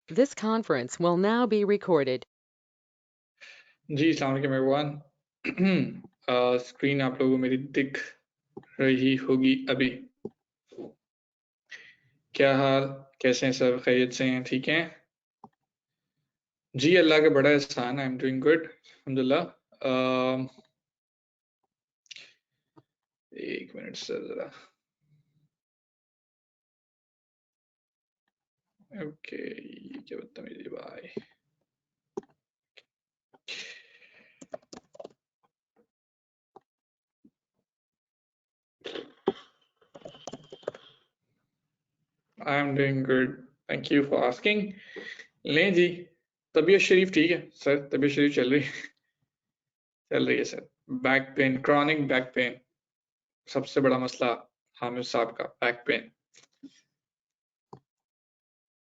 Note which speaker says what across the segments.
Speaker 1: This conference will now be recorded.
Speaker 2: जी अस्सलाम वालेकुम everyone. Screen आप लोगों को मेरी दिख रही होगी अभी। क्या हाल, कैसे हैं सब? खैरियत से हैं? ठीक हैं जी, अल्लाह का बड़ा एहसान। आई एम डूइंग गुड अल्हम्दुलिल्लाह। एक मिनट सर जरा। ओके, ये क्या बदतमीजी भाई। आई am doing good, thank you for asking. लें जी, तबीयत शरीफ ठीक है सर? तबीयत शरीफ चल रही है sir. Back pain, chronic back pain, सबसे बड़ा मसला हामिद साहब का बैक पेन।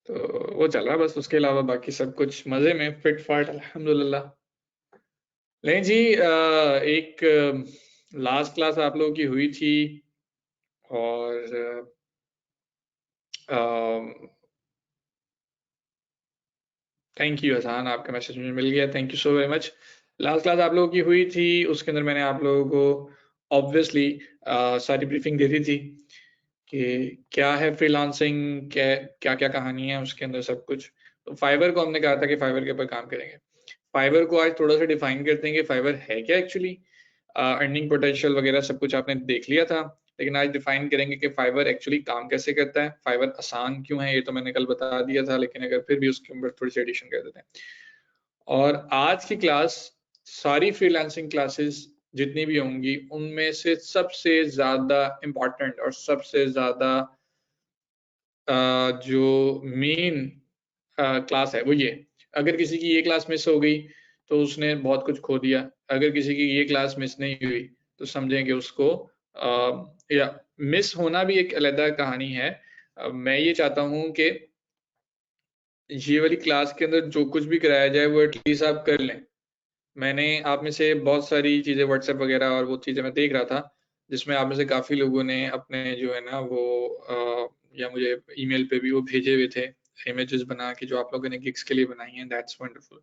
Speaker 2: तो वो चल रहा है बस, उसके अलावा बाकी सब कुछ मजे में, फिट फाट अल्हम्दुलिल्लाह। नहीं जी, एक लास्ट क्लास आप लोगों की हुई थी और थैंक यू हसान, आपका मैसेज मुझे मिल गया, thank you so very much. Last class आप लोगों की हुई थी, उसके अंदर मैंने आप लोगों को ऑब्वियसली सारी ब्रीफिंग दे दी थी कि क्या है फ्रीलांसिंग, क्या क्या क्या कहानी है उसके अंदर सब कुछ। तो फाइवर को हमने कहा था कि फाइवर के ऊपर काम करेंगे। फाइवर को आज थोड़ा सा डिफाइन करते हैं कि फाइवर है क्या एक्चुअली। अर्निंग पोटेंशियल वगैरह सब कुछ आपने देख लिया था, लेकिन आज डिफाइन करेंगे कि फाइवर एक्चुअली काम कैसे करता है, फाइवर आसान क्यों है। ये तो मैंने कल बता दिया था, लेकिन अगर फिर भी उसके ऊपर थोड़ी सी एडिशन कर देते हैं। और आज की क्लास, सारी फ्रीलांसिंग क्लासेस जितनी भी होंगी उनमें से सबसे ज्यादा इम्पोर्टेंट और सबसे ज्यादा जो मेन क्लास है वो ये। अगर किसी की ये क्लास मिस हो गई तो उसने बहुत कुछ खो दिया। अगर किसी की ये क्लास मिस नहीं हुई तो समझेंगे उसको या मिस होना भी एक अलग कहानी है। मैं ये चाहता हूँ कि ये वाली क्लास के अंदर जो कुछ भी कराया जाए वो एटलीस्ट आप कर लें। मैंने आप में से बहुत सारी चीज़ें व्हाट्सएप वगैरह और वो चीज़ें मैं देख रहा था, जिसमें आप में से काफ़ी लोगों ने अपने जो है ना वो या मुझे ईमेल पे भी वो भेजे हुए थे इमेजेस बना के, जो आप लोगों ने गिग्स के लिए बनाई हैं। That's wonderful.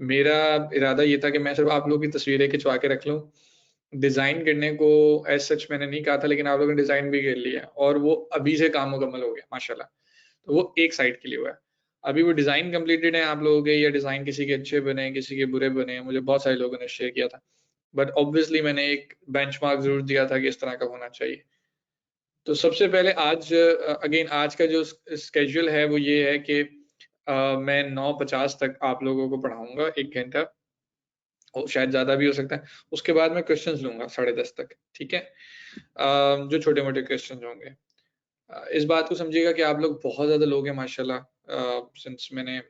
Speaker 2: मेरा इरादा ये था कि मैं सिर्फ आप लोगों की तस्वीरें खिंचवा के रख लूँ। डिज़ाइन करने को एज़ सच मैंने नहीं कहा था, लेकिन आप लोगों ने डिज़ाइन भी कर लिया और वो अभी से काम मुकम्मल हो गया माशाल्लाह। तो वो एक साइड के लिए हुआ है। अभी वो डिज़ाइन कंप्लीटेड है आप लोगों के, या डिज़ाइन किसी के अच्छे बने, किसी के बुरे बने, मुझे बहुत सारे लोगों ने शेयर किया था। बट ऑब्वियसली मैंने एक बेंचमार्क ज़रूर दिया था कि इस तरह का होना चाहिए। तो सबसे पहले आज अगेन आज का जो स्केड्यूल है वो ये है कि मैं 9:50 तक आप लोगों को पढ़ाऊँगा 1 घंटा, और शायद ज़्यादा भी हो सकता है। उसके बाद मैं क्वेश्चंस लूँगा 10:30 तक, ठीक है? जो छोटे-मोटे क्वेश्चंस होंगे। इस बात को समझिएगा कि आप लोग बहुत ज़्यादा लोग हैं माशाल्लाह। सिंस मैंने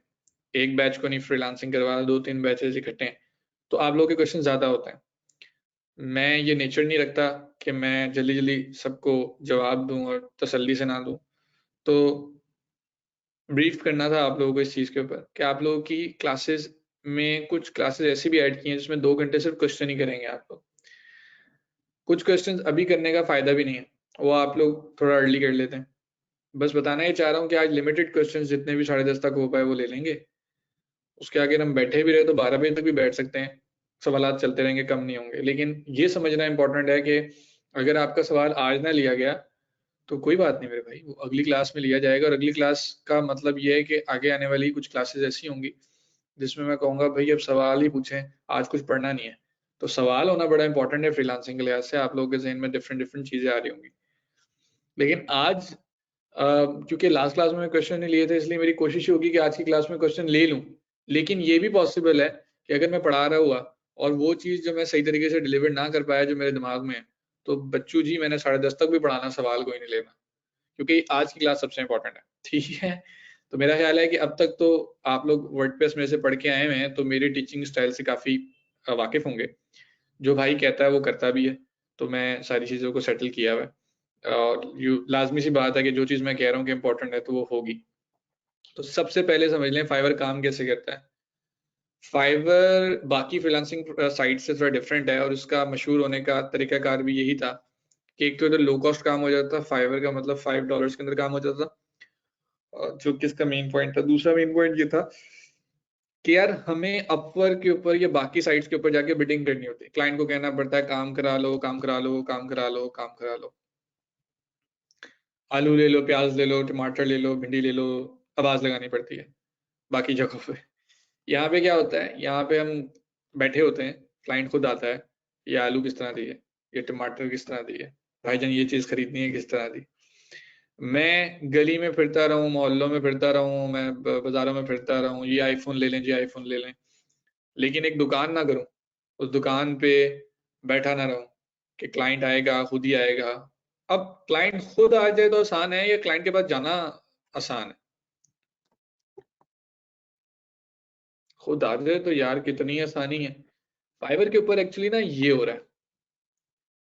Speaker 2: एक बैच को नहीं फ्रीलांसिंग करवाया, 2-3 बैचेज़ इकट्ठे हैं, तो आप लोगों के क्वेश्चन ज़्यादा होते हैं। मैं ये नेचर नहीं रखता कि मैं जल्दी-जल्दी सबको जवाब दूँ और तसल्ली से ना दूँ। तो ब्रीफ करना था आप लोगों को इस चीज़ के ऊपर कि आप लोगों की क्लासेस में कुछ क्लासेस ऐसी भी ऐड की हैं जिसमें 2 घंटे सिर्फ क्वेश्चन ही करेंगे आप लोग। कुछ क्वेश्चंस अभी करने का फ़ायदा भी नहीं है, वो आप लोग थोड़ा अर्ली कर लेते हैं। बस बताना ये चाह रहा हूँ कि आज लिमिटेड क्वेश्चंस जितने भी 10:30 तक हो पाए वो ले लेंगे। उसके आगे हम बैठे भी रहे तो 12 बजे तक भी बैठ सकते हैं। सवालात चलते रहेंगे, कम नहीं होंगे। लेकिन ये समझना इम्पोर्टेंट है कि अगर आपका सवाल आज ना लिया गया तो कोई बात नहीं मेरे भाई, वो अगली क्लास में लिया जाएगा। और अगली क्लास का मतलब ये है कि आगे आने वाली कुछ क्लासेस ऐसी होंगी जिसमें मैं कहूँगा भई अब सवाल ही पूछें, आज कुछ पढ़ना नहीं है। तो सवाल होना बड़ा इम्पोर्टेंट है फ्रीलांसिंग के लिहाज से। आप लोगों के ज़हन में डिफरेंट डिफरेंट चीज़ें आ रही होंगी। लेकिन आज क्योंकि लास्ट क्लास में क्वेश्चन नहीं लिए थे, इसलिए मेरी कोशिश होगी कि आज की क्लास में क्वेश्चन ले लूँ। लेकिन ये भी पॉसिबल है कि अगर मैं पढ़ा रहा हुआ और वो चीज़ जो मैं सही तरीके से डिलीवर ना कर पाया जो मेरे दिमाग में है, तो बच्चों जी मैंने 10:30 तक भी पढ़ाना, सवाल कोई नहीं लेना। क्योंकि आज की क्लास सबसे इम्पोर्टेंट है, ठीक है? तो मेरा ख्याल है कि अब तक तो आप लोग वर्डप्रेस में से पढ़ के आए हुए हैं, तो मेरी टीचिंग स्टाइल से काफ़ी वाकिफ़ होंगे। जो भाई कहता है वो करता भी है, तो मैं सारी चीज़ों को सेटल किया हुआ है। और यू लाज़मी सी बात है कि जो चीज़ मैं कह रहा हूँ कि इम्पोर्टेंट है, तो वो होगी। तो सबसे पहले समझ लें फाइवर काम कैसे करता है। फाइवर बाकी फ्रीलांसिंग साइट से थोड़ा डिफरेंट है, और उसका मशहूर होने का तरीकाकार भी यही था कि एक तो इधर लो कॉस्ट काम हो जाता था, फाइवर का मतलब $5 के अंदर काम हो जाता था। जो किसका मेन पॉइंट था, दूसरा मेन पॉइंट ये था कि यार हमें अपवर के ऊपर या बाकी साइट्स के ऊपर जाके बिडिंग करनी होती है। क्लाइंट को कहना पड़ता है काम करा लो, काम करा लो, काम करा लो, काम करा लो, आलू ले लो, प्याज ले लो, टमाटर ले लो, भिंडी ले लो, आवाज लगानी पड़ती है बाकी जगहों पे। यहाँ पे क्या होता है, यहाँ पे हम बैठे होते हैं, क्लाइंट खुद आता है, ये आलू किस तरह दी है, ये टमाटर किस तरह दी है, भाईजान ये चीज खरीदनी है किस तरह दी। मैं गली में फिरता रहूं, मोहल्लों में फिरता रहूं, मैं बाजारों में फिरता रहूं, ये आईफोन ले लें, ये आईफोन ले लें, लेकिन एक दुकान ना करूं, उस दुकान पे बैठा ना रहूं कि क्लाइंट आएगा, खुद ही आएगा। अब क्लाइंट खुद आ जाए तो आसान है, या क्लाइंट के पास जाना आसान है? खुद आ जाए तो यार कितनी आसानी है। फाइवर के ऊपर एक्चुअली ना ये हो रहा है,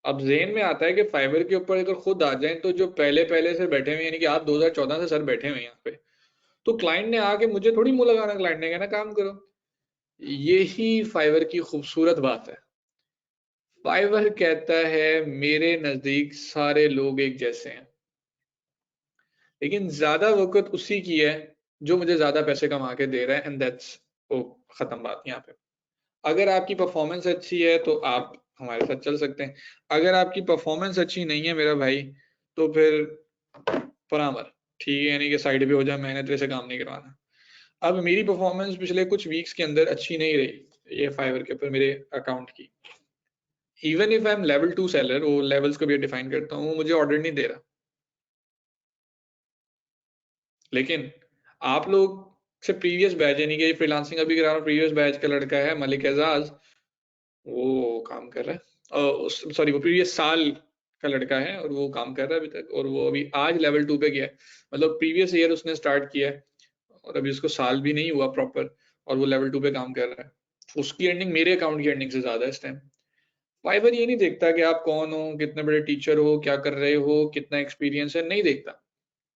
Speaker 2: अब जेन में आता है कि फाइवर के ऊपर अगर खुद आ जाए तो जो पहले पहले से बैठे हुए, यानी कि आप 2014 से सर बैठे हुए हैं यहाँ पे, तो क्लाइंट ने आके मुझे थोड़ी मुंह लगाना, क्लाइंट ने कहना काम करो। यही फाइवर की खूबसूरत बात है। फाइवर कहता है मेरे नजदीक सारे लोग एक जैसे हैं, लेकिन ज्यादा वक्त उसी की है जो मुझे ज्यादा पैसे कमा के दे रहा है, एंड दैट्स ओ, खत्म बात यहाँ पे। अगर आपकी परफॉर्मेंस अच्छी है तो आप हमारे साथ चल सकते हैं, अगर आपकी परफॉर्मेंस अच्छी नहीं है मेरा भाई, तो फिर परामर, ठीक है, यानी कि साइड पे हो जाए, मैंने तेरे से काम नहीं करवाना। अब मेरी परफॉर्मेंस पिछले कुछ वीक्स के अंदर अच्छी नहीं रही ये फाइवर के ऊपर मेरे अकाउंट की। Even if I am level 2 seller, वो लेवल्स को भी डिफाइन करता हूँ, वो मुझे ऑर्डर नहीं दे रहा। लेकिन आप लोग से प्रीवियस बैच, यानी कि फ्रीलांसिंग अभी करा रहा हूँ, प्रीवियस बैच का लड़का है मलिक एजाज, वो काम कर रहा है, सॉरी वो प्रीवियस साल का लड़का है और वो काम कर रहा है अभी तक, और वो अभी आज लेवल 2 पे गया है। मतलब प्रीवियस ईयर उसने स्टार्ट किया है और अभी उसको साल भी नहीं हुआ प्रॉपर, और वो लेवल 2 पे काम कर रहा है। उसकी अर्निंग मेरे अकाउंट की अर्निंग से ज्यादा है इस टाइम। फाइवर ये नहीं देखता कि आप कौन हो, कितने बड़े टीचर हो, क्या कर रहे हो, कितना एक्सपीरियंस है, नहीं देखता।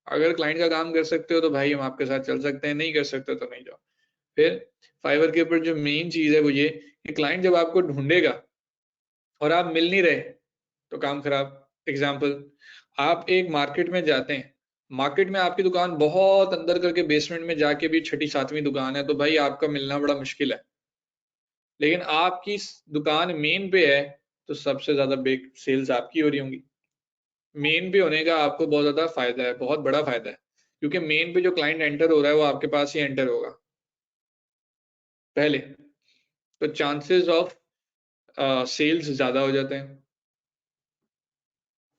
Speaker 2: अगर क्लाइंट का काम कर सकते हो तो भाई हम आपके साथ चल सकते हैं, नहीं कर सकते तो नहीं जाओ। फिर फाइवर के ऊपर जो मेन चीज है वो ये कि क्लाइंट जब आपको ढूंढेगा और आप मिल नहीं रहे तो काम खराब। एग्जाम्पल, आप एक मार्केट में जाते हैं, मार्केट में आपकी दुकान बहुत अंदर करके बेसमेंट में जाके भी छठी सातवीं दुकान है, तो भाई आपका मिलना बड़ा मुश्किल है। लेकिन आपकी दुकान मेन पे है तो सबसे ज्यादा बिग सेल्स आपकी हो रही होंगी। मेन पे होने का आपको बहुत ज्यादा फायदा है, बहुत बड़ा फायदा है, क्योंकि मेन पे जो क्लाइंट एंटर हो रहा है वो आपके पास ही एंटर होगा पहले, तो चांसेस ऑफ सेल्स ज्यादा हो जाते हैं।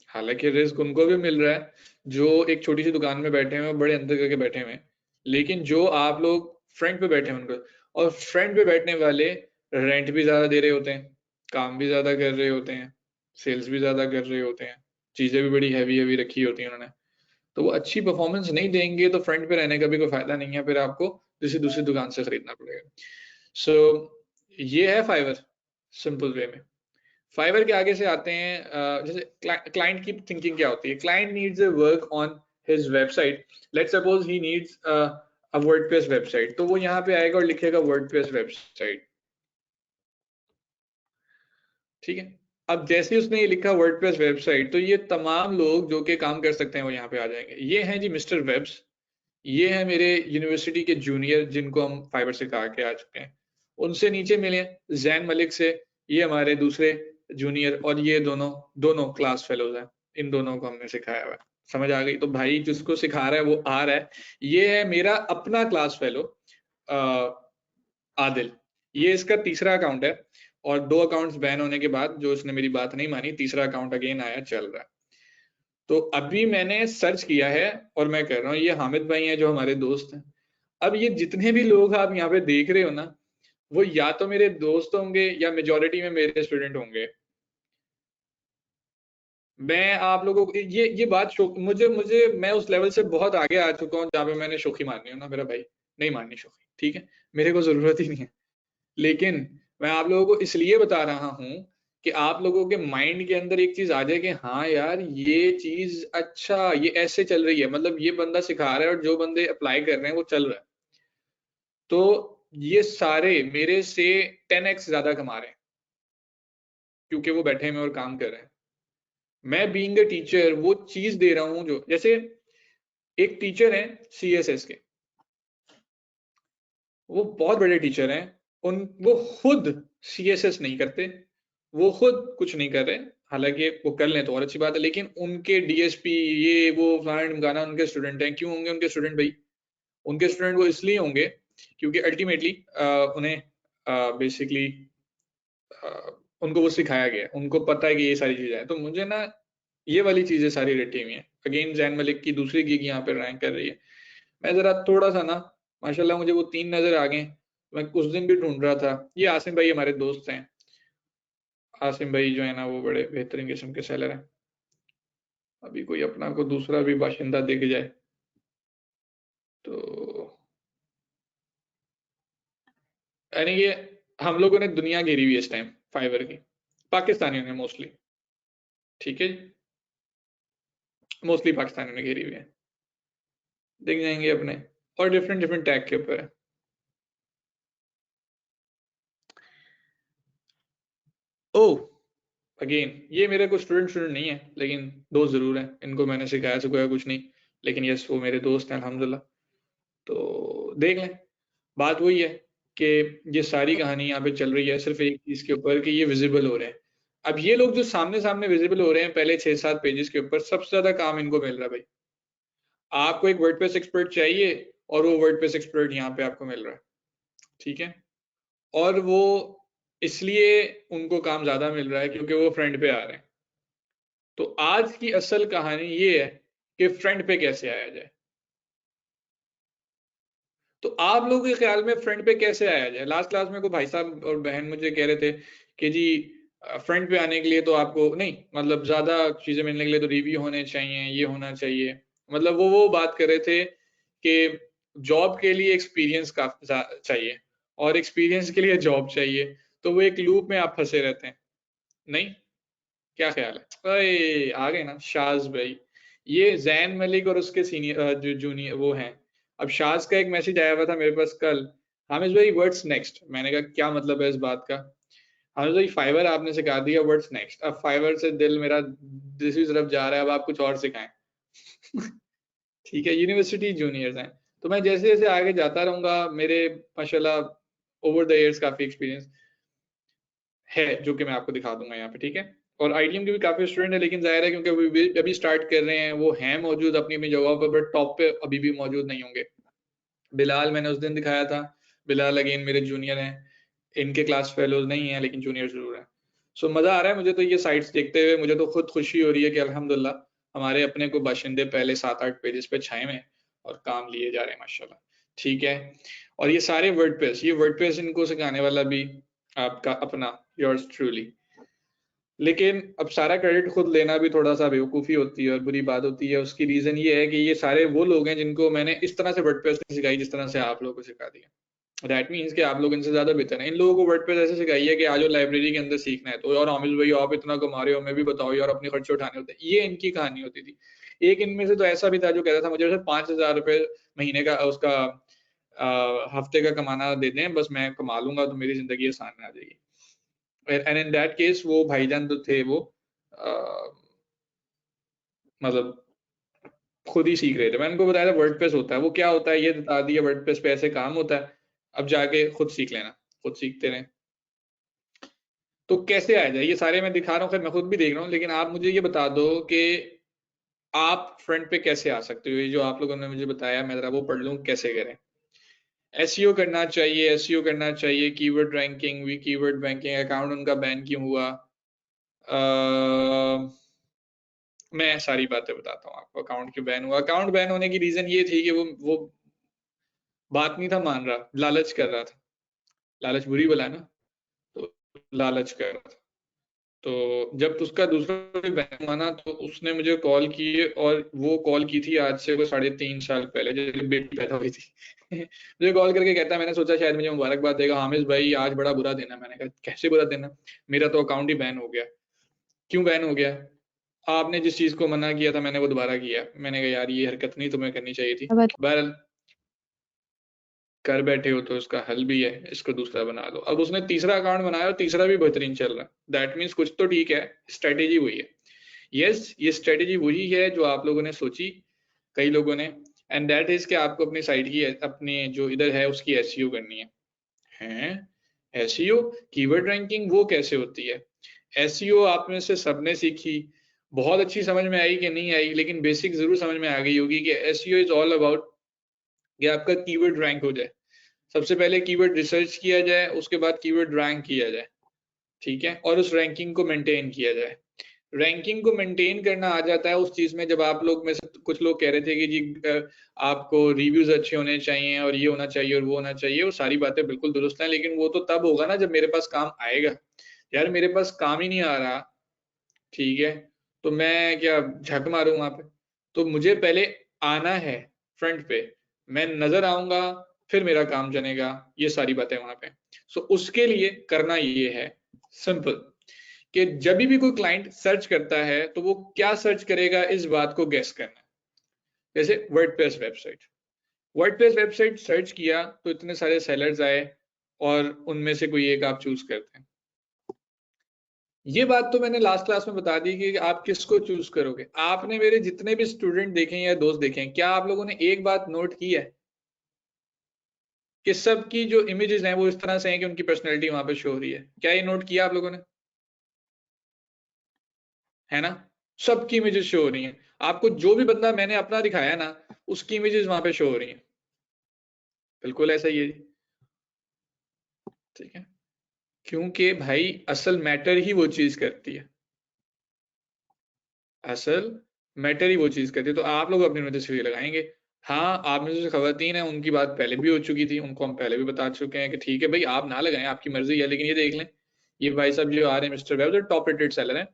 Speaker 2: हालांकि रिस्क उनको भी मिल रहा है जो एक छोटी सी दुकान में बैठे हुए हैं, बड़े अंदर करके बैठे हुए हैं, लेकिन जो आप लोग फ्रंट पे बैठे हैं उनको, और फ्रंट पे बैठने वाले रेंट भी ज्यादा दे रहे होते हैं, काम भी ज्यादा कर रहे होते हैं, सेल्स भी ज्यादा कर रहे होते हैं, चीजें भी बड़ी हैवी हैवी रखी होती हैं उन्होंने, तो वो अच्छी परफॉर्मेंस नहीं देंगे तो फ्रंट पे रहने का भी कोई फायदा नहीं है, फिर आपको किसी दूसरी दुकान से खरीदना पड़ेगा। सो ये है फाइवर सिंपल वे में। फाइवर के आगे से आते हैं, जैसे क्लाइंट की थिंकिंग क्या होती है, client needs a work on his website, let's suppose he needs a WordPress website, तो वो यहाँ पे आएगा और लिखेगा वर्डप्रेस वेबसाइट, ठीक है। अब जैसे ही उसने ये लिखा वर्डप्रेस वेबसाइट, तो ये तमाम लोग जो कि काम कर सकते हैं वो यहाँ पे आ जाएंगे। ये हैं जी मिस्टर वेब्स, ये है मेरे यूनिवर्सिटी के जूनियर जिनको हम फाइबर से कहा के आ चुके हैं। उनसे नीचे मिले जैन मलिक से, ये हमारे दूसरे जूनियर, और ये दोनों दोनों क्लास फेलोज हैं, इन दोनों को हमने सिखाया हुआ है। समझ आ गई? तो भाई जिसको सिखा रहा है वो आ रहा है। ये है मेरा अपना क्लास फेलो आदिल, ये इसका तीसरा अकाउंट है, और 2 अकाउंट्स बैन होने के बाद जो इसने मेरी बात नहीं मानी, तीसरा अकाउंट अगेन आया, चल रहा है। तो अभी मैंने सर्च किया है और मैं कह रहा हूँ, ये हामिद भाई हैं जो हमारे दोस्त हैं। अब ये जितने भी लोग आप यहाँ पे देख रहे हो ना, वो या तो मेरे दोस्त होंगे या मेजोरिटी में मेरे स्टूडेंट होंगे। मैं आप लोगों को ये बात मुझे मुझे मैं उस लेवल से बहुत आगे आ चुका हूँ जहाँ पे मैंने शोखी मारनी हो ना मेरा भाई, नहीं मारनी शोखी, ठीक है, मेरे को जरूरत ही नहीं है। लेकिन मैं आप लोगों को इसलिए बता रहा हूँ कि आप लोगों के माइंड के अंदर एक चीज आ जाए कि हाँ यार ये चीज अच्छा, ये ऐसे चल रही है, मतलब ये बंदा सिखा रहा है और जो बंदे अप्लाई कर रहे हैं वो चल रहा है, तो ये सारे मेरे से 10x ज्यादा कमा रहे हैं क्योंकि वो बैठे हुए और काम कर रहे हैं। मैं बीइंग अ टीचर वो चीज दे रहा हूँ जो, जैसे एक टीचर है CSS के, वो बहुत बड़े टीचर हैं, वो खुद CSS नहीं करते, वो खुद कुछ नहीं कर रहे, हालांकि वो कर लें तो और अच्छी बात है, लेकिन उनके DSP ये वो फलाना गाना उनके स्टूडेंट हैं। क्यों होंगे उनके स्टूडेंट भाई? उनके स्टूडेंट वो इसलिए होंगे क्योंकि अल्टीमेटली उन्हें बेसिकली उनको वो सिखाया गया है, उनको पता है कि ये सारी चीजें हैं। तो मुझे ना ये वाली चीजें सारी रटी हुई हैं। अगेन जैन मलिक की दूसरी गिग यहाँ पे रैंक कर रही है। मैं जरा थोड़ा सा ना, माशाल्लाह मुझे वो 3 नजर आ गए। मैं उस दिन भी ढूंढ रहा था, ये आसिम भाई हमारे दोस्त हैं। आसिम भाई जो है ना वो बड़े बेहतरीन किस्म के सेलर हैं। अभी कोई अपना को दूसरा भी बाशिंदा दिख जाए तो, यानी कि हम लोगों ने दुनिया घेरी हुई है इस टाइम फाइवर की, पाकिस्तानियों ने मोस्टली, ठीक है, मोस्टली पाकिस्तानियों ने घेरी हुई है, दिख जाएंगे अपने, और डिफरेंट डिफरेंट टैग के ऊपर है। ओ अगेन ये मेरे को स्टूडेंट नहीं है, लेकिन दोस्त जरूर हैं, इनको मैंने सिखाया कुछ नहीं, लेकिन यस वो मेरे दोस्त हैं अल्हम्दुलिल्लाह। तो देख लें, बात वही है कि ये सारी कहानी यहाँ पे चल रही है सिर्फ एक चीज के ऊपर कि ये विजिबल हो रहे हैं। अब ये लोग जो सामने सामने विजिबल हो रहे हैं पहले 6-7 पेजेस के ऊपर, सबसे ज्यादा काम इनको मिल रहा है भाई। आपको एक वर्डप्रेस एक्सपर्ट चाहिए और वो वर्डप्रेस एक्सपर्ट यहाँ पे आपको मिल रहा है, ठीक है। और वो इसलिए उनको काम ज्यादा मिल रहा है क्योंकि वो फ्रंट पे आ रहे हैं। तो आज की असल कहानी ये है कि फ्रंट पे कैसे आया जाए। तो आप लोगों के ख्याल में फ्रंट पे कैसे आया जाए? लास्ट क्लास में को भाई साहब और बहन मुझे कह रहे थे कि जी फ्रंट पे आने के लिए तो आपको नहीं, मतलब ज्यादा चीजें मिलने के लिए तो रिव्यू होने चाहिए, ये होना चाहिए, मतलब वो बात कर रहे थे कि जॉब के लिए एक्सपीरियंस काफी चाहिए और एक्सपीरियंस के लिए जॉब चाहिए, तो वो एक लूप में आप फंसे रहते हैं। नहीं, क्या ख्याल है? अरे आ गए ना शाज भाई। ये जैन मलिक और उसके सीनियर जो जूनियर वो हैं। अब शाज का एक मैसेज आया हुआ था मेरे पास कल, हामिद भाई व्हाट्स नेक्स्ट। मैंने कहा क्या मतलब है इस बात का? हामिद भाई फाइवर आपने सिखा दिया, व्हाट्स नेक्स्ट? अब फाइवर से दिल मेरा दूसरी तरफ जा रहा है, अब आप कुछ और सिखाएं। ठीक है, यूनिवर्सिटी जूनियर्स हैं, तो मैं जैसे जैसे आगे जाता रहूंगा, मेरे माशाल्लाह ओवर द इयर्स काफी एक्सपीरियंस है जो कि मैं आपको दिखा दूंगा यहाँ पे, ठीक है। और ITM के भी काफी स्टूडेंट है, लेकिन जाहिर है क्योंकि अभी स्टार्ट कर रहे हैं, वो हैं मौजूद अपनी अपनी जगह पर, बट टॉप पे अभी भी मौजूद नहीं होंगे। बिलाल मैंने उस दिन दिखाया था, बिलाल अगेन मेरे जूनियर हैं, इनके क्लास फेलोज नहीं है लेकिन जूनियर जरूर है। सो मजा आ रहा है मुझे तो ये साइट्स देखते हुए, मुझे तो खुद खुशी हो रही है कि अल्हम्दुलिल्लाह हमारे अपने को बाशिंदे पहले 7-8 पेजेस पे छाए हुए हैं और काम लिए जा रहे हैं माशाल्लाह, ठीक है। और ये सारे वर्डप्रेस, ये वर्डप्रेस इनको सिखाने वाला भी आपका अपना योर्स ट्रूली। लेकिन अब सारा क्रेडिट खुद लेना भी थोड़ा सा बेवकूफ़ी होती है और बुरी बात होती है। उसकी रीज़न ये है कि ये सारे वो लोग हैं जिनको मैंने इस तरह से वर्डप्रेस नहीं सिखाई जिस तरह से आप लोगों को सिखा दिया। दैट मीन्स कि आप लोग इनसे ज़्यादा बेहतर हैं। इन लोगों को वर्डप्रेस ऐसे सिखाई है कि आज लाइब्रेरी के अंदर सीखना है तो यार आमिर भाई आप इतना कमा रहे हो, मैं भी बताओ यार अपने खर्चे उठाने होते हैं। ये इनकी कहानी होती थी। एक इनमें से तो ऐसा भी था जो कहता था मुझे सिर्फ 5,000 रुपये महीने का उसका हफ्ते का कमाना दे दें, बस मैं कमा लूंगा तो मेरी ज़िंदगी आसान आ जाएगी। एंड इन दैट केस वो भाईजान जो थे वो मतलब खुद ही सीख रहे थे। मैंने उनको बताया था वर्डप्रेस होता है, वो क्या होता है ये बता दिया, वर्डप्रेस पे ऐसे काम होता है, अब जाके खुद सीख लेना, खुद सीखते रहें। तो कैसे आया जाए ये सारे मैं दिखा रहा हूँ, खैर मैं खुद भी देख रहा हूँ, लेकिन आप मुझे ये बता दो कि आप फ्रंट पे कैसे आ सकते हो। ये जो आप लोगों ने मुझे बताया मैं जरा वो पढ़ लूँ कैसे करें। एसईओ करना चाहिए, एसईओ करना चाहिए, कीवर्ड रैंकिंग भी, कीवर्ड बैंकिंग, अकाउंट उनका बैन क्यों हुआ, मैं सारी बातें बताता हूँ आपको। अकाउंट क्यों बैन हुआ? अकाउंट बैन होने की रीजन ये थी कि वो बात नहीं था मान रहा, लालच कर रहा था। लालच बुरी बला है ना, तो लालच कर रहा था। तो जब उसका दूसरा भी बैन हुआ ना तो उसने मुझे कॉल की, और वो कॉल की थी आज से कोई 3.5 साल पहले जब बेटी पैदा हुई थी। मुझे कॉल करके कहता है, मैंने सोचा शायद मुझे मुबारकबाद देगा, हामिद भाई आज बड़ा बुरा दिन है। मैंने कहा कैसे बुरा दिन है? मेरा तो अकाउंट ही बैन हो गया। क्यों बैन हो गया? आपने जिस चीज को मना किया था मैंने वो दोबारा किया। मैंने कहा यार ये हरकत नहीं तुम्हें करनी चाहिए थी। बहरहाल कर बैठे हो तो इसका हल भी है, इसको दूसरा बना लो। अब उसने तीसरा अकाउंट बनाया और तीसरा भी बेहतरीन चल रहा है। दैट मीन्स कुछ तो ठीक है, स्ट्रेटेजी वही है। यस ये स्ट्रेटेजी वही है जो आप लोगों ने सोची, कई लोगों ने, एंड दैट इज कि आपको अपनी साइट की अपने जो इधर है उसकी एसईओ करनी है एसईओ कीवर्ड रैंकिंग वो कैसे होती है? एसईओ आप में से सबने सीखी, बहुत अच्छी समझ में आई कि नहीं आई, लेकिन बेसिक जरूर समझ में आ गई होगी कि एसईओ इज ऑल अबाउट कि आपका कीवर्ड रैंक हो जाए। सबसे पहले कीवर्ड रिसर्च किया जाए, उसके बाद कीवर्ड रैंक किया जाए, ठीक है, और उस रैंकिंग को मेंटेन किया जाए। रैंकिंग को मेंटेन करना आ जाता है उस चीज में जब आप लोग में से कुछ लोग कह रहे थे कि जी आपको रिव्यूज अच्छे होने चाहिए और ये होना चाहिए और वो होना चाहिए, वो सारी बातें बिल्कुल दुरुस्त हैं, लेकिन वो तो तब होगा ना जब मेरे पास काम आएगा। यार मेरे पास काम ही नहीं आ रहा, ठीक है, तो मैं क्या झक मारूं वहां पे? तो मुझे पहले आना है फ्रंट पे, मैं नजर आऊंगा, फिर मेरा काम जनेगा, ये सारी बातें वहां पे। सो उसके लिए करना ये है सिंपल कि जब भी कोई क्लाइंट सर्च करता है तो वो क्या सर्च करेगा इस बात को गेस करना है। जैसे WordPress website, WordPress website search किया तो इतने सारे सेलर्स आए और उनमें से कोई एक आप चूज करते हैं। ये बात तो मैंने लास्ट क्लास में बता दी कि आप किसको चूज करोगे। आपने मेरे जितने भी स्टूडेंट देखे हैं या दोस्त देखे हैं, क्या आप लोगों ने एक बात नोट की है कि सबकी जो इमेजेस हैं वो इस तरह से हैं कि उनकी पर्सनैलिटी वहां पे शो हो रही है? क्या ये नोट किया आप लोगों ने? है ना, सबकी इमेजेस शो हो रही हैं। आपको जो भी बंदा मैंने अपना दिखाया ना, उसकी इमेजेस वहां पे शो हो रही हैं। बिल्कुल ऐसा ही है जी, ठीक है, क्योंकि भाई असल मैटर ही वो चीज करती है, असल मैटर ही वो चीज करती है। तो आप लोग अपनी तस्वीर लगाएंगे। हाँ, आप में से जो खवातीन है उनकी बात पहले भी हो चुकी थी, उनको हम पहले भी बता चुके हैं कि ठीक है भाई आप ना लगाएं, आपकी मर्जी है, लेकिन ये देख लें, ये भाई साहब जो आ रहे हैं मिस्टर वेब जो टॉप रेटेड सेलर हैं,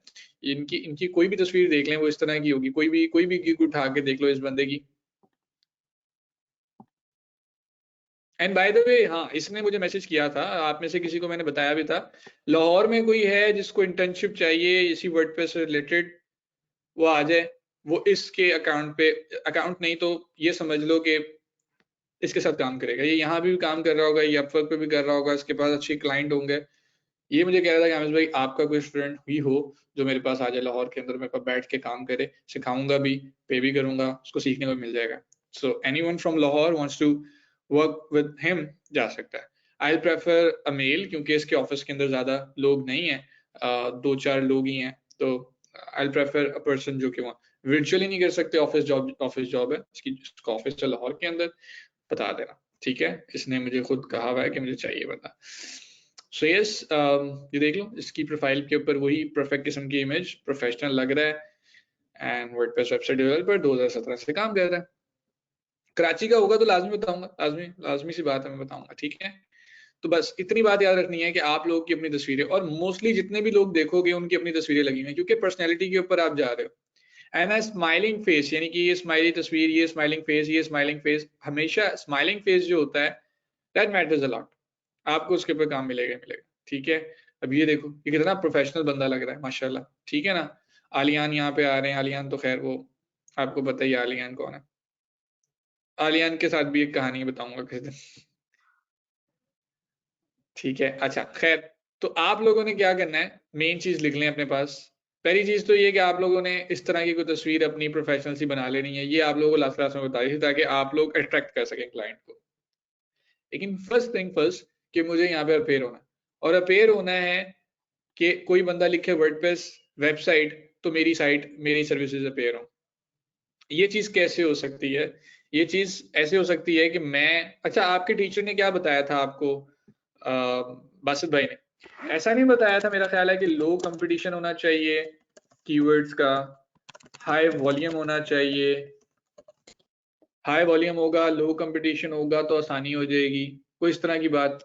Speaker 2: इनकी इनकी कोई भी तस्वीर देख लें वो इस तरह की होगी, कोई भी गिग उठा के देख लो इस बंदे की। एंड बाय द वे, हाँ, इसने मुझे मैसेज किया था, आप में से किसी को मैंने बताया भी था, लाहौर में कोई है जिसको इंटर्नशिप चाहिए इसी वर्डप्रेस से रिलेटेड, वो आ जाए, वो इसके अकाउंट पे, अकाउंट नहीं तो ये समझ लो कि इसके साथ काम करेगा। ये यहाँ भी काम कर रहा होगा, ये अपवर्क पे भी कर रहा होगा, इसके पास अच्छे क्लाइंट होंगे। ये मुझे कह रहा था कि आमिर भाई आपका कोई स्टूडेंट भी हो जो मेरे पास आ जाए लाहौर के अंदर, मेरे पास बैठ के काम करे, सिखाऊंगा भी, पे भी करूंगा, उसको सीखने को मिल जाएगा। So anyone from Lahore wants to work with him जा सकता है। आई प्रेफर अ मेल, क्योंकि इसके ऑफिस के अंदर ज्यादा लोग नहीं है, 2-4 लोग ही हैं, तो आई प्रेफर अ पर्सन जो कि वहाँ वर्चुअली नहीं कर सकते, ऑफिस जॉब है इसकी, इसका ऑफिस है लाहौर के अंदर, बता देना, ठीक है, इसने मुझे खुद कहा हुआ है कि मुझे चाहिए बंदा। सो यस, ये देख लो इसकी प्रोफाइल के ऊपर वही परफेक्ट किस्म की इमेज, प्रोफेशनल लग रहा है, एंड वर्डप्रेस वेबसाइट डेवलपर 2017 से काम कर रहा है। कराची का होगा तो लाजमी बताऊंगा, लाजमी लाजमी सी बात है, मैं बताऊंगा, ठीक है। तो बस इतनी बात याद रखनी है कि आप लोगों की अपनी तस्वीरें, और मोस्टली जितने भी लोग देखोगे उनकी अपनी तस्वीरें लगी हुई हैं, क्योंकि पर्सनैलिटी के ऊपर आप जा रहे हो। एंड स्माइलिंग फेस, यानी कि ये स्माइली तस्वीर, ये स्माइलिंग फेस, ये स्माइलिंग फेस, हमेशा स्माइलिंग फेस जो होता है दैट मैटर्स अ लॉट, आपको उसके ऊपर काम मिलेगा मिलेगा, ठीक है। अब ये देखो ये कितना प्रोफेशनल बंदा लग रहा है माशाल्लाह, ठीक है ना। आलियान यहाँ पे आ रहे हैं, आलियान तो खैर वो आपको पता ही है आलियान कौन है। आलियान के साथ भी एक कहानी बताऊंगा किसी दिन, ठीक है। अच्छा खैर, तो आप लोगों ने क्या करना है, मेन चीज लिख लें अपने पास। पहली चीज तो ये कि आप लोगों ने इस तरह की कोई तस्वीर अपनी प्रोफेशनल सी बना लेनी है, ये आप लोगों को लास्ट क्लास में बताई थी, ताकि आप लोग अट्रैक्ट कर सकें क्लाइंट को। लेकिन फर्स्ट थिंग फर्स्ट, कि मुझे यहाँ पे अपेयर होना है, और अपेयर होना है कि कोई बंदा लिखे वर्डप्रेस वेबसाइट तो मेरी साइट मेरी सर्विसेज अपेयर हो। ये चीज कैसे हो सकती है? ये चीज ऐसे हो सकती है कि मैं, अच्छा आपके टीचर ने क्या बताया था आपको, बासित भाई ने ऐसा नहीं बताया था, मेरा ख्याल है कि लो कंपटीशन होना चाहिए कीवर्ड्स का, हाई वॉल्यूम होना चाहिए, हाई वॉल्यूम होगा, लो कंपटीशन होगा तो आसानी हो जाएगी, कोई इस तरह की बात।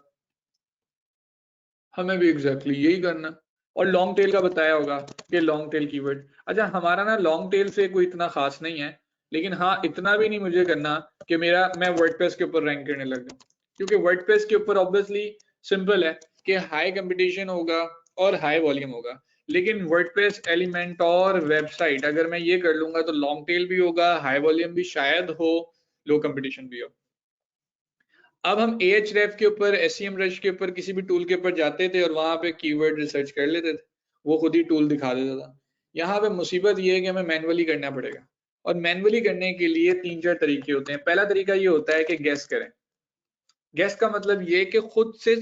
Speaker 2: हमें भी एग्जैक्टली यही करना, और लॉन्ग टेल का बताया होगा कि लॉन्ग टेल कीवर्ड। अच्छा हमारा ना लॉन्ग टेल से कोई इतना खास नहीं है, लेकिन हाँ इतना भी नहीं मुझे करना कि मैं वर्डप्रेस के ऊपर रैंक करने लग जाऊं, क्योंकि वर्डप्रेस के ऊपर ऑब्वियसली सिंपल है कि हाई कंपटीशन होगा और हाई वॉल्यूम होगा, लेकिन वर्डप्रेस एलिमेंट और वेबसाइट अगर मैं ये कर लूंगा तो लॉन्ग टेल भी होगा, हाई वॉल्यूम भी शायद हो, लो कंपटीशन भी हो। अब हम Ahref के ऊपर, SEMrush के ऊपर, किसी भी टूल के ऊपर जाते थे और वहां पे कीवर्ड रिसर्च कर लेते थे, वो खुद ही टूल दिखा देता था। यहाँ पे मुसीबत ये है कि हमें मैनुअली करना पड़ेगा। और मैन्युअली करने के लिए 3-4 तरीके होते हैं। पहला तरीका ये होता है कि गेस करें। गेस का मतलब ये कि खुद से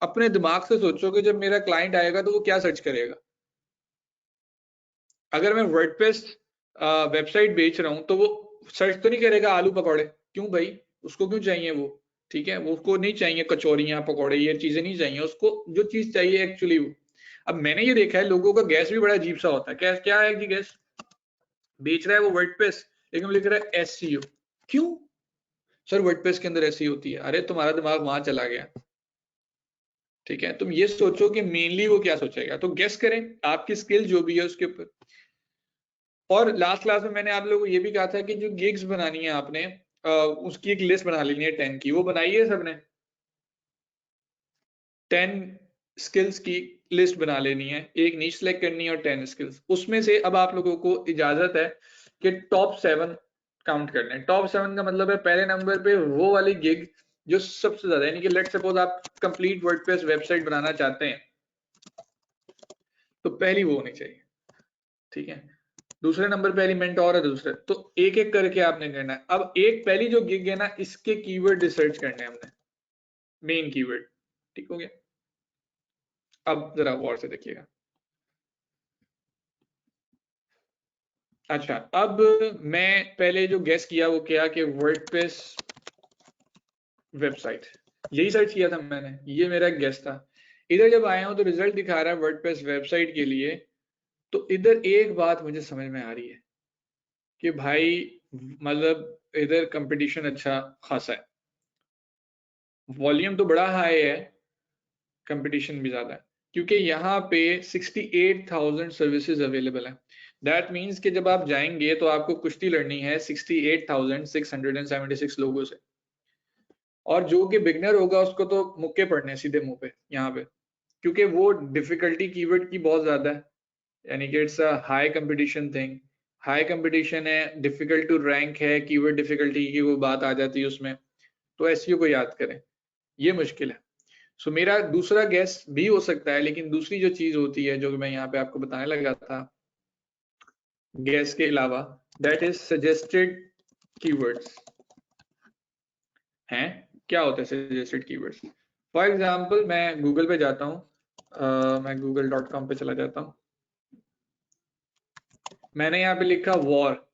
Speaker 2: अपने दिमाग से सोचो कि जब मेरा क्लाइंट आएगा तो वो क्या सर्च करेगा। अगर मैं वर्डप्रेस वेबसाइट बेच रहा हूं तो वो सर्च तो नहीं करेगा आलू पकौड़े, क्यों भाई, उसको क्यों चाहिए वो, ठीक है, वो उसको नहीं चाहिए कचौरियां पकौड़े, ये चीजें नहीं चाहिए उसको, जो चीज चाहिए एक्चुअली वो। अब मैंने ये देखा है लोगों का गैस भी बड़ा अजीब सा होता है। क्या क्या है कि गैस बेच रहा है वो वर्डप्रेस, लेकिन वो लिख रहा है एसईओ। क्यों सर, वर्डप्रेस के अंदर एसईओ होती है। अरे तुम्हारा दिमाग वहां चला गया, ठीक है, तुम ये सोचो कि मेनली वो क्या सोचेगा, तो गेस करें आपकी स्किल जो भी है उसके ऊपर। और लास्ट क्लास में मैंने आप लोगों को ये भी कहा था कि जो गिग्स बनानी है आपने उसकी एक लिस्ट बना लेनी है 10 की। वो बनाई है सबने? 10 स्किल्स की लिस्ट बना लेनी है, एक नीश सेलेक्ट करनी है और 10 स्किल्स। उसमें से अब आप लोगों को इजाजत है कि टॉप 7 काउंट कर लें। टॉप 7 का मतलब है पहले नंबर पे वो वाली गिग जो सबसे ज्यादा, यानी कि लेट्स सपोज आप कंप्लीट वर्डप्रेस वेबसाइट बनाना चाहते हैं तो पहली वो होनी चाहिए, ठीक है। दूसरे नंबर पे एलिमेंट और है दूसरे, तो एक एक करके आपने करना है। अब एक पहली जो गिग है ना, इसके कीवर्ड रिसर्च करने हैं हमने, मेन कीवर्ड, ठीक हो गया। अब जरा गौर से देखिएगा। अच्छा, अब मैं पहले जो गेस किया वो क्या कि वर्डप्रेस वेबसाइट, यही सर्च किया था मैंने, ये मेरा गेस था। इधर जब आया हूं तो रिजल्ट दिखा रहा है वर्डप्रेस वेबसाइट के लिए। तो इधर एक बात मुझे समझ में आ रही है कि भाई मतलब इधर कंपटीशन अच्छा खासा है, वॉल्यूम तो बड़ा हाई है, कंपटीशन भी ज्यादा है, क्योंकि यहाँ पे 68,000 सर्विसेज अवेलेबल है। दैट मीन्स कि जब आप जाएंगे तो आपको कुश्ती लड़नी है 68,676 लोगों से, और जो कि बिगनर होगा उसको तो मुक्के पड़ने सीधे मुंह पे यहाँ पे, क्योंकि वो डिफिकल्टी कीवर्ड की बहुत ज्यादा है, यानी कि it's a high competition thing. High competition है, डिफिकल्ट टू रैंक है, कीवर्ड डिफिकल्टी की वो बात आ जाती है उसमें। तो एसईओ को याद करें, ये मुश्किल है। सो मेरा दूसरा गैस भी हो सकता है, लेकिन दूसरी जो चीज होती है जो मैं यहाँ पे आपको बताने लगा था गैस के अलावा, दैट इज सजेस्टेड कीवर्ड्स हैं। क्या होता है सजेस्टेड कीवर्ड्स? फॉर एग्जाम्पल मैं गूगल पे जाता हूँ, मैं google.com पे चला जाता हूँ, मैंने यहाँ पे लिखा वॉर।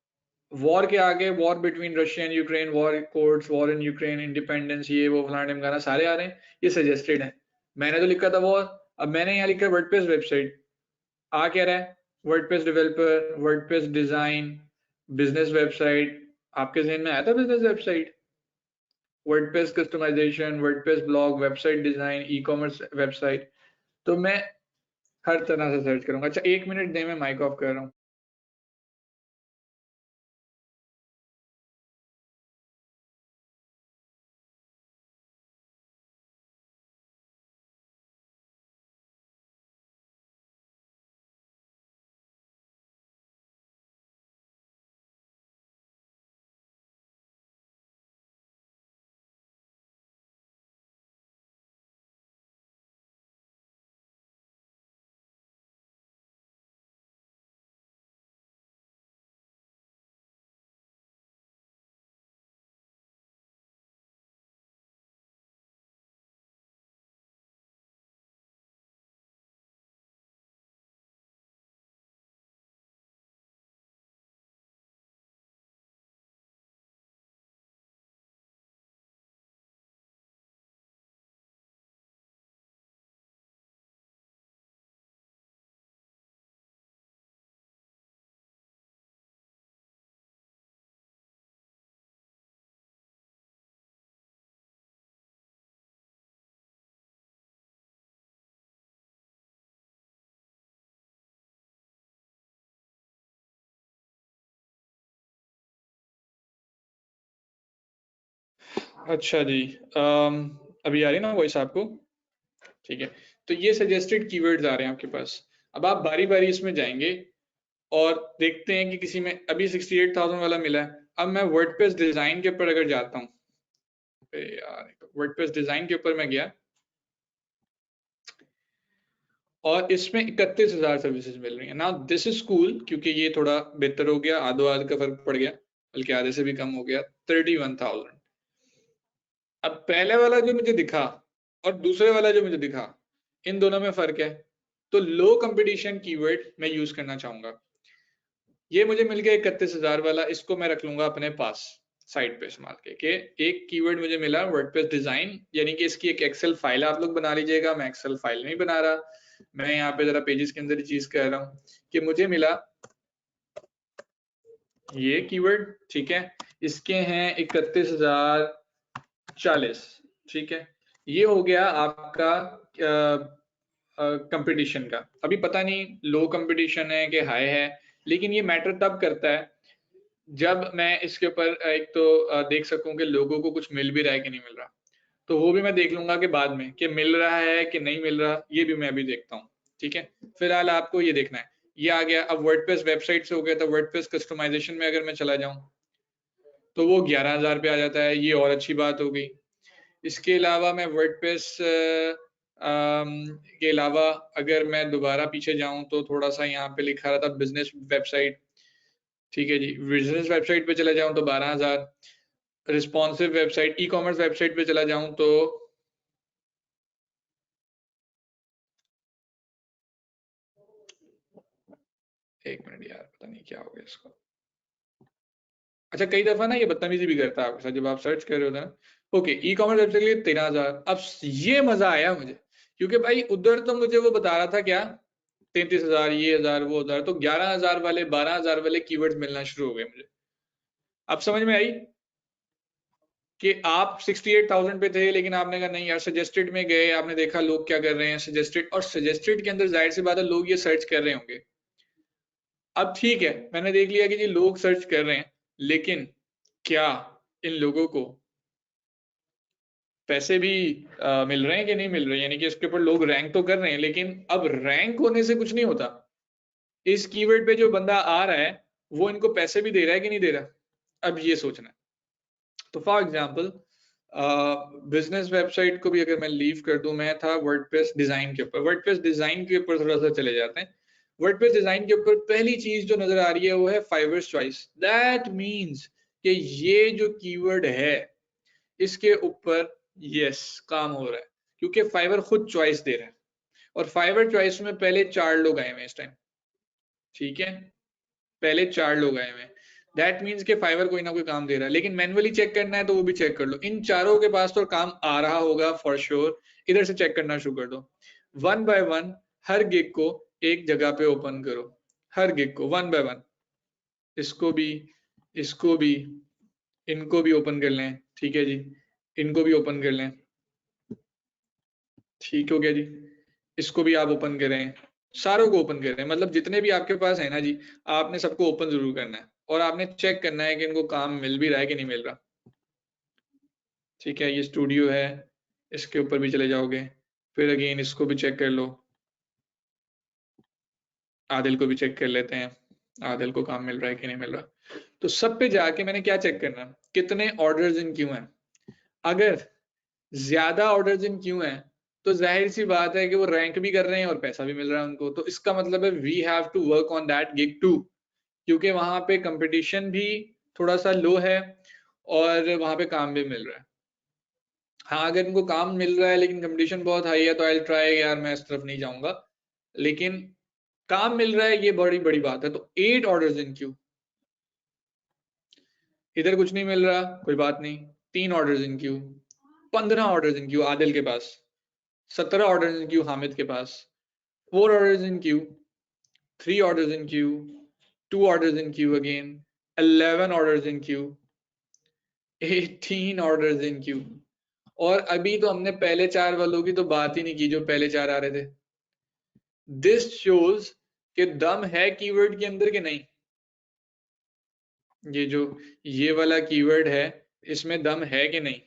Speaker 2: वॉर के आगे war between Russia and Ukraine, war courts, war in Ukraine, independence, ये वो फलाना ढिमकाना सारे आ रहे हैं, ये सजेस्टेड है। मैंने तो लिखा था वॉर। अब मैंने यहाँ लिखा वर्डप्रेस वेबसाइट, आ क्या रहा है? WordPress developer, WordPress design, business website. आपके जहन में आया था business website? WordPress customization, WordPress blog, website design, ecommerce website. तो मैं हर तरह से सर्च करूंगा। अच्छा 1 मिनट दे, मैं माइक ऑफ कर रहा हूँ। अच्छा जी, अभी आ रही ना वॉइस आपको? ठीक है, तो ये सजेस्टेड कीवर्ड्स आ रहे हैं आपके पास। अब आप बारी बारी इसमें जाएंगे और देखते हैं कि किसी में अभी 68,000 वाला मिला है। अब मैं वर्डप्रेस डिजाइन के ऊपर अगर जाता हूँ, यार वर्डप्रेस डिजाइन के ऊपर मैं गया और इसमें 31,000 सर्विसेज मिल रही है। नाउ दिस इज कूल, क्योंकि ये थोड़ा बेहतर हो गया, आधो आध का फर्क पड़ गया, बल्कि आधे से भी कम हो गया, 31,000। अब पहले वाला जो मुझे दिखा और दूसरे वाला जो मुझे दिखा, इन दोनों में फर्क है। तो लो कंपटीशन कीवर्ड मैं यूज करना चाहूंगा। ये मुझे मिल गया 31,000 वाला, इसको मैं रख लूंगा अपने पास साइड पे इस्तेमाल के। एक कीवर्ड मुझे मिला वर्डप्रेस डिजाइन, यानी कि इसकी एक एक्सेल फाइल आप लोग बना लीजिएगा, मैं एक्सेल फाइल नहीं बना रहा, मैं यहाँ पे जरा पेजेस के अंदर ही चीज कह रहा हूँ कि मुझे मिला ये कीवर्ड, ठीक है, इसके हैं 31,040, ठीक है। ये हो गया आपका कंपटीशन का। अभी पता नहीं लो कंपटीशन है कि हाई है, लेकिन ये मैटर तब करता है जब मैं इसके ऊपर एक तो देख सकूं कि लोगों को कुछ मिल भी रहा है कि नहीं मिल रहा। तो वो भी मैं देख लूंगा कि बाद में कि मिल रहा है कि नहीं मिल रहा, ये भी मैं अभी देखता हूँ, ठीक है। फिलहाल आपको ये देखना है। ये आ गया। अब वर्डप्रेस वेबसाइट से हो गया, तो वर्डप्रेस कस्टमाइजेशन में अगर मैं चला जाऊं तो वो 11,000 पे आ जाता है, ये और अच्छी बात हो गई। इसके अलावा मैं वर्डप्रेस के अलावा अगर मैं दोबारा पीछे जाऊं तो थोड़ा सा यहाँ पे लिखा रहा था बिजनेस वेबसाइट, ठीक है जी, बिजनेस वेबसाइट पे चला जाऊं तो 12,000। Responsive website, e commerce website पे चला जाऊं तो एक मिनट यार, पता नहीं क्या हो गया इसको। अच्छा, कई दफा ना ये बदतमीजी भी करता है आपके साथ जब आप सर्च कर रहे होते हैं ना। ओके, ई कॉमर्स वेबसाइट के लिए 13,000। अब ये मजा आया मुझे, क्योंकि भाई उधर तो मुझे वो बता रहा था क्या 33,000, ये 1,000 वो 1,000, तो 11,000 वाले 12,000 वाले कीवर्ड्स मिलना शुरू हो गए मुझे। अब समझ में आई कि आप 68,000 पे थे, लेकिन आपने कहा नहीं यार, सजेस्टेड में गए, आपने देखा लोग क्या कर रहे हैं सजेस्टेड, और सजेस्टेड के अंदर जाहिर सी बात है लोग ये सर्च कर रहे होंगे। अब ठीक है, मैंने देख लिया कि जी लोग सर्च कर रहे हैं, लेकिन क्या इन लोगों को पैसे भी मिल रहे हैं कि नहीं मिल रहे हैं? यानी कि इसके ऊपर लोग रैंक तो कर रहे हैं, लेकिन अब रैंक होने से कुछ नहीं होता। इस कीवर्ड पे जो बंदा आ रहा है वो इनको पैसे भी दे रहा है कि नहीं दे रहा, अब ये सोचना है। तो फॉर एग्जाम्पल बिजनेस वेबसाइट को भी अगर मैं लीव कर दूं, मैं था वर्डप्रेस डिजाइन के ऊपर। वर्डप्रेस डिजाइन के ऊपर थोड़ा सा चले जाते हैं। वर्डप्रेस डिजाइन के ऊपर पहली चीज जो नजर आ रही है वो है फाइवर्स चॉइस। दैट मींस कि ये जो कीवर्ड है इसके ऊपर यस काम हो रहा है, क्योंकि फाइवर खुद चॉइस दे रहा है, और फाइवर चॉइस में पहले 4 लोग आए हुए इस टाइम, ठीक है, पहले 4 लोग आए हुए हैं। दैट मीन्स के फाइवर कोई ना कोई काम दे रहा है, लेकिन मैनुअली चेक करना है तो वो भी चेक कर लो। इन चारों के पास तो काम आ रहा होगा फॉर श्योर, इधर से चेक करना शुरू कर दो। One by one her gig को एक जगह पे ओपन करो, हर गिग को वन बाय वन, इसको भी, इसको भी, इनको भी ओपन कर लें, ठीक है जी, इनको भी ओपन कर लें, ठीक हो गया जी, इसको भी आप ओपन करें, सारों को ओपन करें, मतलब जितने भी आपके पास है ना जी, आपने सबको ओपन जरूर करना है, और आपने चेक करना है कि इनको काम मिल भी रहा है कि नहीं मिल रहा। ठीक है, ये स्टूडियो है, इसके ऊपर भी चले जाओगे, फिर अगेन इसको भी चेक कर लो, आदिल को भी चेक कर लेते हैं, आदिल को काम मिल रहा है कि नहीं मिल रहा। तो सब पे जाके मैंने क्या चेक करना, कितने ऑर्डर्स इन क्यों हैं। अगर ज्यादा ऑर्डर्स इन क्यों हैं तो जाहिर सी बात है कि वो रैंक भी कर रहे हैं और पैसा भी मिल रहा है उनको, तो इसका मतलब है we have to work on that gig too, क्योंकि वहां पे कंपटीशन भी थोड़ा सा लो है और वहां पे काम भी मिल रहा है। हाँ, अगर इनको काम मिल रहा है लेकिन कंपटीशन बहुत हाई है तो आई ट्राई यार, मैं इस तरफ नहीं जाऊंगा, लेकिन काम मिल रहा है ये बड़ी बड़ी बात है। तो 8 ऑर्डर्स इन क्यू, इधर कुछ नहीं मिल रहा कोई बात नहीं, 3 ऑर्डर्स इन क्यू, 15 ऑर्डर्स इन क्यू आदिल के पास, 17 ऑर्डर्स इन क्यू हामिद के पास, 4 orders in queue, 3 orders in queue, 2 orders in queue again, 11 orders in queue, 18 orders in queue। और अभी तो हमने पहले 4 वालों की तो बात ही नहीं की जो पहले 4 आ रहे थे। दिस शोज कि दम है कीवर्ड के अंदर कि नहीं। ये जो ये वाला कीवर्ड है इसमें दम है कि नहीं,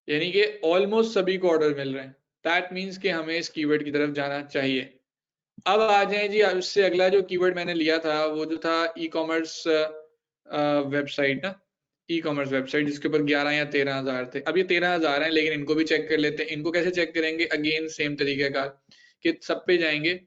Speaker 2: यानी कि ऑलमोस्ट सभी को ऑर्डर मिल रहे हैं। दैट मीन्स कि हमें इस कीवर्ड की तरफ जाना चाहिए। अब आ जाए जी, उससे अगला जो कीवर्ड मैंने लिया था वो जो था ई कॉमर्स वेबसाइट ना, ई कॉमर्स वेबसाइट जिसके ऊपर 11 या 13,000 थे, अब ये 13,000 हैं, लेकिन इनको भी चेक कर लेते हैं। इनको कैसे चेक करेंगे? अगेन सेम तरीके का कि सब पे जाएंगे,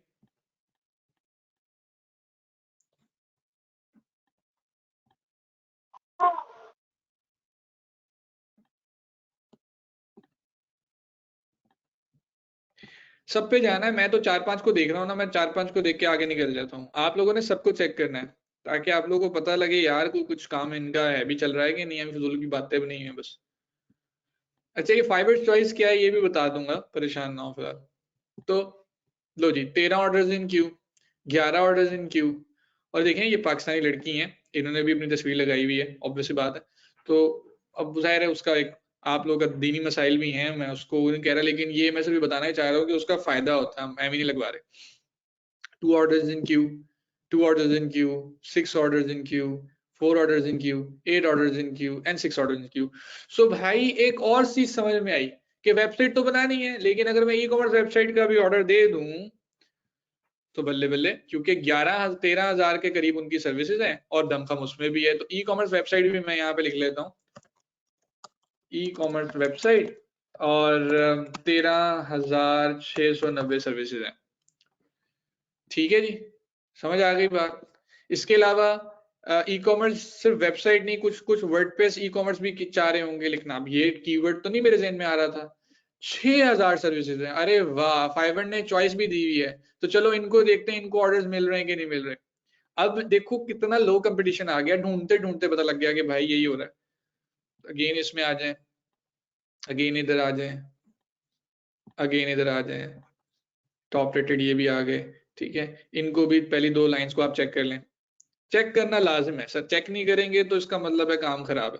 Speaker 2: सब पे जाना है। मैं तो 4-5 को देख रहा हूँ ना, मैं 4-5 को देख के आगे निकल जाता हूँ। आप लोगों ने सबको चेक करना है ताकि आप लोगों को पता लगे यार कोई कुछ काम इनका है भी चल रहा है कि नहीं है, फिजूल की बातें भी नहीं है बस। अच्छा, ये फाइबर चॉइस क्या है ये भी बता दूंगा, परेशान ना हो फिलहाल। तो लो जी, 13 ऑर्डर्स इन क्यू, 11 ऑर्डर्स इन क्यू। और देखें ये पाकिस्तानी लड़की हैं, इन्होंने भी अपनी तस्वीर लगाई हुई है, ऑब्वियस सी बात है। तो अब जाहिर है उसका एक आप लोगों का दीनी मसाइल भी हैं, मैं उसको नहीं कह रहा, लेकिन ये मैं सिर्फ बताना ही चाह रहा हूँ कि उसका फायदा होता है, मैं भी नहीं लगवा रहे। 2 orders in queue, 2 orders in queue, 6 orders in queue, 4 orders in queue, 8 orders in queue and 6 orders in queue. So भाई एक और चीज समझ में आई कि वेबसाइट तो बनानी है, लेकिन अगर मैं ई कॉमर्स वेबसाइट का भी ऑर्डर दे दूं तो बल्ले बल्ले, क्योंकि 13,000 के करीब उनकी सर्विसेज हैं और दमखम उसमें भी है। तो ई कॉमर्स वेबसाइट भी मैं यहाँ पे लिख लेता हूँ, ई कॉमर्स वेबसाइट, और 13,690 सर्विसेज हैं। ठीक है जी, समझ आ गई बात। इसके अलावा ई कॉमर्स सिर्फ वेबसाइट नहीं, कुछ कुछ वर्डप्रेस ई कॉमर्स भी चाह रहे होंगे लिखना। अब ये कीवर्ड तो नहीं मेरे जहन में आ रहा था। 6,000 सर्विसेज हैं, अरे वाह, फाइवर ने चॉइस भी दी हुई है। तो चलो इनको देखते हैं, इनको ऑर्डर्स मिल रहे हैं कि नहीं मिल रहे। अब देखो कितना लो कंपटीशन आ गया, ढूंढते ढूंढते पता लग गया कि भाई यही हो रहा है। अगेन इसमें आ जाए, अगेन इधर आ जाए, अगेन इधर आ जाए, टॉप रेटेड ये भी आ गए। ठीक है, इनको भी पहली 2 लाइंस को आप चेक कर लें। चेक करना लाजिम है सर, चेक नहीं करेंगे तो इसका मतलब है काम खराब है।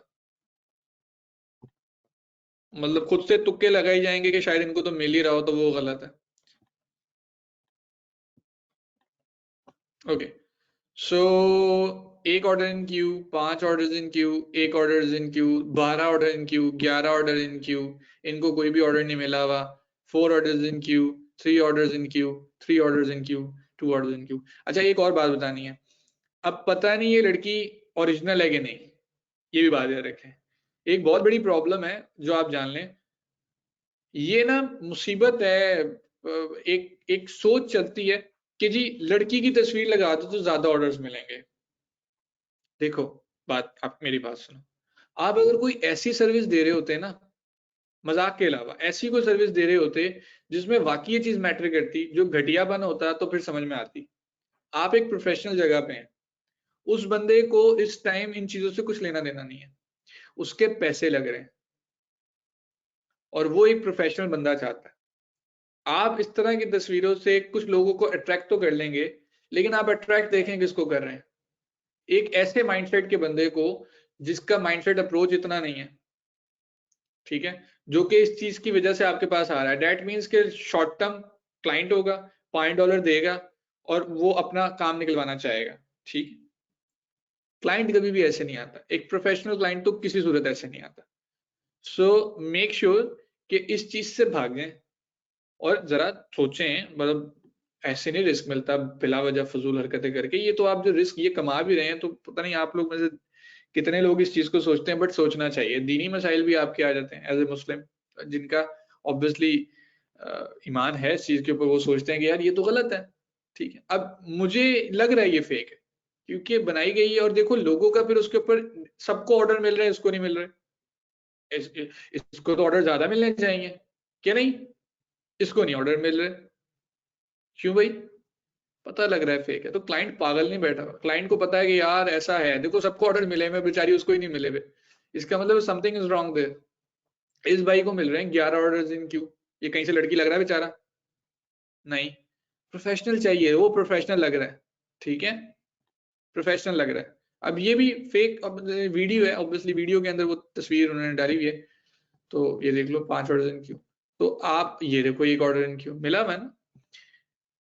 Speaker 2: मतलब खुद से तुक्के लगाई जाएंगे कि शायद इनको तो मिल ही रहा हो, तो वो गलत है। ओके, सो एक order in queue, 5 order in queue, एक order in queue, 12 order in queue, 11 order in queue, इनको कोई भी ऑर्डर नहीं मिला हुआ। 4 order in queue, 3 order in queue, 3 order in queue, 2 order in queue. अच्छा, एक और बात बतानी है। अब पता नहीं ये लड़की ओरिजिनल है कि नहीं, ये भी बात याद रखें। एक बहुत बड़ी प्रॉब्लम है जो आप जान लें, ये ना मुसीबत है। एक एक सोच चलती है कि जी लड़की की तस्वीर लगा दो तो ज्यादा ऑर्डर्स मिलेंगे। देखो, बात आप मेरी बात सुनो। आप अगर कोई ऐसी सर्विस दे रहे होते ना, मजाक के अलावा ऐसी कोई सर्विस दे रहे होते जिसमें वाकई ये चीज मैटर करती, जो घटियापन होता, तो फिर समझ में आती। आप एक प्रोफेशनल जगह पे हैं, उस बंदे को इस टाइम इन चीजों से कुछ लेना देना नहीं है, उसके पैसे लग रहे हैं और वो एक प्रोफेशनल बंदा चाहता है। आप इस तरह की तस्वीरों से कुछ लोगों को अट्रैक्ट तो कर लेंगे, लेकिन आप अट्रैक्ट देखें किसको कर रहे हैं? एक ऐसे माइंडसेट के बंदे को जिसका माइंडसेट अप्रोच इतना नहीं है, ठीक है, जो कि इस चीज की वजह से आपके पास आ रहा है। दैट मीन्स के शॉर्ट टर्म क्लाइंट होगा, $5 देगा और वो अपना काम निकलवाना चाहेगा। ठीक, क्लाइंट कभी भी ऐसे नहीं आता, एक प्रोफेशनल क्लाइंट तो किसी सूरत ऐसे नहीं आता। सो मेक श्योर कि इस चीज से भागें और जरा सोचें। मतलब ऐसे नहीं रिस्क मिलता बिला वजह फजूल हरकतें करके। ये तो आप जो रिस्क ये कमा भी रहे हैं, तो पता नहीं आप लोग में से कितने लोग इस चीज को सोचते हैं, बट सोचना चाहिए। दीनी मसाइल भी आपके आ जाते हैं एज ए मुस्लिम, जिनका ऑब्वियसली ईमान है इस चीज के ऊपर, वो सोचते हैं कि यार ये तो गलत है। ठीक है, अब मुझे लग रहा है ये फेक है क्योंकि बनाई गई है, और देखो लोगों का फिर उसके ऊपर सबको ऑर्डर मिल रहे हैं, इसको नहीं मिल रहे। इसको तो ऑर्डर ज्यादा मिलने चाहिए, क्या नहीं? इसको नहीं ऑर्डर मिल रहे, क्यों भाई? पता लग रहा है फेक है। तो क्लाइंट पागल नहीं बैठा हुआ, क्लाइंट को पता है कि यार ऐसा है, देखो सबको ऑर्डर मिले, मैं बेचारी उसको ही नहीं मिले हुए, इसका मतलब समथिंग इज रॉन्ग देयर। इस भाई को मिल रहे हैं 11 ऑर्डर इन क्यू, ये कहीं से लड़की लग रहा है बेचारा? नहीं, प्रोफेशनल चाहिए, वो प्रोफेशनल लग रहा है। ठीक है, प्रोफेशनल लग रहा है। अब ये भी फेक वीडियो है, ऑब्वियसली वीडियो के अंदर वो तस्वीर उन्होंने डाली हुई है। तो ये देख लो 5 ऑर्डर इन क्यू, तो आप ये देखो एक ऑर्डर इन क्यू मिला हुआ है ना,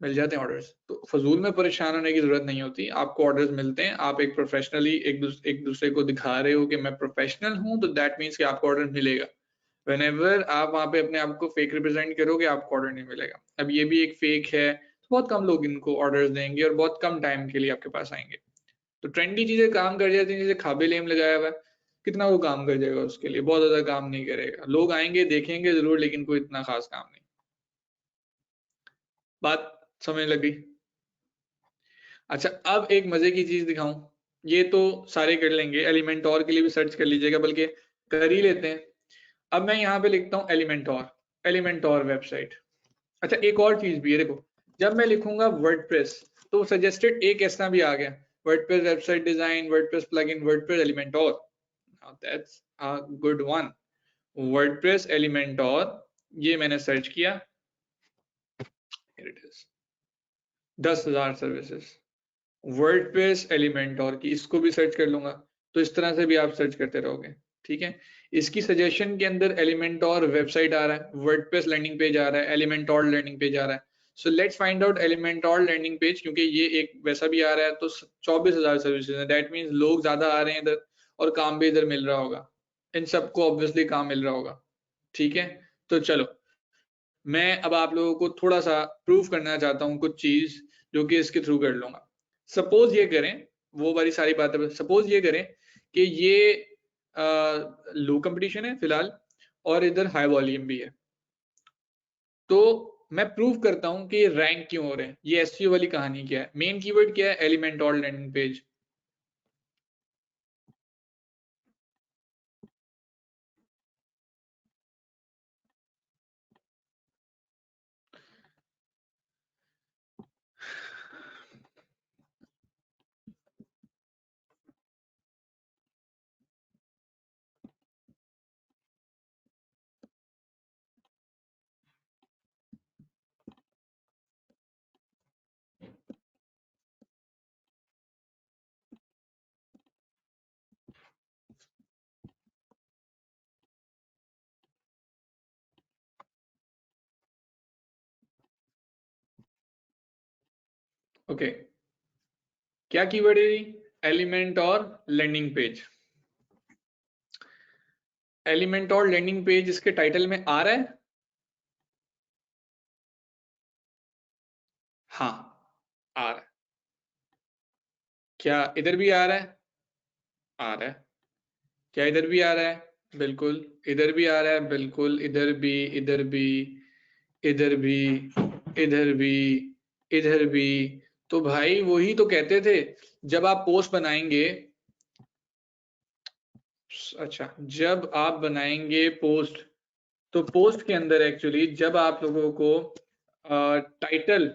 Speaker 2: मिल जाते हैं ऑर्डर्स। तो फजूल में परेशान होने की जरूरत नहीं होती, आपको ऑर्डर्स मिलते हैं। आप एक प्रोफेशनली एक दूसरे को दिखा रहे हो कि मैं प्रोफेशनल हूं, तो दैट मीन्स कि आपको ऑर्डर मिलेगा। व्हेनेवर आप वहां पे अपने आप को फेक रिप्रेजेंट करोगे, आपको ऑर्डर नहीं मिलेगा। अब ये भी एक फेक है, तो बहुत कम लोग इनको ऑर्डर्स देंगे और बहुत कम टाइम के लिए आपके पास आएंगे। तो ट्रेंडी चीजें काम कर जाती हैं, जैसे खाबे लेम लगाया हुआ है कितना वो काम कर जाएगा उसके लिए? बहुत ज्यादा काम नहीं करेगा। लोग आएंगे देखेंगे जरूर, लेकिन कोई इतना खास काम नहीं। बात समझ लगी? अच्छा, अब एक मजे की चीज दिखाऊं। ये तो सारे कर लेंगे, एलिमेंटोर के लिए भी सर्च कर लीजिएगा, बल्कि कर ही लेते हैं। अब मैं यहाँ पे लिखता हूँ एलिमेंटोर वेबसाइट। अच्छा, एक और चीज भी है, देखो जब मैं लिखूंगा वर्डप्रेस तो सजेस्टेड एक ऐसा भी आ गया, WordPress website design, WordPress plugin, WordPress Elementor. Now that's a good one. WordPress Elementor, ये मैंने सर्च किया, here it is, 10,000 services. WordPress Elementor की इसको भी सर्च कर लूंगा, तो इस तरह से भी आप सर्च करते रहोगे। ठीक है, इसकी सजेशन के अंदर एलिमेंटोर वेबसाइट आ रहा है, वर्डप्रेस लैंडिंग पेज आ रहा है, एलिमेंटोर लैंडिंग पेज आ रहा है। So let's find out Elementor landing page, क्योंकि ये एक वैसा भी आ रहा है, तो 24,000 सर्विसेज है। दैट मीन्स लोग ज्यादा आ रहे हैं इधर और काम भी इधर मिल रहा होगा, इन सबको ऑब्वियसली काम मिल रहा होगा। ठीक है, तो चलो मैं अब आप लोगों को थोड़ा सा प्रूव करना चाहता हूँ कुछ चीज, जो कि इसके थ्रू कर लूंगा। सपोज ये करें, वो वाली सारी बातें, सपोज ये करें कि ये लो कंपटीशन है फिलहाल और इधर हाई वॉल्यूम भी है, तो मैं प्रूव करता हूं कि ये रैंक क्यों हो रहे हैं। ये एसईओ वाली कहानी क्या है, मेन कीवर्ड क्या है, एलिमेंटोर लैंडिंग पेज। ओके, क्या कीवर्ड है जी? एलिमेंटोर landing page. Elementor landing page इसके टाइटल में आ रहा है? हाँ, आ रहा है। क्या इधर भी आ रहा है? आ रहा है। क्या इधर भी आ रहा है? बिल्कुल। इधर भी आ रहा है? बिल्कुल। इधर भी, इधर भी, इधर भी, इधर भी, इधर भी। तो भाई वही तो कहते थे, जब आप पोस्ट बनाएंगे, अच्छा जब आप बनाएंगे पोस्ट, तो पोस्ट के अंदर एक्चुअली जब आप लोगों को टाइटल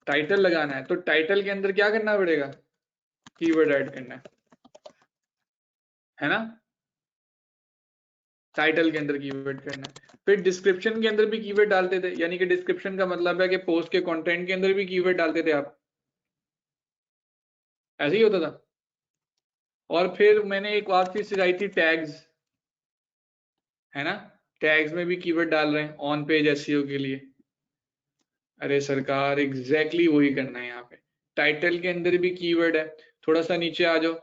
Speaker 2: टाइटल लगाना है, तो टाइटल के अंदर क्या करना पड़ेगा? कीवर्ड ऐड करना है ना? टाइटल के अंदर कीवर्ड करना है। फिर डिस्क्रिप्शन के अंदर भी कीवर्ड डालते थे, यानी कि डिस्क्रिप्शन का मतलब है कि पोस्ट के कंटेंट के अंदर भी कीवर्ड डालते थे आप, ऐसे ही होता था। और फिर मैंने एक और चीज सिखाई थी, टैग्स, है ना? टैग्स में भी कीवर्ड डाल रहे हैं ऑन पेज एसईओ के लिए। अरे सरकार, एग्जैक्टली वही करना है यहाँ पे। टाइटल के अंदर भी कीवर्ड है। थोड़ा सा नीचे आ जाओ,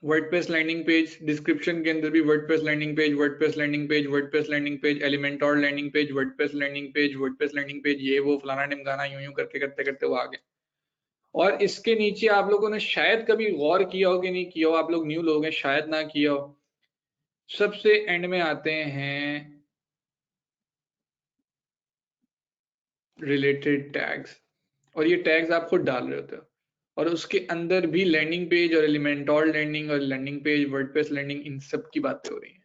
Speaker 2: वर्डप्रेस लैंडिंग पेज, डिस्क्रिप्शन के अंदर भी WordPress landing page, WordPress landing page, WordPress landing page, Elementor landing page, WordPress landing page, WordPress landing page, ये वो फलाना ढिमकाना, यूं यूं करते करते करते वो आ गए। और इसके नीचे आप लोगों ने शायद कभी गौर किया हो कि नहीं किया हो, आप लोग न्यू लोग हैं शायद ना किया हो, सबसे एंड में आते हैं रिलेटेड टैग्स, और ये टैग्स आप खुद डाल रहे होते हो, और उसके अंदर भी लैंडिंग पेज और एलिमेंटोर लैंडिंग और लैंडिंग पेज, वर्डप्रेस लैंडिंग, इन सब की बातें हो रही हैं।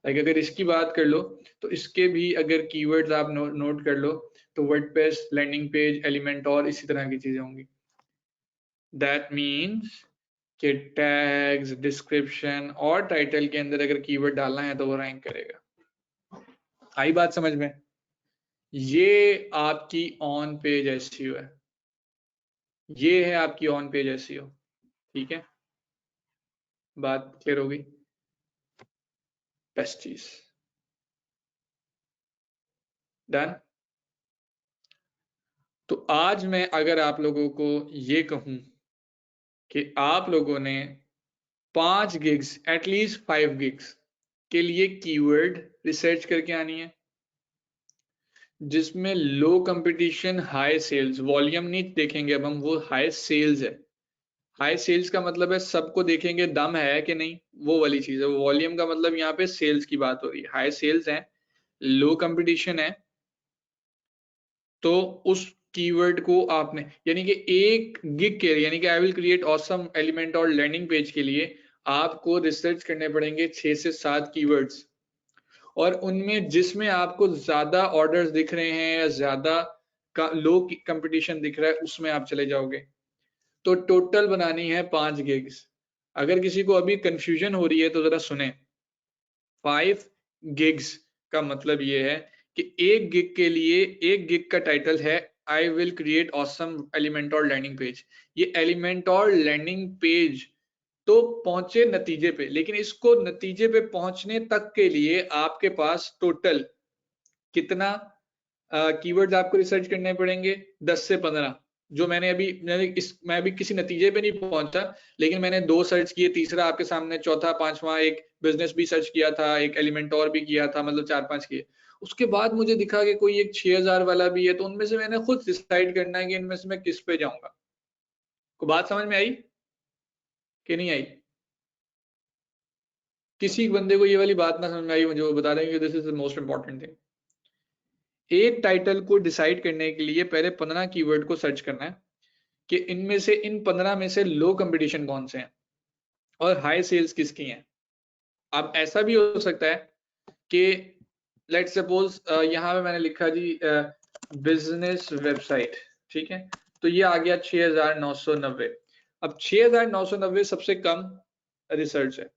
Speaker 2: लाइक अगर इसकी बात कर लो, तो इसके भी अगर कीवर्ड्स आप नोट कर लो, तो वर्डप्रेस लैंडिंग पेज, एलिमेंटोर, इसी तरह की चीजें होंगी। दैट मीन्स कि टैग्स, डिस्क्रिप्शन और टाइटल के अंदर अगर कीवर्ड डालना है तो वो रैंक करेगा। आई बात समझ में? ये आपकी ऑन पेज एसईओ है, ये है आपकी ऑन पेज एसईओ। ठीक है, बात क्लियर होगी? बेस्ट चीज डन। तो आज मैं अगर आप लोगों को ये कहूं कि आप लोगों ने 5 गिग्स, एटलीस्ट 5 गिग्स के लिए कीवर्ड रिसर्च करके आनी है, जिसमें लो कंपटीशन हाई सेल्स, वॉल्यूम नहीं देखेंगे अब हम, वो हाई सेल्स है, हाई सेल्स का मतलब है सबको देखेंगे दम है कि नहीं, वो वाली चीज है। वॉल्यूम का मतलब यहाँ पे सेल्स की बात हो रही है। हाई सेल्स है, लो कंपटीशन है, तो उस कीवर्ड को आपने, यानी कि एक गिग के लिए, यानी कि I will create awesome element और लैंडिंग पेज के लिए आपको रिसर्च करने पड़ेंगे 6 से 7 कीवर्ड्स, और उनमें जिसमें आपको ज्यादा ऑर्डर्स दिख रहे हैं या ज्यादा लो कंपटीशन दिख रहा है उसमें आप चले जाओगे। तो टोटल बनानी है 5 गिग्स। अगर किसी को अभी कंफ्यूजन हो रही है तो जरा सुने। 5 गिग्स का मतलब ये है कि एक गिग के लिए, एक गिग का टाइटल है I will create awesome element और लैंडिंग पेज। ये एलिमेंट और लैंडिंग पेज तो पहुंचे नतीजे पे, लेकिन इसको नतीजे पे पहुंचने तक के लिए आपके पास टोटल कितना कीवर्ड्स आपको रिसर्च करने पड़ेंगे? 10 से 15। जो मैं अभी किसी नतीजे पे नहीं पहुंचा, लेकिन मैंने 2 सर्च किए, तीसरा आपके सामने, चौथा, पांचवा एक बिजनेस भी सर्च किया था, एक एलिमेंट और भी किया था, मतलब 4-5 किए। उसके बाद मुझे दिखा कि कोई एक 6000 वाला भी है, तो उनमें से मैंने खुद डिसाइड करना है कि इनमें से मैं किस पे जाऊंगा। को बात समझ में आई कि नहीं आई? किसी बंदे को ये वाली बात ना समझ में आई, मुझे वो बता देंगे। This is the most important thing. एक टाइटल को डिसाइड करने के लिए पहले 15 कीवर्ड को सर्च करना है कि इनमें से, इन 15 में से लो कंपटीशन कौन से हैं और हाई सेल्स किसकी हैं। अब ऐसा भी हो सकता है कि लेट्स सपोज यहाँ पे मैंने लिखा जी बिजनेस वेबसाइट, ठीक है, तो ये आ गया 6990। अब 6990 सबसे कम रिसर्च है,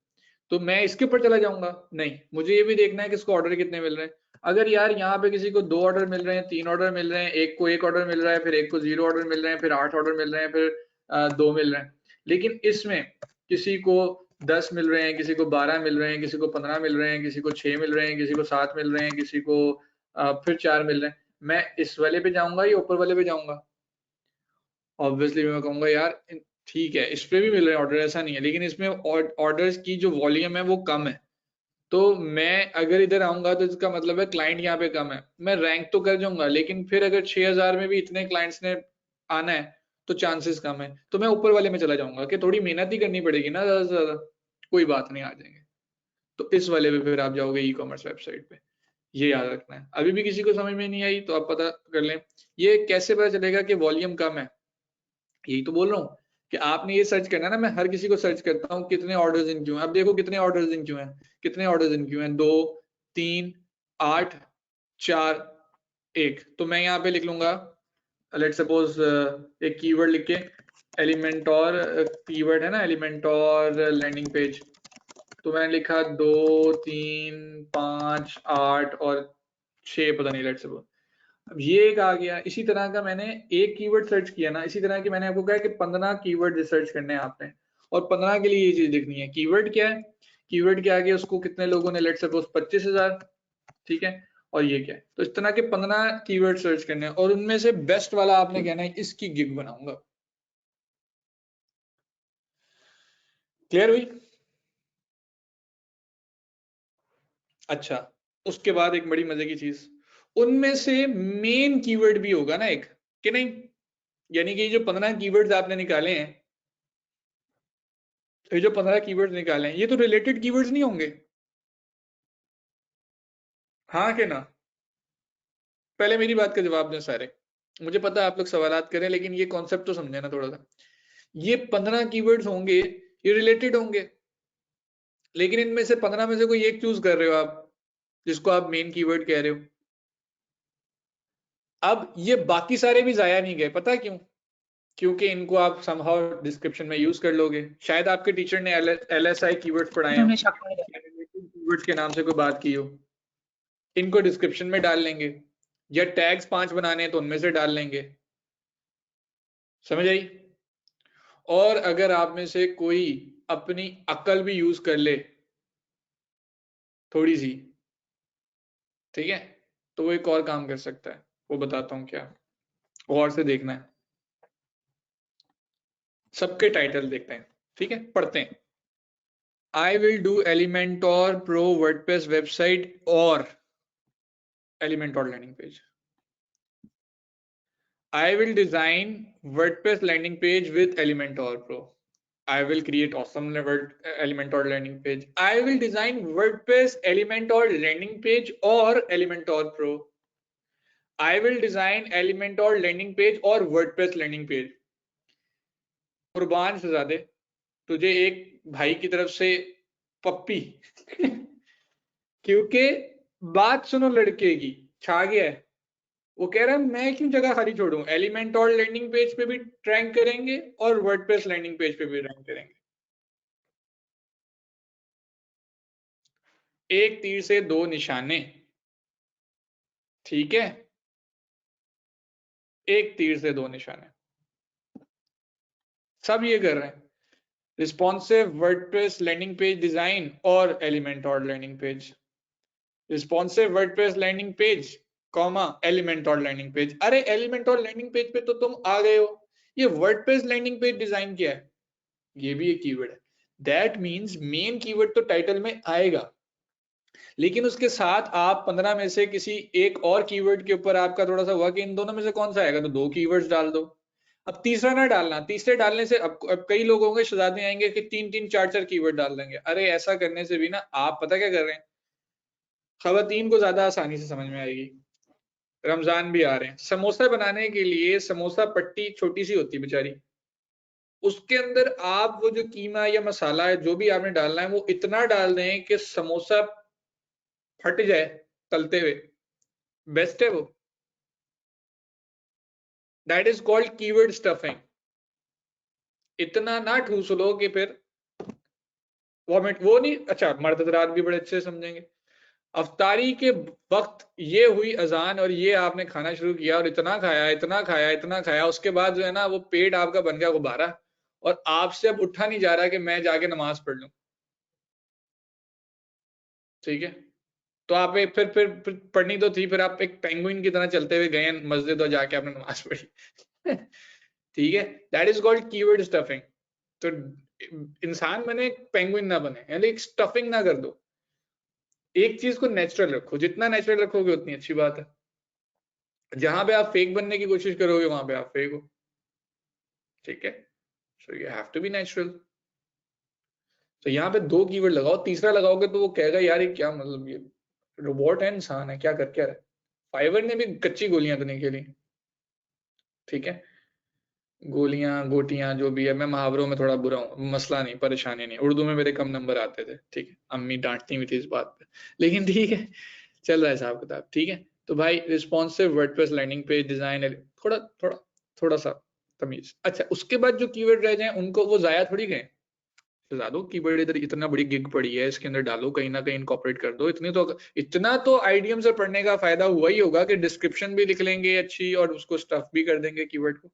Speaker 2: तो मैं इसके ऊपर चला जाऊंगा? नहीं, मुझे ये भी देखना है कि इसको ऑर्डर कितने मिल रहे हैं। अगर यार यहाँ पे किसी को 2 ऑर्डर मिल रहे हैं, 3 ऑर्डर मिल रहे हैं, एक को 1 ऑर्डर मिल रहा है, फिर एक को 0 ऑर्डर मिल रहे हैं, फिर 8 ऑर्डर मिल रहे हैं, फिर 2 मिल रहे हैं, लेकिन इसमें किसी को 10 मिल रहे हैं, किसी को 12 मिल रहे हैं, किसी को 15 मिल रहे हैं, किसी को 6 मिल रहे हैं, किसी को 7 मिल रहे हैं, किसी को फिर 4 मिल रहे हैं, मैं इस वाले पे जाऊंगा या ऊपर वाले पे जाऊंगा? ऑब्वियसली मैं कहूंगा यार ठीक है, इस पे भी मिल रहे हैं ऑर्डर, ऐसा नहीं है, लेकिन इसमें ऑर्डर्स की जो वॉल्यूम है वो कम है। तो मैं अगर इधर आऊंगा तो इसका मतलब है क्लाइंट यहाँ पे कम है, मैं रैंक तो कर जाऊंगा, लेकिन फिर अगर 6000 में भी इतने क्लाइंट्स ने आना है तो चांसेस कम है, तो मैं ऊपर वाले में चला जाऊंगा कि थोड़ी मेहनत ही करनी पड़ेगी ना ज्यादा से ज्यादा, कोई बात नहीं, आ जाएंगे। तो इस वाले पे फिर आप जाओगे ई कॉमर्स वेबसाइट पे। ये याद रखना है। अभी भी किसी को समझ में नहीं आई तो आप पता कर लें। ये कैसे पता चलेगा कि वॉल्यूम कम है? यही तो बोल रहा हूँ कि आपने ये सर्च करना है ना, मैं हर किसी को सर्च करता हूँ कितने ऑर्डर्स इन क्यों हैं। अब देखो कितने ऑर्डर्स इन क्यों हैं, कितने ऑर्डर्स इन क्यों हैं, 2, 3, 8, 4, 1। तो मैं यहाँ पे लिख लूंगा, लेट सपोज एक कीवर्ड लिख के, एलिमेंट और कीवर्ड है ना, एलिमेंट और लैंडिंग पेज, तो मैंने लिखा 2, 3, 5, 8 और 6, पता नहीं, लेट सपोज। अब ये एक आ गया। इसी तरह का मैंने एक कीवर्ड सर्च किया ना, इसी तरह की मैंने आपको कहा कि 15 कीवर्ड रिसर्च करने हैं आपने, और 15 के लिए ये चीज लिखनी है। कीवर्ड क्या है? कीवर्ड के आगे उसको कितने लोगों ने, लेट सपोज 25,000, ठीक है, और ये क्या है? तो इस तरह के 15 कीवर्ड सर्च करने हैं, और उनमें से बेस्ट वाला आपने कहना है इसकी गिग बनाऊंगा। क्लियर हुई? अच्छा, उसके बाद एक बड़ी मजे की चीज, उनमें से मेन कीवर्ड भी होगा ना एक, कि नहीं? यानी कि जो 15 कीवर्ड्स आपने निकाले हैं, तो ये जो 15 कीवर्ड्स निकाले हैं, ये तो रिलेटेड कीवर्ड्स नहीं होंगे? हाँ कि ना? पहले मेरी बात का जवाब दें सारे। मुझे पता है आप लोग सवालात करें, लेकिन ये कॉन्सेप्ट तो समझे ना थोड़ा सा। ये 15 कीवर्ड्स होंगे, ये रिलेटेड होंगे, लेकिन इनमें से 15 में से कोई एक चूज कर रहे हो आप, जिसको आप मेन कीवर्ड कह रहे हो। अब ये बाकी सारे भी जाया नहीं गए, पता है क्यों? क्योंकि इनको आप समहाउ डिस्क्रिप्शन में यूज कर लोगे। शायद आपके टीचर ने LSI कीवर्ड्स पढ़ाए हो, कीवर्ड्स के नाम से कोई बात की हो, इनको डिस्क्रिप्शन में डाल लेंगे, या टैग्स 5 बनाने हैं तो उनमें से डाल लेंगे। समझ आई? और अगर आप में से कोई अपनी अकल भी यूज कर ले थोड़ी सी, ठीक है, तो वो एक और काम कर सकता है, वो बताता हूँ क्या। गौर से देखना है, सबके टाइटल देखते हैं, ठीक है, पढ़ते हैं। I will do Elementor pro WordPress website और Elementor landing page. I will design WordPress landing page with Elementor Pro. I will create awesome Elementor landing page. I will design WordPress Elementor landing page or Elementor Pro. I will design Elementor landing page और WordPress landing page. कुर्बान शहजादे, तुझे एक भाई की तरफ से पप्पी क्योंकि बात सुनो लड़के की, छा गया है। वो कह रहा है मैं क्यों जगह खाली छोड़ूं, एलिमेंटोर लैंडिंग पेज पे भी रैंक करेंगे और वर्डप्रेस लैंडिंग पेज पे भी रैंक करेंगे। एक तीर से दो निशाने, ठीक है, एक तीर से दो निशाने, सब ये कर रहे हैं, responsive WordPress landing page design और Elementor landing page, responsive WordPress landing page comma Elementor landing page. अरे एलिमेंटोर लैंडिंग पेज पे तो तुम आ गए हो, ये वर्डप्रेस लैंडिंग पेज डिजाइन किया है, ये भी एक कीवर्ड है। दैट मीन्स मेन कीवर्ड तो टाइटल में आएगा, लेकिन उसके साथ आप 15 में से किसी एक और कीवर्ड के ऊपर आपका थोड़ा सा हुआ कि इन दोनों में से कौन सा आएगा, तो दो कीवर्ड्स डाल दो। अब तीसरा ना डालना, तीसरे डालने से अब कई लोग होंगे शहजादे आएंगे कि 3-3 4-4 कीवर्ड डाल देंगे। अरे ऐसा करने से भी ना आप पता क्या कर रहे हैं, खवातीन को ज्यादा आसानी से समझ में आएगी। रमजान भी आ रहे हैं, समोसा बनाने के लिए समोसा पट्टी छोटी सी होती है बेचारी, उसके अंदर आप वो जो कीमा या मसाला है जो भी आपने डालना है वो इतना डाल दें कि समोसा फट जाए तलते हुए, बेस्ट है वो। That is called keyword stuffing. इतना ना ठूस लो कि फिर वॉमिट, वो नहीं। अच्छा, मर्द हजरात भी बड़े अच्छे समझेंगे, अफ्तारी के वक्त ये हुई अजान और ये आपने खाना शुरू किया और इतना खाया इतना खाया इतना खाया, उसके बाद जो है ना वो पेट आपका बन गया गुब्बारा और आपसे अब उठा नहीं जा रहा कि मैं जाके नमाज पढ़ लूं, ठीक है। तो आप एक फिर पढ़नी तो थी, फिर आप एक पेंगुइन की तरह चलते हुए गए मस्जिद और जाके आपने नमाज पढ़ी ठीक है, that is called keyword stuffing. तो इंसान बने, पेंगुइन ना बने, यानी एक स्टफिंग ना कर दो। एक चीज को नेचुरल रखो, जितना नेचुरल रखोगे उतनी अच्छी बात है। जहां पे आप फेक बनने की कोशिश करोगे वहां पे आप फेक हो, ठीक है। So you have to be natural. तो यहाँ पे दो कीवर्ड लगाओ, तीसरा लगाओगे तो वो कहेगा यार ये क्या, मतलब ये रोबोट है इंसान है, क्या कर क्या रहा है। फाइवर ने भी कच्ची गोलियां तो नहीं खेली, ठीक है। गोलियां गोटियां जो भी है, मैं मुहावरों में थोड़ा बुरा हूँ, मसला नहीं, परेशानी नहीं, उर्दू में मेरे कम नंबर आते थे, ठीक है, अम्मी डांटती भी थी इस बात पे, लेकिन ठीक है, चल रहा है हिसाब किताब, ठीक है। तो भाई responsive WordPress landing page design, थोड़ा थोड़ा थोड़ा सा तमीज। अच्छा, उसके बाद जो कीवर्ड रह जाए उनको वो जाया थोड़ी गए, फिजा दो कीवर्ड, इधर इतना बड़ी गिग पड़ी है इसके अंदर डालो, कहीं ना कहीं इनकॉर्पोरेट कर दो। इतना तो आईडीएम से पढ़ने का फायदा हुआ ही होगा कि डिस्क्रिप्शन भी लिख लेंगे अच्छी और उसको स्टफ भी कर देंगे कीवर्ड को।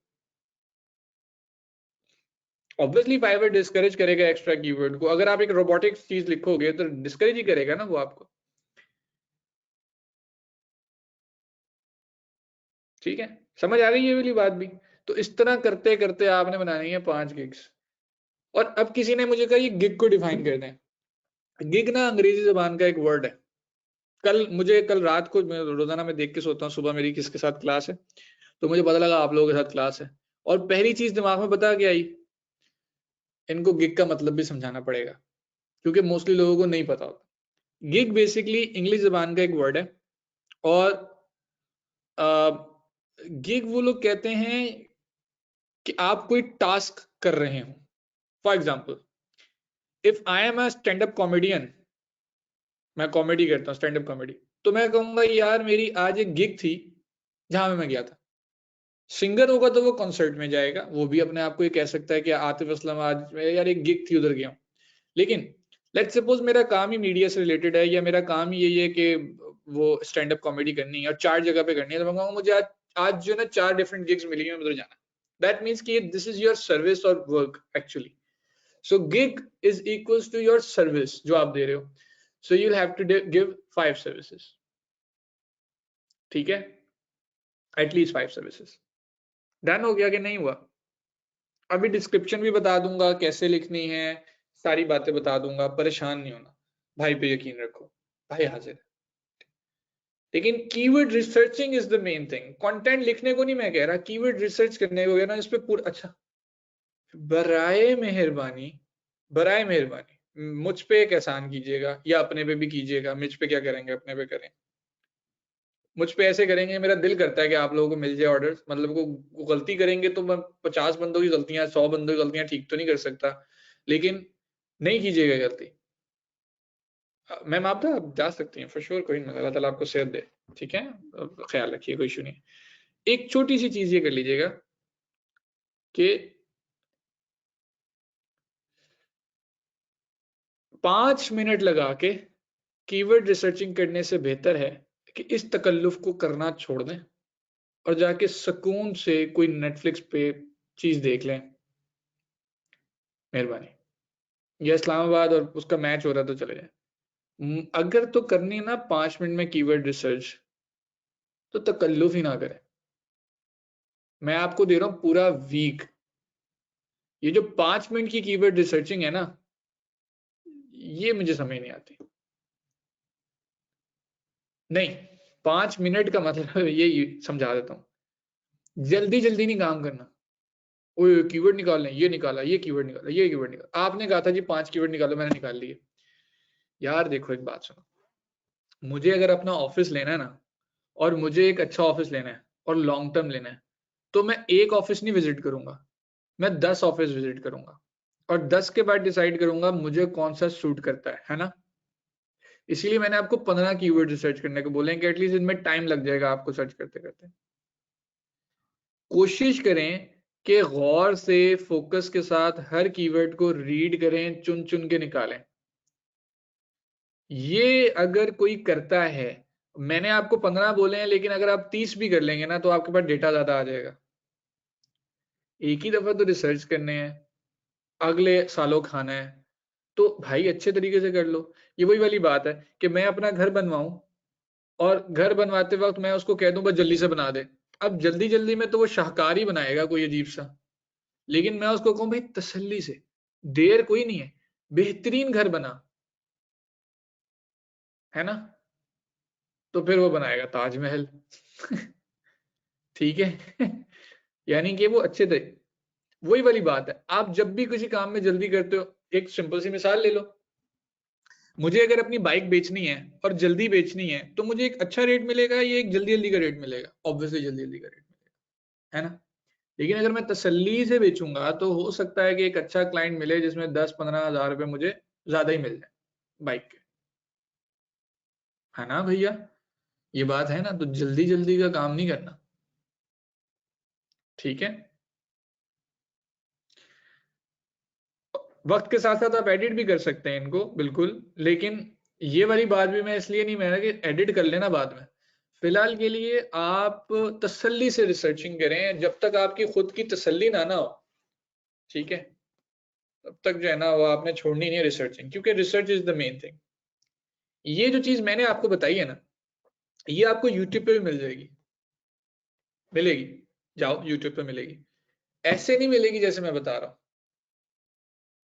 Speaker 2: ऑब्वियसली फाइवर डिस्करेज करेगा एक्स्ट्रा कीवर्ड को, अगर आप एक रोबोटिक्स चीज लिखोगे तो डिस्करेज ही करेगा ना वो आपको, ठीक है। समझ आ गई ये वाली बात भी। तो इस तरह करते करते आपने बनानी है 5 गिग्स। और अब किसी ने मुझे कहा ये गिग को डिफाइन कर दें। गिग ना अंग्रेजी जबान का एक वर्ड है। कल रात को रोजाना मैं देख के सोता हूँ सुबह मेरी किसके साथ क्लास है, तो मुझे पता लगा आप लोगों के साथ क्लास है, और पहली चीज दिमाग में पता क्या आई, इनको गिग का मतलब भी समझाना पड़ेगा क्योंकि मोस्टली लोगों को नहीं पता होता। गिग बेसिकली इंग्लिश जबान का एक वर्ड है, और गिग वो लोग कहते हैं कि आप कोई टास्क कर रहे हो। For example, if I am a stand up comedian, मैं कॉमेडी करता हूँ स्टैंड अप कॉमेडी, तो मैं कहूंगा यार मेरी आज एक गिग थी जहां मैं गया था। सिंगर होगा तो वो कॉन्सर्ट में जाएगा, वो भी अपने आप को ये कह सकता है कि आतिफ असलम आज यार एक गिग थी उधर गया हूँ। लेकिन लेट्स सपोज मेरा काम ही मीडिया से रिलेटेड है, या मेरा काम ही यही है कि वो स्टैंड अप कॉमेडी करनी है और 4 जगह पे करनी है, तो मैं कहूँगा मुझे आज जो है ना 4 डिफरेंट गिग्स मिली है, उधर जाना। दैट मीन्स कि दिस इज योर सर्विस और work actually. So gig is equals to your service जो आप दे रहे हो। So you have to give 5 services, ठीक है, एटलीस्ट 5 सर्विसेज। डन हो गया कि नहीं हुआ? अभी डिस्क्रिप्शन भी बता दूंगा कैसे लिखनी है, सारी बातें बता दूंगा, परेशान नहीं होना, भाई पे यकीन रखो, भाई हाजिर है। लेकिन keyword researching is the main thing. Content लिखने को नहीं मैं कह रहा, कीवर्ड रिसर्च करने को कह रहा, इस पे पूरा। अच्छा, बराए मेहरबानी, बराए मेहरबानी मुझ पे एक एहसान कीजिएगा या अपने पे भी कीजिएगा। मुझ पे क्या करेंगे, अपने पे करें। मुझ पे ऐसे करेंगे, मेरा दिल करता है कि आप लोगों को मिल जाए ऑर्डर, मतलब को गलती करेंगे तो मैं 50 बंदों की गलतियां, 100 बंदों की गलतियां ठीक तो नहीं कर सकता, लेकिन नहीं कीजिएगा गलती। मैं मानता हूं आप जा सकती हैं फॉर श्योर, कोई नहीं, अल्लाह ताला आपको सेहत दे, ठीक है, ख्याल रखिए, कोई इशू नहीं। एक छोटी सी चीज ये कर लीजिएगा कि 5 मिनट लगा के कीवर्ड रिसर्चिंग करने से बेहतर है कि इस तकल्लुफ को करना छोड़ दें और जाके सुकून से कोई नेटफ्लिक्स पे चीज देख लें। मेहरबानी। या इस्लामाबाद और उसका मैच हो रहा है तो चले जाए। अगर तो करनी है ना 5 मिनट में कीवर्ड रिसर्च, तो तकल्लुफ ही ना करें। मैं आपको दे रहा हूं पूरा वीक। ये जो 5 मिनट की कीवर्ड रिसर्चिंग है ना, ये मुझे समझ नहीं आती। नहीं, 5 मिनट का मतलब ये समझा देता हूँ। जल्दी जल्दी नहीं काम करना। ओए कीवर्ड निकाल लें, ये निकाला, ये कीवर्ड निकाला, ये कीवर्ड निकाला। आपने कहा था जी 5 कीवर्ड निकालो, मैंने निकाल लिए। यार देखो एक बात सुनो, मुझे अगर अपना ऑफिस लेना है ना, और मुझे एक अच्छा ऑफिस लेना है और लॉन्ग टर्म लेना है, तो मैं एक ऑफिस नहीं विजिट करूंगा, मैं 10 ऑफिस विजिट करूंगा, और 10 के बाद डिसाइड करूंगा मुझे कौन सा सूट करता है ना। इसीलिए मैंने आपको 15 कीवर्ड रिसर्च करने को बोले कि एटलीस्ट इनमें टाइम लग जाएगा आपको सर्च करते करते। कोशिश करें कि गौर से फोकस के साथ हर कीवर्ड को रीड करें, चुन चुन के निकालें। ये अगर कोई करता है, मैंने आपको 15 बोले हैं, लेकिन अगर आप 30 भी कर लेंगे ना, तो आपके पास डेटा ज्यादा आ जाएगा। एक ही दफा तो रिसर्च करने हैं, अगले सालों खाना है, तो भाई अच्छे तरीके से कर लो। ये वही वाली बात है कि मैं अपना घर बनवाऊं और घर बनवाते वक्त मैं उसको कह दूं बस जल्दी से बना दे। अब जल्दी जल्दी में तो वो शाहकारी बनाएगा कोई अजीब सा, लेकिन मैं उसको कहूं भाई तसल्ली से, देर कोई नहीं है, बेहतरीन घर बना, है ना, तो फिर वो बनाएगा ताजमहल। ठीक है। यानी कि वो अच्छे थे। वही वाली बात है, आप जब भी किसी काम में जल्दी करते हो, एक सिंपल सी मिसाल ले लो। मुझे अगर अपनी बाइक बेचनी है और जल्दी बेचनी है, तो मुझे एक अच्छा रेट मिलेगा या एक जल्दी जल्दी का रेट मिलेगा? ऑब्वियसली जल्दी जल्दी का रेट मिलेगा, है ना। लेकिन अगर मैं तसल्ली से बेचूंगा, तो हो सकता है कि एक अच्छा क्लाइंट मिले जिसमें 10-15 हज़ार रुपए मुझे ज्यादा ही मिल जाए बाइक के, है ना भैया। ये बात है ना, तो जल्दी जल्दी का काम नहीं करना, ठीक है। वक्त के साथ साथ आप एडिट भी कर सकते हैं इनको, बिल्कुल, लेकिन ये वाली बात भी मैं इसलिए नहीं मैंने कि एडिट कर लेना बाद में। फिलहाल के लिए आप तसल्ली से रिसर्चिंग करें, जब तक आपकी खुद की तसल्ली ना हो, ठीक है, तब तक जो है ना वो आपने छोड़नी नहीं है रिसर्चिंग, क्योंकि research is the main thing. ये जो चीज मैंने आपको बताई है ना, ये आपको यूट्यूब पे भी मिल जाएगी, मिलेगी, जाओ यूट्यूब पे मिलेगी। ऐसे नहीं मिलेगी जैसे मैं बता रहा हूँ,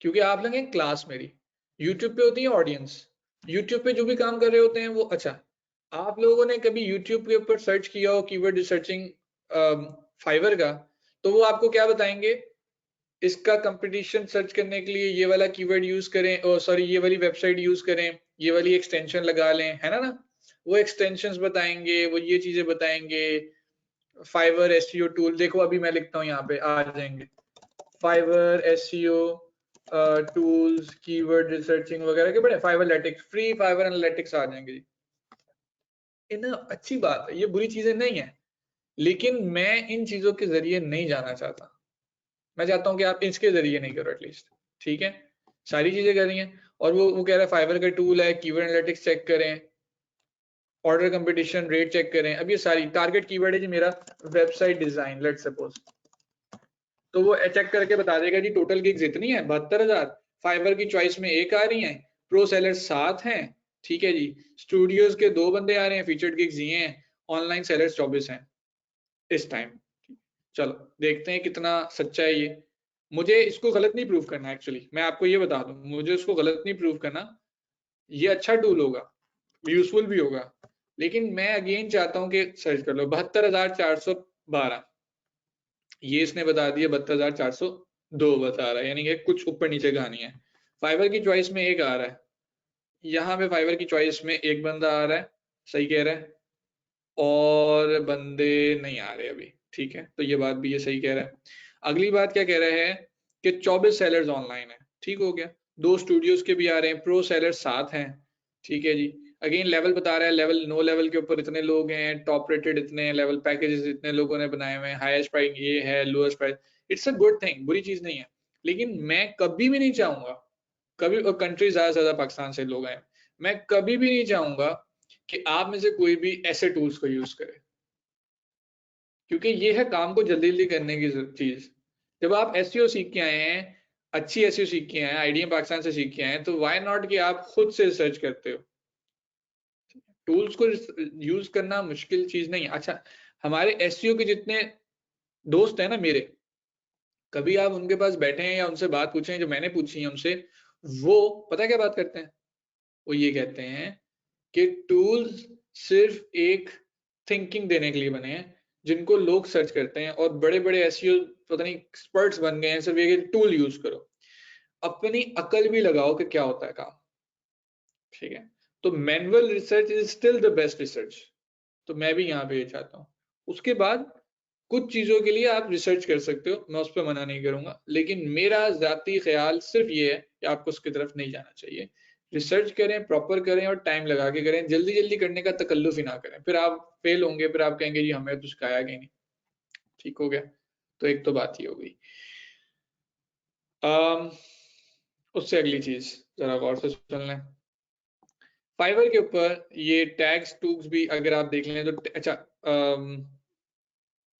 Speaker 2: क्योंकि आप लोग हैं क्लास मेरी, यूट्यूब पे होती है ऑडियंस, यूट्यूब पे जो भी काम कर रहे होते हैं वो, अच्छा, आप लोगों ने कभी यूट्यूब के ऊपर सर्च किया हो कीवर्ड रिसर्चिंग फाइवर का, तो वो आपको क्या बताएंगे, इसका कंपटीशन सर्च करने के लिए ये वाला कीवर्ड यूज करें, और सॉरी ये वाली वेबसाइट यूज करें, ये वाली एक्सटेंशन लगा लें, है ना वो एक्सटेंशंस बताएंगे, वो ये चीजें बताएंगे। फाइवर एसईओ टूल देखो, अभी मैं लिखता हूँ यहाँ पे आ जाएंगे, Fiverr SEO tools, keyword researching वगैरह के बड़े, Fiverr analytics, free Fiverr analytics आ जाएंगे जी। इन अच्छी बात है, ये बुरी चीजें नहीं है, लेकिन मैं इन चीजों के जरिए नहीं जाना चाहता। मैं चाहता हूं कि आप इसके जरिए नहीं करो एटलीस्ट, ठीक है। सारी चीजें कर रही हैं, और वो कह रहा है फाइवर का टूल है, कीवर्ड एनालिटिक्स चेक करें, ऑर्डर कंपटीशन रेट चेक करें। अब ये सारी टारगेट कीवर्ड है जी मेरा, वेबसाइट डिजाइन लेट्स सपोज, तो वो चेक करके बता देगा जी टोटल गिग्स इतनी है 72,000, फाइवर की चॉइस में एक आ रही है, प्रो सेलर 7 हैं, ठीक है जी, स्टूडियोज के 2 बंदे आ रहे हैं, फीचर्ड गिग्स ये हैं, ऑनलाइन सेलर्स 24 हैं इस टाइम। चलो देखते हैं कितना सच्चा है ये। मुझे इसको गलत नहीं प्रूव करना, एक्चुअली मैं आपको ये बता दूं, मुझे इसको गलत नहीं प्रूव करना। ये अच्छा टूल होगा, यूजफुल भी होगा, लेकिन मैं अगेन चाहता हूं कि सर्च कर लो 72,412, ये इसने बता दिया 72,412, 2 बता रहा है, यानी कि कुछ ऊपर नीचे कहानी है। फाइवर की चॉइस में 1 आ रहा है, यहाँ पे फाइवर की चॉइस में 1 बंदा आ रहा है, सही कह रहा है, और बंदे नहीं आ रहे अभी, ठीक है, तो ये बात भी ये सही कह रहा है। अगली बात क्या कह रहे हैं कि 24 सेलर्स ऑनलाइन है, ठीक हो गया, 2 स्टूडियोज के भी आ रहे हैं, प्रो सेलर्स 7 हैं, ठीक है जी। अगेन लेवल बता रहा है, लेवल नो लेवल के ऊपर इतने लोग हैं, टॉप रेटेड इतने लेवल पैकेजेस इतने लोगों ने बनाए हुए हैं, हाईएस्ट प्राइस ये है, lowest price, it's a good thing, बुरी चीज नहीं है। लेकिन मैं कभी भी नहीं चाहूंगा, कभी, और कंट्री ज्यादा से ज्यादा पाकिस्तान से लोग हैं, मैं कभी भी नहीं चाहूंगा कि आप में से कोई भी ऐसे टूल्स को यूज करे, क्योंकि ये है काम को जल्दी जल्दी करने की चीज। जब आप एसईओ सीख के आए हैं, अच्छी एसईओ सीख के आए हैं, आईडीएम पाकिस्तान से सीख के आए हैं, तो व्हाई नॉट कि आप खुद से रिसर्च करते हो। टूल्स को यूज करना मुश्किल चीज नहीं है। अच्छा, हमारे एसईओ के जितने दोस्त हैं ना मेरे, कभी आप उनके पास बैठे हैं या उनसे बात पूछे हैं जो मैंने पूछी है उनसे, वो पता है क्या बात करते हैं, वो ये कहते हैं कि टूल्स सिर्फ एक थिंकिंग देने के लिए बने हैं, जिनको लोग सर्च करते हैं, और बड़े बड़े एसईओ पता नहीं एक्सपर्ट्स बन गए हैं सिर्फ ये टूल यूज करो, अपनी अकल भी लगाओ कि क्या होता है काम, ठीक है। तो manual research is still the best research, तो मैं भी यहाँ पे ये चाहता हूँ। उसके बाद कुछ चीजों के लिए आप रिसर्च कर सकते हो, मैं उस पर मना नहीं करूंगा, लेकिन मेरा जाती ख्याल सिर्फ ये है कि आपको उसकी तरफ नहीं जाना चाहिए। रिसर्च करें, प्रॉपर करें, और टाइम लगा के करें, जल्दी जल्दी करने का तकल्लुफ ही ना करें, फिर आप फेल होंगे, फिर आप कहेंगे जी हमें तो सिखाया गया नहीं, ठीक हो गया। तो एक तो बात ये हो गई। अम, उससे अगली चीज जरा गौर से सुन लें, फाइवर के ऊपर ये टैग्स टूग्स भी अगर आप देख लें तो अच्छा,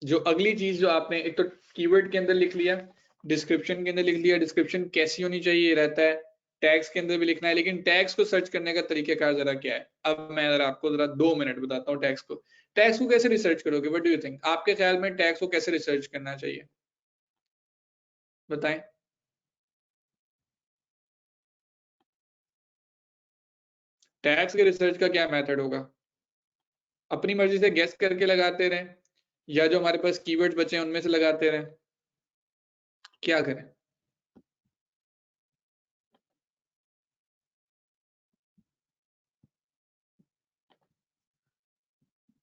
Speaker 2: जो अगली चीज जो आपने एक तो कीवर्ड के अंदर लिख लिया, डिस्क्रिप्शन के अंदर लिख लिया, डिस्क्रिप्शन कैसी होनी चाहिए रहता है, टैग्स के अंदर भी लिखना है, लेकिन टैग्स को सर्च करने का तरीकाकार जरा क्या है, अब मैं जरा आपको जरा 2 मिनट बताता हूँ टैग्स को। टैग्स को कैसे रिसर्च करोगे, व्हाट डू यू थिंक, आपके ख्याल में टैग्स को कैसे रिसर्च करना चाहिए, बताएं। टैग्स के रिसर्च का क्या मेथड होगा, अपनी मर्जी से गेस करके लगाते रहें, या जो हमारे पास कीवर्ड्स बचे हैं उनमें से लगाते रहें, क्या करें।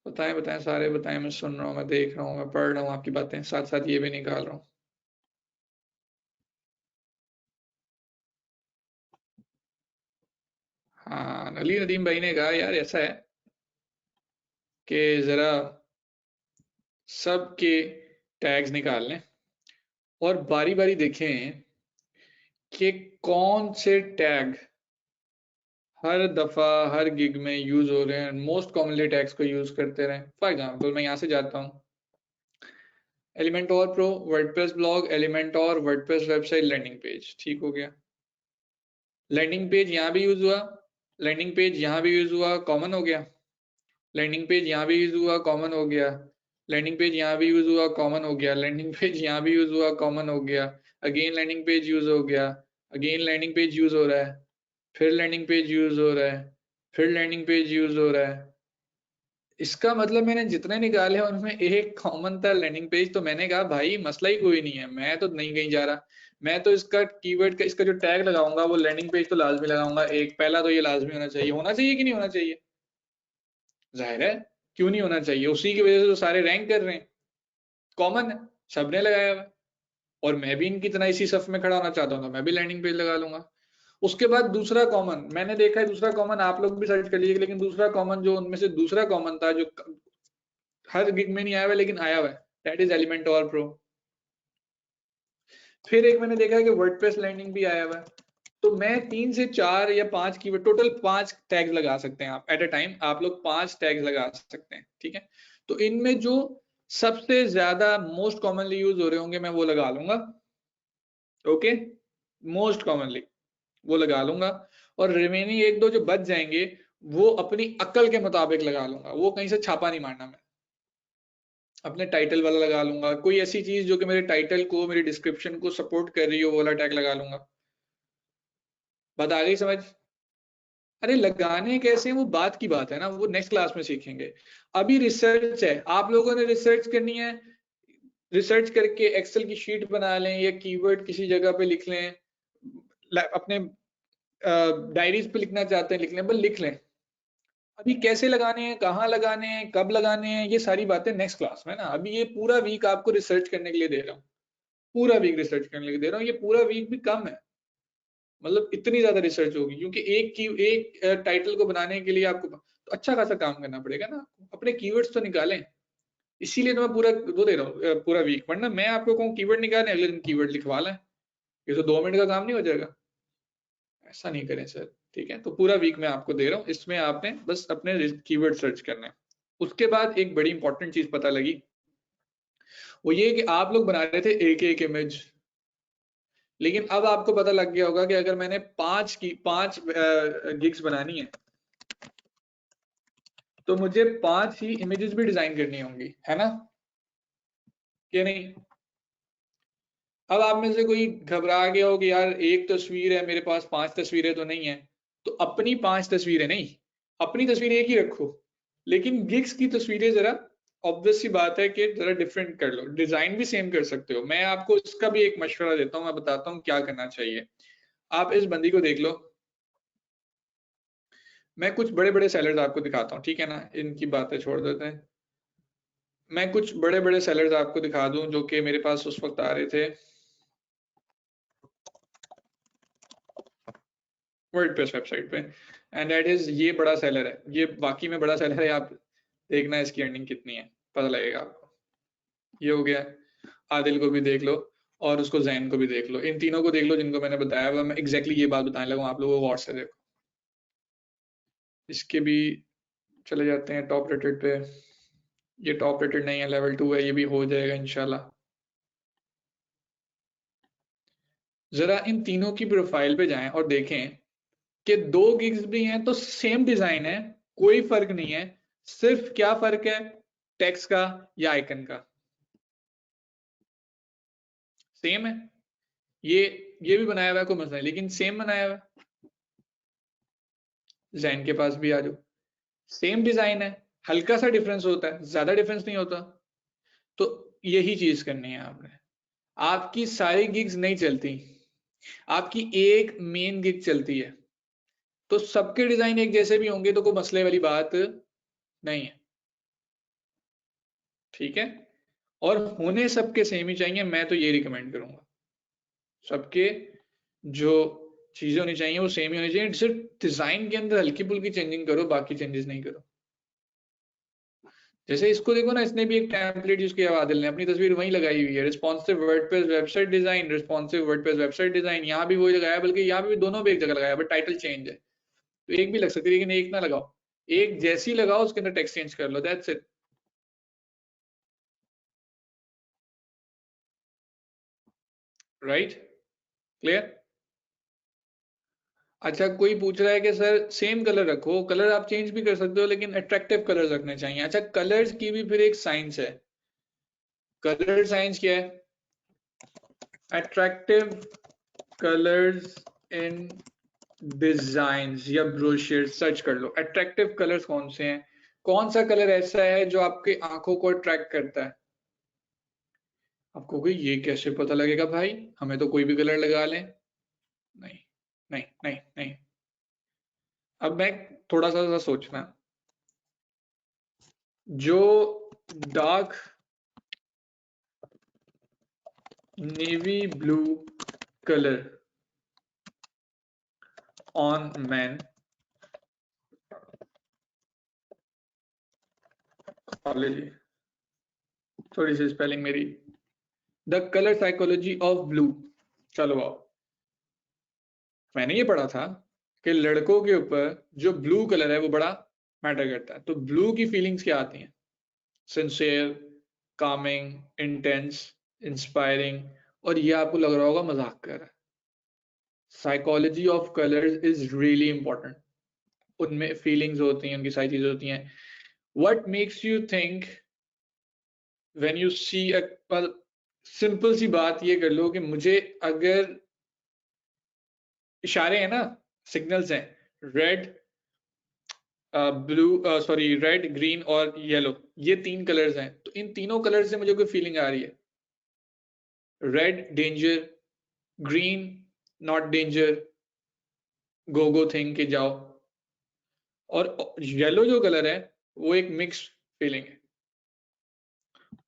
Speaker 2: बताएं बताएं, सारे बताएं, मैं सुन रहा हूँ, मैं देख रहा हूँ, मैं पढ़ रहा हूँ आपकी बातें, साथ साथ ये भी निकाल रहा हूँ। हाँ, अली नदीम भाई ने कहा यार ऐसा है कि जरा सबके टैग्स निकाल लें और बारी बारी देखें कि कौन से टैग हर दफा हर गिग में यूज हो रहे हैं, मोस्ट कॉमनली टैग्स को यूज करते रहें। फॉर एग्जांपल मैं यहाँ से जाता हूँ, Elementor pro, WordPress blog, Elementor, WordPress website, landing page, ठीक हो गया। लैंडिंग पेज यहाँ भी यूज हुआ, लैंडिंग पेज यहाँ भी यूज हुआ, कॉमन हो गया। लैंडिंग पेज यहाँ भी यूज हुआ, कॉमन हो गया। लैंडिंग पेज यहाँ भी यूज हुआ, कॉमन हो गया। लैंडिंग पेज यहाँ भी यूज हुआ, कॉमन हो गया। अगेन लैंडिंग पेज यूज हो गया, अगेन लैंडिंग पेज यूज हो रहा है, फिर लैंडिंग पेज यूज हो रहा है, फिर लैंडिंग पेज यूज हो रहा है। इसका मतलब मैंने जितने निकाले हैं उनमें एक कॉमन था, लैंडिंग पेज। तो मैंने कहा भाई मसला ही कोई नहीं है, मैं तो नहीं कहीं जा रहा, मैं तो इसका कीवर्ड का इसका जो टैग लगाऊंगा वो लैंडिंग पेज तो लाजमी लगाऊंगा। एक पहला तो ये लाजमी होना चाहिए कि नहीं होना चाहिए, जाहिर है, क्यों नहीं होना चाहिए, उसी की वजह से तो सारे रैंक कर रहे हैं, कॉमन है, सबने लगाया हुआ है। और मैं भी इनकी तरह इसी सफ में खड़ा होना चाहता हूँ तो मैं भी लैंडिंग पेज लगा लूंगा। उसके बाद दूसरा कॉमन मैंने देखा है, दूसरा कॉमन आप लोग भी सर्च कर लीजिए, लेकिन दूसरा कॉमन जो उनमें से दूसरा कॉमन था जो हर गिग में नहीं आया हुआ लेकिन आया हुआ है, दैट इज एलिमेंटोर प्रो। फिर एक मैंने देखा है कि वर्डप्रेस लैंडिंग भी आया हुआ है। तो मैं 3 से 4 या 5 कीवर्ड, टोटल 5 टैग्स लगा सकते हैं आप एट अ टाइम, आप लोग 5 टैग्स लगा सकते हैं, ठीक है। तो इनमें जो सबसे ज्यादा मोस्ट कॉमनली यूज हो रहे होंगे मैं वो लगा लूंगा, ओके, मोस्ट कॉमनली वो लगा लूंगा। और रिमेनिंग एक दो जो बच जाएंगे वो अपनी अक्ल के मुताबिक लगा लूंगा, वो कहीं से छापा नहीं मारना, मैं अपने टाइटल वाला लगा लूंगा, कोई ऐसी चीज जो कि मेरे टाइटल को, मेरी डिस्क्रिप्शन को सपोर्ट कर रही हो वो वाला टैग लगा लूंगा। बात आ गई समझ। अरे लगाने कैसे हैं वो बात की बात है ना, वो नेक्स्ट क्लास में सीखेंगे। अभी रिसर्च है, आप लोगों ने रिसर्च करनी है, रिसर्च करके एक्सेल की शीट बना लें या कीवर्ड किसी जगह पे लिख लें, अपने डायरीज पे लिखना चाहते हैं लिख लें, बस लिख लें। अभी कैसे लगाने हैं, कहाँ लगाने हैं, कब लगाने हैं, ये सारी बातें नेक्स्ट क्लास में ना। अभी ये पूरा वीक आपको रिसर्च करने के लिए दे रहा हूँ, पूरा वीक रिसर्च करने के लिए दे रहा हूँ। ये पूरा वीक भी कम है, मतलब इतनी ज्यादा रिसर्च होगी, क्योंकि एक टाइटल को बनाने के लिए आपको तो अच्छा खासा काम करना पड़ेगा ना। अपने कीवर्ड्स तो निकालें, इसीलिए तो मैं पूरा वो दे रहा हूँ पूरा वीक। वरना मैं आपको कहूँ कीवर्ड निकालें, अगले दिन कीवर्ड लिखवा लें, ये तो 2 मिनट का काम नहीं हो जाएगा। ऐसा नहीं करें सर, ठीक है। तो पूरा वीक मैं आपको दे रहा हूँ, इसमें आपने बस अपने कीवर्ड सर्च करने हैं। उसके बाद एक बड़ी इंपॉर्टेंट चीज पता लगी, वो ये कि आप लोग बना रहे थे एक एक इमेज, लेकिन अब आपको पता लग गया होगा कि अगर मैंने 5 गिग्स बनानी है तो मुझे 5 ही इमेजेस भी डिजाइन करनी होंगी, है ना कि नहीं। अब आप में से कोई घबरा गया हो कि यार एक तस्वीर है मेरे पास, 5 तस्वीरें तो नहीं है, तो अपनी 5 तस्वीरें नहीं, अपनी तस्वीर एक ही रखो, लेकिन गिग्स की तस्वीरें जरा ऑब्वियस सी बात है कि जरा डिफरेंट कर लो, डिजाइन भी सेम कर सकते हो। मैं आपको इसका भी एक मशवरा देता हूँ, मैं बताता हूँ क्या करना चाहिए। आप इस बंदी को देख लो, मैं कुछ बड़े बड़े सेलर्स आपको दिखाता हूँ, ठीक है ना, इनकी बातें छोड़ देते हैं। मैं कुछ बड़े बड़े सेलर्स आपको दिखा दूं जो कि मेरे पास उस वक्त आ रहे थे वर्डप्रेस वेबसाइट पे, एंड दैट इज, ये बड़ा सेलर है, ये वाकई में बड़ा सेलर है। आप देखना इसकी अर्निंग कितनी है, पता लगेगा आपको। ये हो गया, आदिल को भी देख लो और उसको जैन को भी देख लो, इन तीनों को देख लो जिनको मैंने बताया हुआ। मैं एग्जैक्टली ये बात बताने लगा, आप लोगों को गौर से देखो। इसके भी चले जाते हैं टॉप रेटेड पे, ये टॉप रेटेड नहीं है, लेवल 2 है, ये भी हो जाएगा इंशाल्लाह। जरा इन तीनों की प्रोफाइल पे जाएं और देखें कि 2 गिग्स भी हैं तो सेम डिजाइन है, कोई फर्क नहीं है। सिर्फ क्या फर्क है, टेक्स्ट का या आइकन का, सेम है। ये भी बनाया हुआ है, कोई मसला नहीं, लेकिन सेम बनाया हुआ है। जैन के पास भी आ जाओ, सेम डिजाइन है, हल्का सा डिफरेंस होता है, ज्यादा डिफरेंस नहीं होता। तो यही चीज करनी है आपने। आपकी सारी गिग्स नहीं चलती, आपकी एक मेन गिग चलती है, तो सबके डिजाइन एक जैसे भी होंगे तो कोई मसले वाली बात नहीं है, ठीक है। और होने सबके सेम ही चाहिए, मैं तो ये रिकमेंड करूंगा। सबके जो चीजें होनी चाहिए वो सेम ही होनी चाहिए, सिर्फ डिजाइन के अंदर हल्की फुल्की चेंजिंग करो, बाकी चेंजेस नहीं करो। जैसे इसको देखो ना, इसने भी एक टेम्पलेट यूज किया, आदिल ने अपनी तस्वीर वहीं लगाई हुई है, responsive WordPress website design, responsive WordPress website design, यहाँ भी वही लगाया, बल्कि यहाँ भी दोनों भी एक जगह लगाया, बट टाइटल चेंज है। तो एक भी लग सकती है, लेकिन एक ना लगाओ, एक जैसी लगाओ उसके अंदर टेक्स्ट चेंज कर लो, दैट्स इट। Right, clear. अच्छा, कोई पूछ रहा है कि सर सेम कलर रखो, कलर आप चेंज भी कर सकते हो लेकिन अट्रैक्टिव कलर्स रखने चाहिए। अच्छा, कलर्स की भी फिर एक साइंस है। कलर साइंस क्या है? अट्रैक्टिव कलर्स इन डिजाइन्स या ब्रोशर, सर्च कर लो अट्रैक्टिव कलर्स कौन से हैं, कौन सा कलर ऐसा है जो आपकी आंखों को अट्रैक्ट करता है। आपको कोई ये कैसे पता लगेगा भाई, हमें तो कोई भी कलर लगा लें। नहीं नहीं नहीं नहीं, अब मैं थोड़ा सा सोचना, जो dark navy blue colour on man, जी थोड़ी सी स्पेलिंग मेरी, the colour psychology of blue. चलो आओ, मैंने ये पढ़ा था कि लड़कों के ऊपर जो ब्लू कलर है वो बड़ा मैटर करता है। तो ब्लू की फीलिंग्स क्या आती हैं? सिंसियर, कामिंग, इंटेंस, इंस्पायरिंग, और ये आपको लग रहा होगा मजाक कर रहा है। Psychology of colours is really important, उनमें फीलिंग्स होती हैं, उनकी सारी चीजें होती हैं। What makes you think when you see a, simple सी बात ये कर लो कि मुझे अगर इशारे हैं ना, सिग्नल्स हैं, red, blue, sorry red, green और येलो, ये 3 कलर्स हैं, तो इन तीनों कलर से मुझे कोई फीलिंग आ रही है, red danger, green not danger, go go thing के जाओ, और येलो जो कलर है वो एक मिक्स फीलिंग है।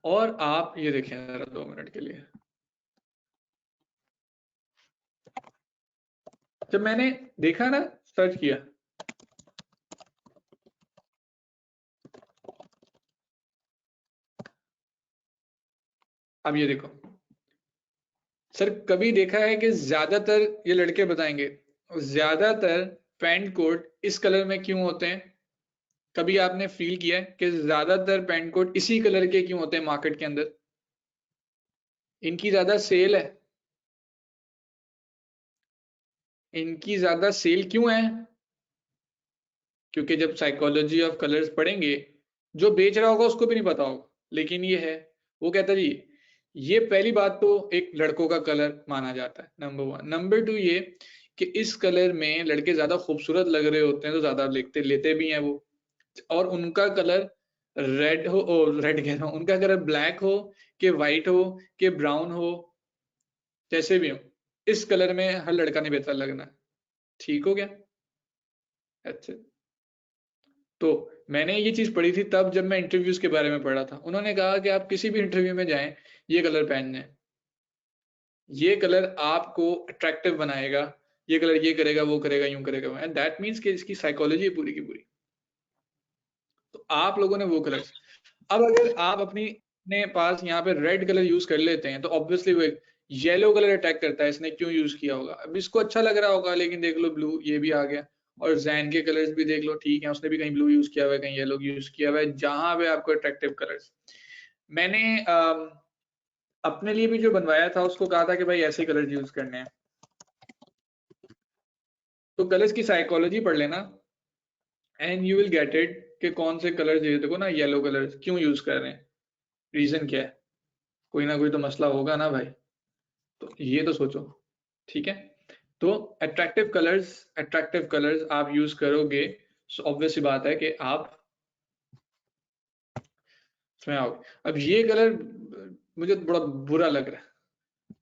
Speaker 2: और आप ये देखें जरा 2 मिनट के लिए, जब मैंने देखा ना, सर्च किया, अब ये देखो सर, कभी देखा है कि ज्यादातर, ये लड़के बताएंगे, ज्यादातर पैंट कोट इस कलर में क्यों होते हैं? कभी आपने फील किया है कि ज्यादातर पैंट कोट इसी कलर के क्यों होते हैं मार्केट के अंदर? इनकी ज्यादा सेल है, इनकी ज्यादा सेल क्यों है? क्योंकि जब साइकोलॉजी ऑफ कलर्स पढ़ेंगे, जो बेच रहा होगा उसको भी नहीं पता होगा, लेकिन ये है, वो कहता है जी, ये पहली बात तो एक लड़कों का कलर माना जाता है, नंबर 1। नंबर 2 ये कि इस कलर में लड़के ज्यादा खूबसूरत लग रहे होते हैं तो ज्यादा लेते भी हैं वो, और उनका कलर रेड हो, रेड कह रहा हूँ, उनका कलर ब्लैक हो कि व्हाइट हो कि ब्राउन हो, जैसे भी हो, इस कलर में हर लड़का ने बेहतर लगना। ठीक हो गया? अच्छा, तो मैंने ये चीज पढ़ी थी तब जब मैं इंटरव्यूज के बारे में पढ़ा था। उन्होंने कहा कि आप किसी भी इंटरव्यू में जाएं, ये कलर पहनने, ये कलर आपको अट्रैक्टिव बनाएगा, ये कलर ये करेगा, वो करेगा, यूं करेगा, एंड दैट मीन्स कि इसकी साइकोलॉजी है पूरी की पूरी। तो आप लोगों ने वो कलर, अब अगर आप अपने पास यहाँ पे रेड कलर यूज कर लेते हैं तो ऑब्वियसली वो येलो कलर अटैक करता है, इसने क्यों यूज किया होगा? अब इसको अच्छा लग रहा होगा, लेकिन देख लो ब्लू ये भी आ गया, और जैन के कलर्स भी देख लो, ठीक है, उसने भी कहीं ब्लू यूज किया हुआ है, कहीं येलो यूज किया हुआ है, जहां पे आपको अट्रैक्टिव कलर्स। मैंने अपने लिए भी जो बनवाया था उसको कहा था कि भाई ऐसे कलर यूज करने हैं, तो कलर्स की साइकोलॉजी पढ़ लेना and you will get it कि कौन से कलर, देखो ना येलो कलर क्यों यूज कर रहे हैं, रीजन क्या है, कोई ना कोई तो मसला होगा ना भाई, तो ये तो सोचो। ठीक है, तो अट्रैक्टिव कलर्स आप यूज करोगे, सो ऑब्वियस सी बात है कि आप उसमें आओगे। अब ये कलर मुझे बड़ा बुरा लग रहा है,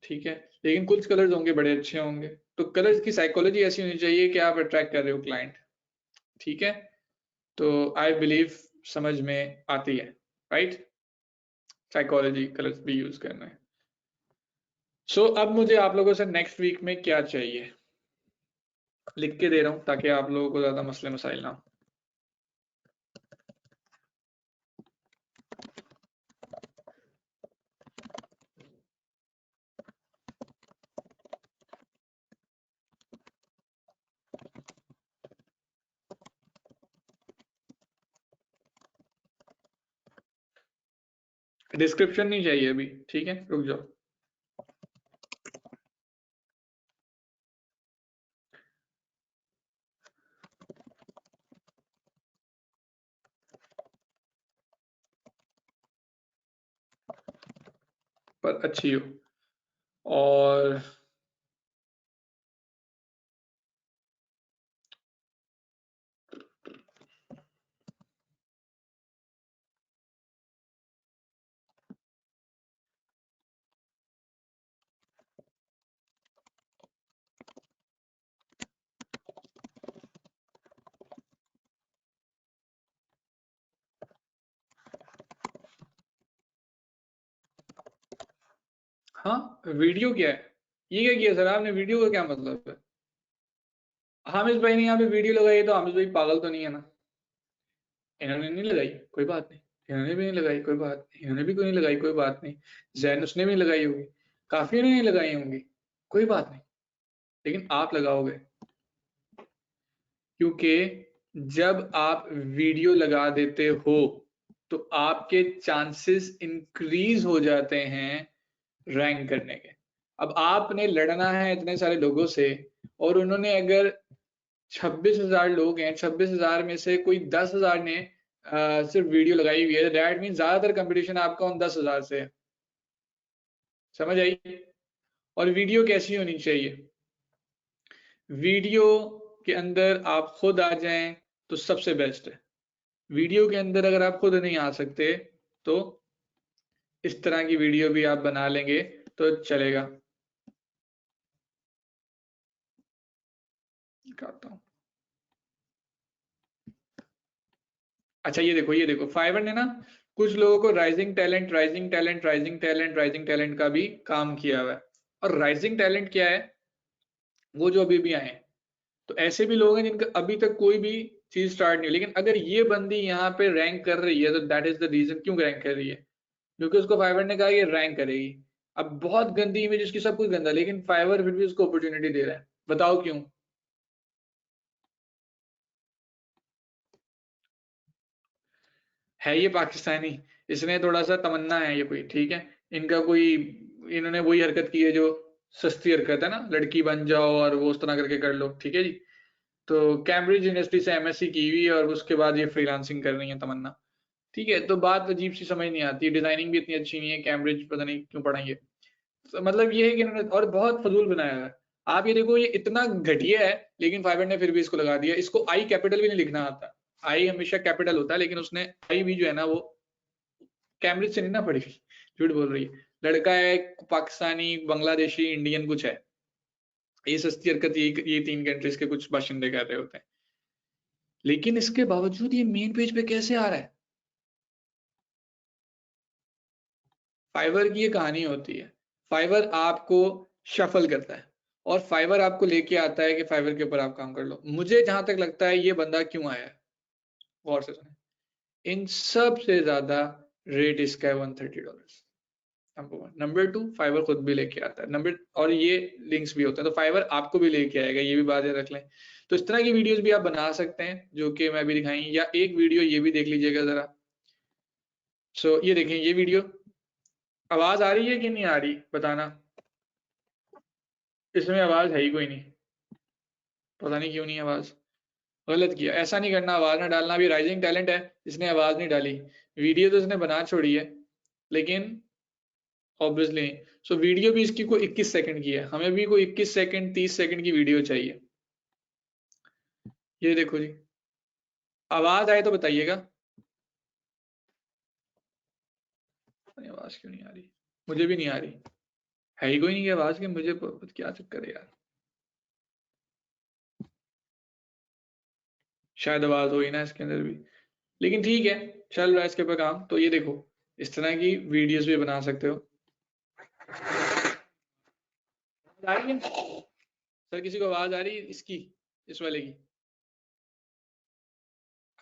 Speaker 2: ठीक है, लेकिन कुछ कलर्स होंगे बड़े अच्छे होंगे, तो कलर्स की साइकोलॉजी ऐसी होनी चाहिए कि आप अट्रैक्ट कर रहे हो क्लाइंट। ठीक है, तो आई बिलीव समझ में आती है, राइट? साइकोलॉजी कलर्स भी यूज करना है। सो अब मुझे आप लोगों से नेक्स्ट वीक में क्या चाहिए लिख के दे रहा हूं, ताकि आप लोगों को ज्यादा मसले मसाइल ना हो। डिस्क्रिप्शन नहीं चाहिए अभी, ठीक है, रुक जाओ। पर अच्छी हो, और हाँ, वीडियो क्या है? ये क्या किया सर आपने, वीडियो का क्या मतलब है? हामिद भाई ने यहाँ पे वीडियो लगाई, तो हामिद भाई पागल तो नहीं है ना? इन्होंने नहीं लगाई, कोई बात नहीं, इन्होंने भी नहीं लगाई, कोई बात नहीं, इन्होंने भी कोई नहीं लगाई, कोई बात नहीं, जैन उसने भी नहीं लगाई होगी, काफी ने नहीं लगाई होंगी, कोई बात नहीं, लेकिन आप लगाओगे, क्योंकि जब आप वीडियो लगा देते हो तो आपके चांसेस इंक्रीज हो जाते हैं रैंक करने के। अब आपने लड़ना है इतने सारे लोगों से, और उन्होंने अगर 26,000 लोग हैं, 26,000 में से कोई 10,000 ने सिर्फ वीडियो लगाई हुई है, दैट मीन ज्यादातर कंपटीशन आपका उन 10,000 से है। समझ आई? और वीडियो कैसी होनी चाहिए? वीडियो के अंदर आप खुद आ जाएं तो सबसे बेस्ट है। वीडियो के अंदर अगर आप खुद नहीं आ सकते तो इस तरह की वीडियो भी आप बना लेंगे तो चलेगा। करता हूँ। अच्छा ये देखो फाइवर ने ना कुछ लोगों को राइजिंग टैलेंट का भी काम किया हुआ है। और राइजिंग टैलेंट क्या है, वो जो अभी भी आए हैं, तो ऐसे भी लोग हैं जिनका अभी तक कोई भी चीज स्टार्ट नहीं हुई, लेकिन अगर ये बंदी यहाँ पे रैंक कर रही है तो दैट इज द रीजन क्यों रैंक कर रही है, क्योंकि उसको फाइवर ने कहा ये रैंक करेगी। अब बहुत गंदी इमेज उसकी, सब कुछ गंदा, लेकिन फाइवर फिर भी उसको अपॉर्चुनिटी दे रहा है, बताओ क्यों? है ये पाकिस्तानी, इसने थोड़ा सा तमन्ना है ये कोई, ठीक है, इनका कोई, इन्होंने वही हरकत की है जो सस्ती हरकत है ना, लड़की बन जाओ और वो उस तरह करके कर लो, ठीक है जी। तो कैम्ब्रिज यूनिवर्सिटी से एमएससी की हुई और उसके बाद ये फ्रीलांसिंग कर रही है तमन्ना, ठीक है। तो बात अजीब सी समझ नहीं आती, डिजाइनिंग भी इतनी अच्छी नहीं है, कैम्ब्रिज पता नहीं क्यों पढ़ाएंगे। तो मतलब ये है कि इन्होंने और बहुत फजूल बनाया है। आप ये देखो, ये इतना घटिया है, लेकिन फाइवर ने फिर भी इसको लगा दिया। इसको आई कैपिटल भी नहीं लिखना आता, आई हमेशा कैपिटल होता है, लेकिन उसने आई भी जो है ना वो कैम्ब्रिज से नहीं ना पढ़ी, झूठ बोल रही है। लड़का है पाकिस्तानी, बांग्लादेशी, इंडियन कुछ है। ये सस्ती हरकत ये 3 कंट्रीज के कुछ बाशिंदे कर रहे होते हैं, लेकिन इसके बावजूद ये मेन पेज पे कैसे आ रहा है? फाइवर की ये कहानी होती है, फाइवर आपको शफल करता है और फाइवर आपको लेके आता है कि फाइवर के ऊपर आप काम कर लो। मुझे जहां तक लगता है ये बंदा क्यों आया है, गौर से सुने, इन सब से ज्यादा रेट इसका है $130, नंबर 1। नंबर 2, फाइवर खुद भी लेके आता है, नंबर, और ये लिंक्स भी होते हैं, तो फाइवर आपको भी लेके आएगा, ये भी बात याद रख लें। तो इस तरह की वीडियोस भी आप बना सकते हैं जो कि मैं भी दिखाई, या एक वीडियो ये भी देख लीजिएगा जरा। सो ये देखें ये वीडियो, आवाज आ रही है कि नहीं आ रही बताना, इसमें आवाज है ही कोई नहीं, पता नहीं क्यों नहीं आवाज, गलत किया, ऐसा नहीं करना, आवाज ना डालना। भी राइजिंग टैलेंट है, इसने आवाज नहीं डाली, वीडियो तो इसने बना छोड़ी है, लेकिन ऑब्वियसली। सो वीडियो भी इसकी कोई 21 सेकंड की है, हमें भी कोई 21 सेकंड 30 सेकंड की वीडियो चाहिए। ये देखो जी, आवाज आए तो बताइएगा। आवाज क्यों नहीं आ रही, मुझे भी नहीं आ रही, है ही कोई नहीं की आवाज की, मुझे क्या चक्कर है यार, शायद आवाज हो ही ना इसके अंदर भी, लेकिन ठीक है, चल रहा है इसके ऊपर काम। तो ये देखो, इस तरह की वीडियोस भी बना सकते हो। आ रही है सर, किसी को आवाज आ रही है इसकी, इस वाले की?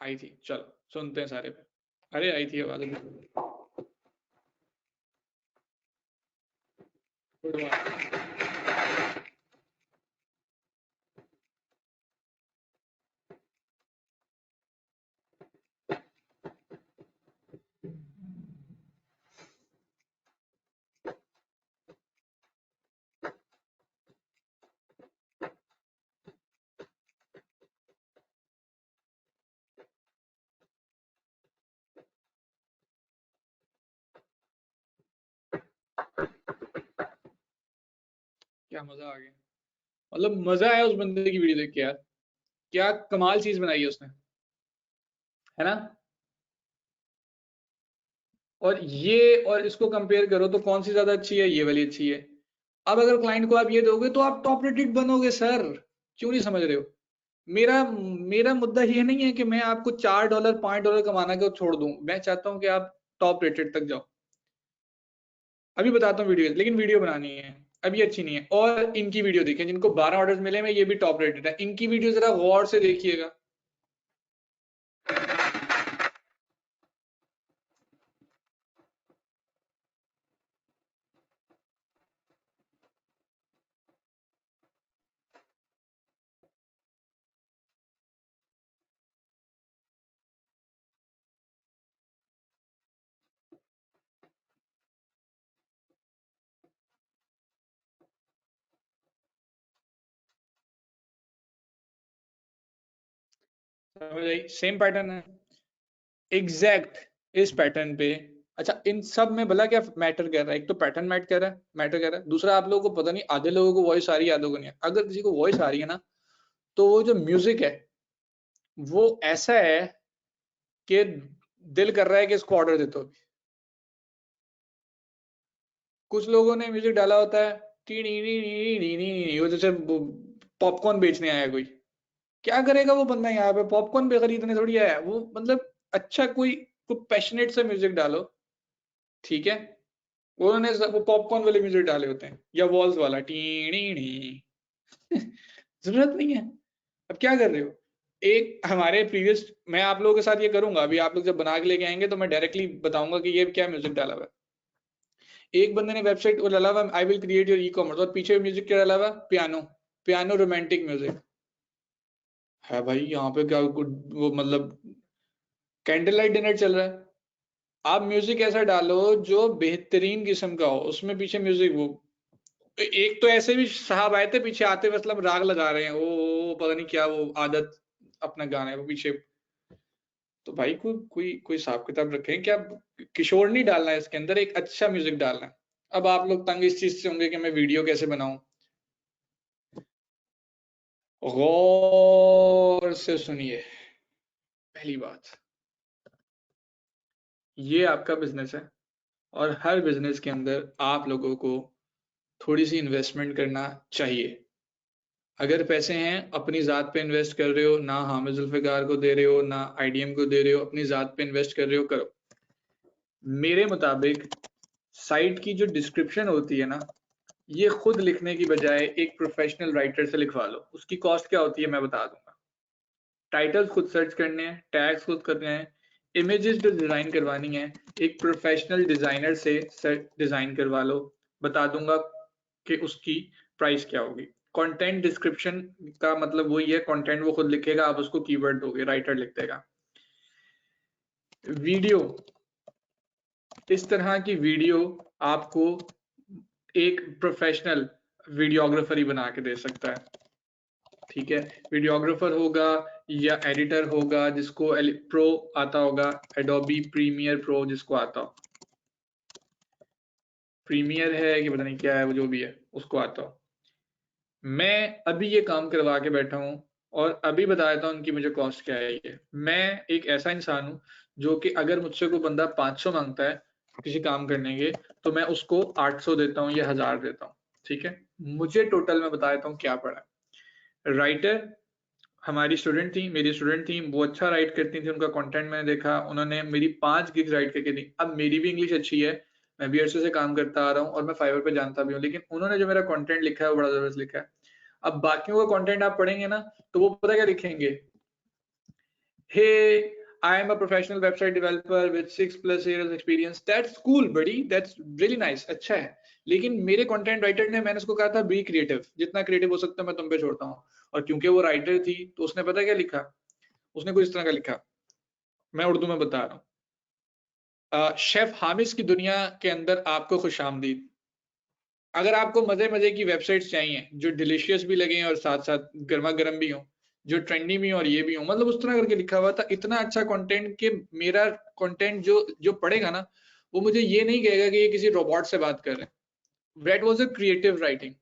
Speaker 2: आई थी, चलो सुनते हैं सारे पे। अरे आई थी आवाज अभी। Good morning. क्या मजा आ गया, मतलब मजा आया उस बंदे की वीडियो देख के यार, क्या कमाल चीज बनाई है उसने, है ना? और इसको कंपेयर करो तो कौन सी ज्यादा अच्छी है, ये वाली अच्छी है। अब अगर क्लाइंट को आप ये दोगे तो आप टॉप रेटेड बनोगे सर, क्यों नहीं समझ रहे हो? मेरा मेरा मुद्दा ये नहीं है कि मैं आपको $4 $5 कमाना को छोड़ दूं, मैं चाहता हूं कि आप टॉप रेटेड तक जाओ। अभी बताता हूँ वीडियो, लेकिन वीडियो बनानी है, अभी अच्छी नहीं है। और इनकी वीडियो देखें, जिनको 12 ऑर्डर्स मिले में, ये भी टॉप रेटेड है, इनकी वीडियो जरा गौर से देखिएगा। समझ आई, सेम पैटर्न है एग्जैक्ट, इस पैटर्न पे। अच्छा, इन सब में भला क्या मैटर कर रहा है? एक तो पैटर्न मैटर कर रहा है, दूसरा आप लोगों को पता नहीं, आधे लोगों को वॉइस आ रही है, आधे को नहीं। अगर किसी को वॉइस आ रही है ना, तो वो जो म्यूजिक है वो ऐसा है कि दिल कर रहा है कि इसको ऑर्डर देते हो। कुछ लोगों ने म्यूजिक डाला होता है वो जैसे पॉपकॉर्न बेचने आया कोई, क्या करेगा वो बंदा यहाँ पे, पॉपकॉर्न पे खरीदने थोड़ी आया है वो, मतलब अच्छा कोई पैशनेट सा म्यूजिक डालो, ठीक है। उन्होंने वो पॉपकॉर्न वाले म्यूजिक डाले होते हैं या वॉल्स वाला टी टी जरूरत नहीं है। अब क्या कर रहे हो, एक हमारे प्रीवियस, मैं आप लोगों के साथ ये करूंगा, अभी आप लोग जब बना के लेके आएंगे तो मैं डायरेक्टली बताऊंगा कि ये क्या म्यूजिक डाला हुआ है। एक बंदे ने वेबसाइट वो डाला हुआ I will create your e commerce, और पीछे म्यूजिक क्या डाला हुआ, पियानो, पियानो रोमांटिक म्यूजिक है भाई, यहाँ पे क्या वो मतलब कैंडल लाइट डिनर चल रहा है। आप म्यूजिक ऐसा डालो जो बेहतरीन किस्म का हो, उसमें पीछे म्यूजिक वो, एक तो ऐसे भी साहब आए थे पीछे आते मतलब राग लगा रहे हैं, वो पता नहीं क्या वो आदत अपना गाने वो पीछे। तो भाई कोई हिसाब किताब रखें क्या, किशोर नहीं डालना है इसके अंदर, एक अच्छा म्यूजिक डालना है। अब आप लोग तंग इस चीज से होंगे कि मैं वीडियो कैसे बनाऊं, गौर से सुनिए। पहली बात, ये आपका बिजनेस है, और हर बिजनेस के अंदर आप लोगों को थोड़ी सी इन्वेस्टमेंट करना चाहिए। अगर पैसे हैं अपनी ज़ात पे इन्वेस्ट कर रहे हो, ना हामिद जुल्फ़िकार को दे रहे हो ना आईडीएम को दे रहे हो, अपनी ज़ात पे इन्वेस्ट कर रहे हो, करो। मेरे मुताबिक साइट की जो डिस्क्रिप्शन होती है ना, ये खुद लिखने की बजाय एक प्रोफेशनल राइटर से लिखवा लो। उसकी कॉस्ट क्या होती है मैं बता दूंगा। टाइटल्स खुद सर्च करने हैं, टैग्स खुद करने हैं, इमेजेस जो डिजाइन करवानी है एक प्रोफेशनल डिजाइनर से डिजाइन करवा लो, बता दूंगा कि उसकी प्राइस क्या होगी। कंटेंट डिस्क्रिप्शन का मतलब वही है, कंटेंट वो खुद लिखेगा, आप उसको कीवर्ड दोगे, राइटर लिख देगा। वीडियो, इस तरह की वीडियो आपको एक प्रोफेशनल वीडियोग्राफर ही बना के दे सकता है, ठीक है। वीडियोग्राफर होगा या एडिटर होगा जिसको प्रो आता होगा, एडोबी प्रीमियर प्रो जिसको आता हो, प्रीमियर है कि पता नहीं क्या है वो, जो भी है उसको आता हो। मैं अभी ये काम करवा के बैठा हूँ और अभी बता देता हूँ उनकी मुझे कॉस्ट क्या है। ये मैं एक ऐसा इंसान हूँ जो कि अगर मुझसे कोई बंदा 500 मांगता है किसी काम करने के, तो मैं उसको 800 देता हूँ या 1000 देता हूँ, ठीक है। मुझे टोटल मैं बता देता हूँ क्या पड़ा है। राइटर हमारी स्टूडेंट थी, मेरी स्टूडेंट थी, वो अच्छा राइट करती थी, उनका कंटेंट मैंने देखा, उन्होंने मेरी 5 गिग राइट करके दी। अब मेरी भी इंग्लिश अच्छी है, मैं भी अरसे से काम करता आ रहा हूँ और मैं फाइवर पे जानता भी हूँ, लेकिन उन्होंने जो मेरा कंटेंट लिखा है वो बड़ा जबरदस्त लिखा है। अब बाकियों का कंटेंट आप पढ़ेंगे ना तो वो पता क्या लिखेंगे, हे I am a professional website developer with 6+ years experience. That's cool, buddy. That's really nice. अच्छा है। लेकिन मेरे कंटेंट राइटर ने, मैंने उसको कहा था बी क्रिएटिव, जितना क्रिएटिव हो सकता है मैं तुम पे छोड़ता हूँ। और क्योंकि वो राइटर थी तो उसने पता क्या लिखा, उसने कुछ इस तरह का लिखा, मैं उर्दू में बता रहा हूँ। शेफ हामिस की दुनिया के अंदर आपको खुशामदीद। अगर आपको मजे मजे की वेबसाइट्स चाहिए जो डिलीशियस भी लगे और साथ साथ गर्मा गर्म भी हो, जो ट्रेंडी भी हो और ये भी हो, मतलब उस तरह करके लिखा हुआ था, इतना अच्छा कंटेंट कि मेरा कंटेंट जो जो पढ़ेगा ना वो मुझे ये नहीं कहेगा कि ये किसी रोबोट से बात कर रहे हैं। That was a creative writing.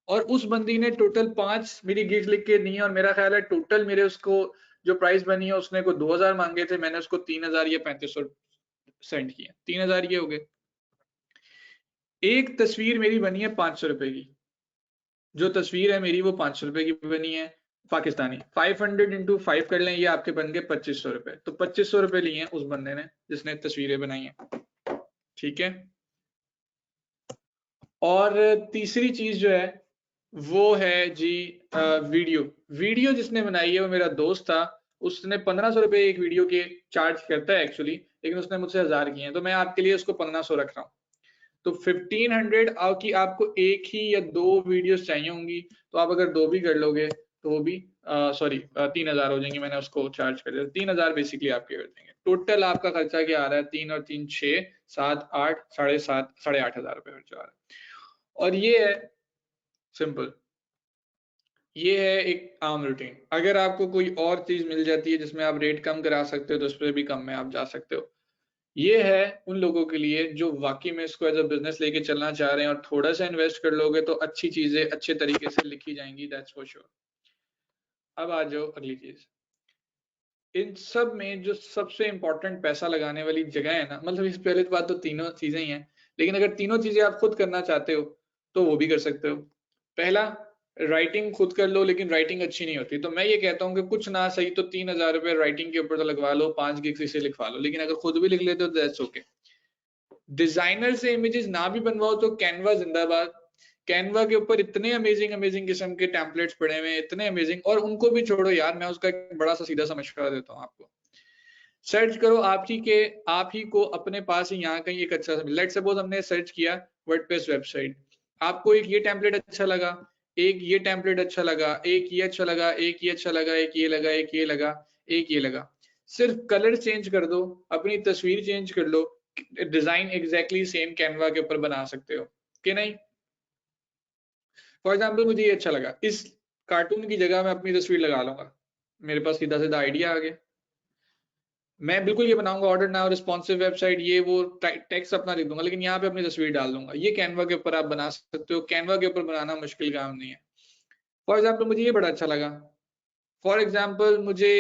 Speaker 2: और उस बंदी ने टोटल 5 मेरी गिग्स लिख के दी है, और मेरा ख्याल है टोटल मेरे उसको जो प्राइस बनी है, उसने को 2000 मांगे थे, मैंने उसको 3000 या 3500 सेंड किए, 3000 ये हो गए। एक तस्वीर मेरी बनी है 500 रुपए की, जो तस्वीर है मेरी वो 500 रुपए की बनी है पाकिस्तानी। 500 इंटू 5 कर लें, ये आपके बन गए 2500 रुपए। तो 2500 रुपए लिए हैं उस बंदे ने जिसने तस्वीरें बनाई हैं, ठीक है। और तीसरी चीज जो है वो है जी वीडियो। वीडियो जिसने बनाई है वो मेरा दोस्त था, उसने 1500 रुपए एक वीडियो के चार्ज करता है एक्चुअली, लेकिन उसने मुझसे 1000 किए हैं, तो मैं आपके लिए उसको 1500 रख रहा हूँ। तो 1500 की आपको एक ही या दो वीडियोस चाहिए होंगी, तो आप अगर दो भी कर लोगे तो वो भी सॉरी 3000 हो जाएंगे, मैंने उसको चार्ज कर दिया। 3000 बेसिकली आपके कर देंगे। टोटल आपका खर्चा क्या आ रहा है, 3 और 3 6 7 8 7.5 8,500 रुपये खर्चा आ रहा है। और ये है सिंपल, ये है एक आम रूटीन। अगर आपको कोई और चीज मिल जाती है जिसमें आप रेट कम करा सकते हो तो उस पर भी कम में आप जा सकते हो। ये है उन लोगों के लिए जो वाकई में इसको एज अ बिजनेस लेके चलना चाह रहे हैं, और थोड़ा सा इन्वेस्ट कर लोगे तो अच्छी चीजें अच्छे तरीके से लिखी जाएंगी, दैट्स फॉर श्योर। अब आ जाओ अगली चीज। इन सब में जो सबसे इंपॉर्टेंट पैसा लगाने वाली जगह है ना, मतलब इस पहले तो बात तो तीनों चीजें ही हैं, लेकिन अगर तीनों चीजें आप खुद करना चाहते हो तो वो भी कर सकते हो। पहला, राइटिंग खुद कर लो, लेकिन राइटिंग अच्छी नहीं होती, तो मैं ये कहता हूँ कि कुछ ना सही तो 3,000 रुपए राइटिंग के ऊपर तो लगवा लो, 5 किसी से लिखवा लो, लेकिन अगर खुद भी लिख लेते हो तो दैट्स ओके। डिजाइनर से इमेजेस ना भी बनवाओ तो कैनवा जिंदाबाद। कैनवा के ऊपर इतने अमेजिंग अमेजिंग किस्म के टेम्पलेट्स पड़े हुए हैं, इतने अमेजिंग, और उनको भी छोड़ो यार, मैं उसका एक बड़ा सा सीधा सा मशवरा देता हूँ आपको। सर्च करो आप ही को अपने पास ही यहाँ कहीं एक अच्छा सा, लेट्स सपोज हमने सर्च किया वर्डप्रेस वेबसाइट, आपको एक ये टेम्पलेट अच्छा लगा, एक ये टेम्पलेट अच्छा लगा, एक ये अच्छा लगा, एक ये अच्छा लगा, एक ये लगा, एक ये लगा, एक ये लगा, सिर्फ कलर चेंज कर दो, अपनी तस्वीर चेंज कर लो, डिजाइन एग्जैक्टली सेम कैनवा के ऊपर बना सकते हो कि नहीं। फॉर एग्जाम्पल मुझे ये अच्छा लगा, इस कार्टून की जगह मैं अपनी तस्वीर लगा लूंगा, मेरे पास सीधा सीधा आइडिया आ गया, मैं बिल्कुल ये बनाऊंगा ऑर्डर नाउ रिस्पॉन्सिव वेबसाइट, ये वो टेक्स्ट अपना लिख दूंगा, लेकिन यहाँ पे अपनी तस्वीर डाल दूंगा। ये कैनवा के ऊपर आप बना सकते हो, कैनवा के ऊपर बनाना मुश्किल काम नहीं है। फॉर एग्जाम्पल मुझे ये बड़ा अच्छा लगा, फॉर एग्जाम्पल मुझे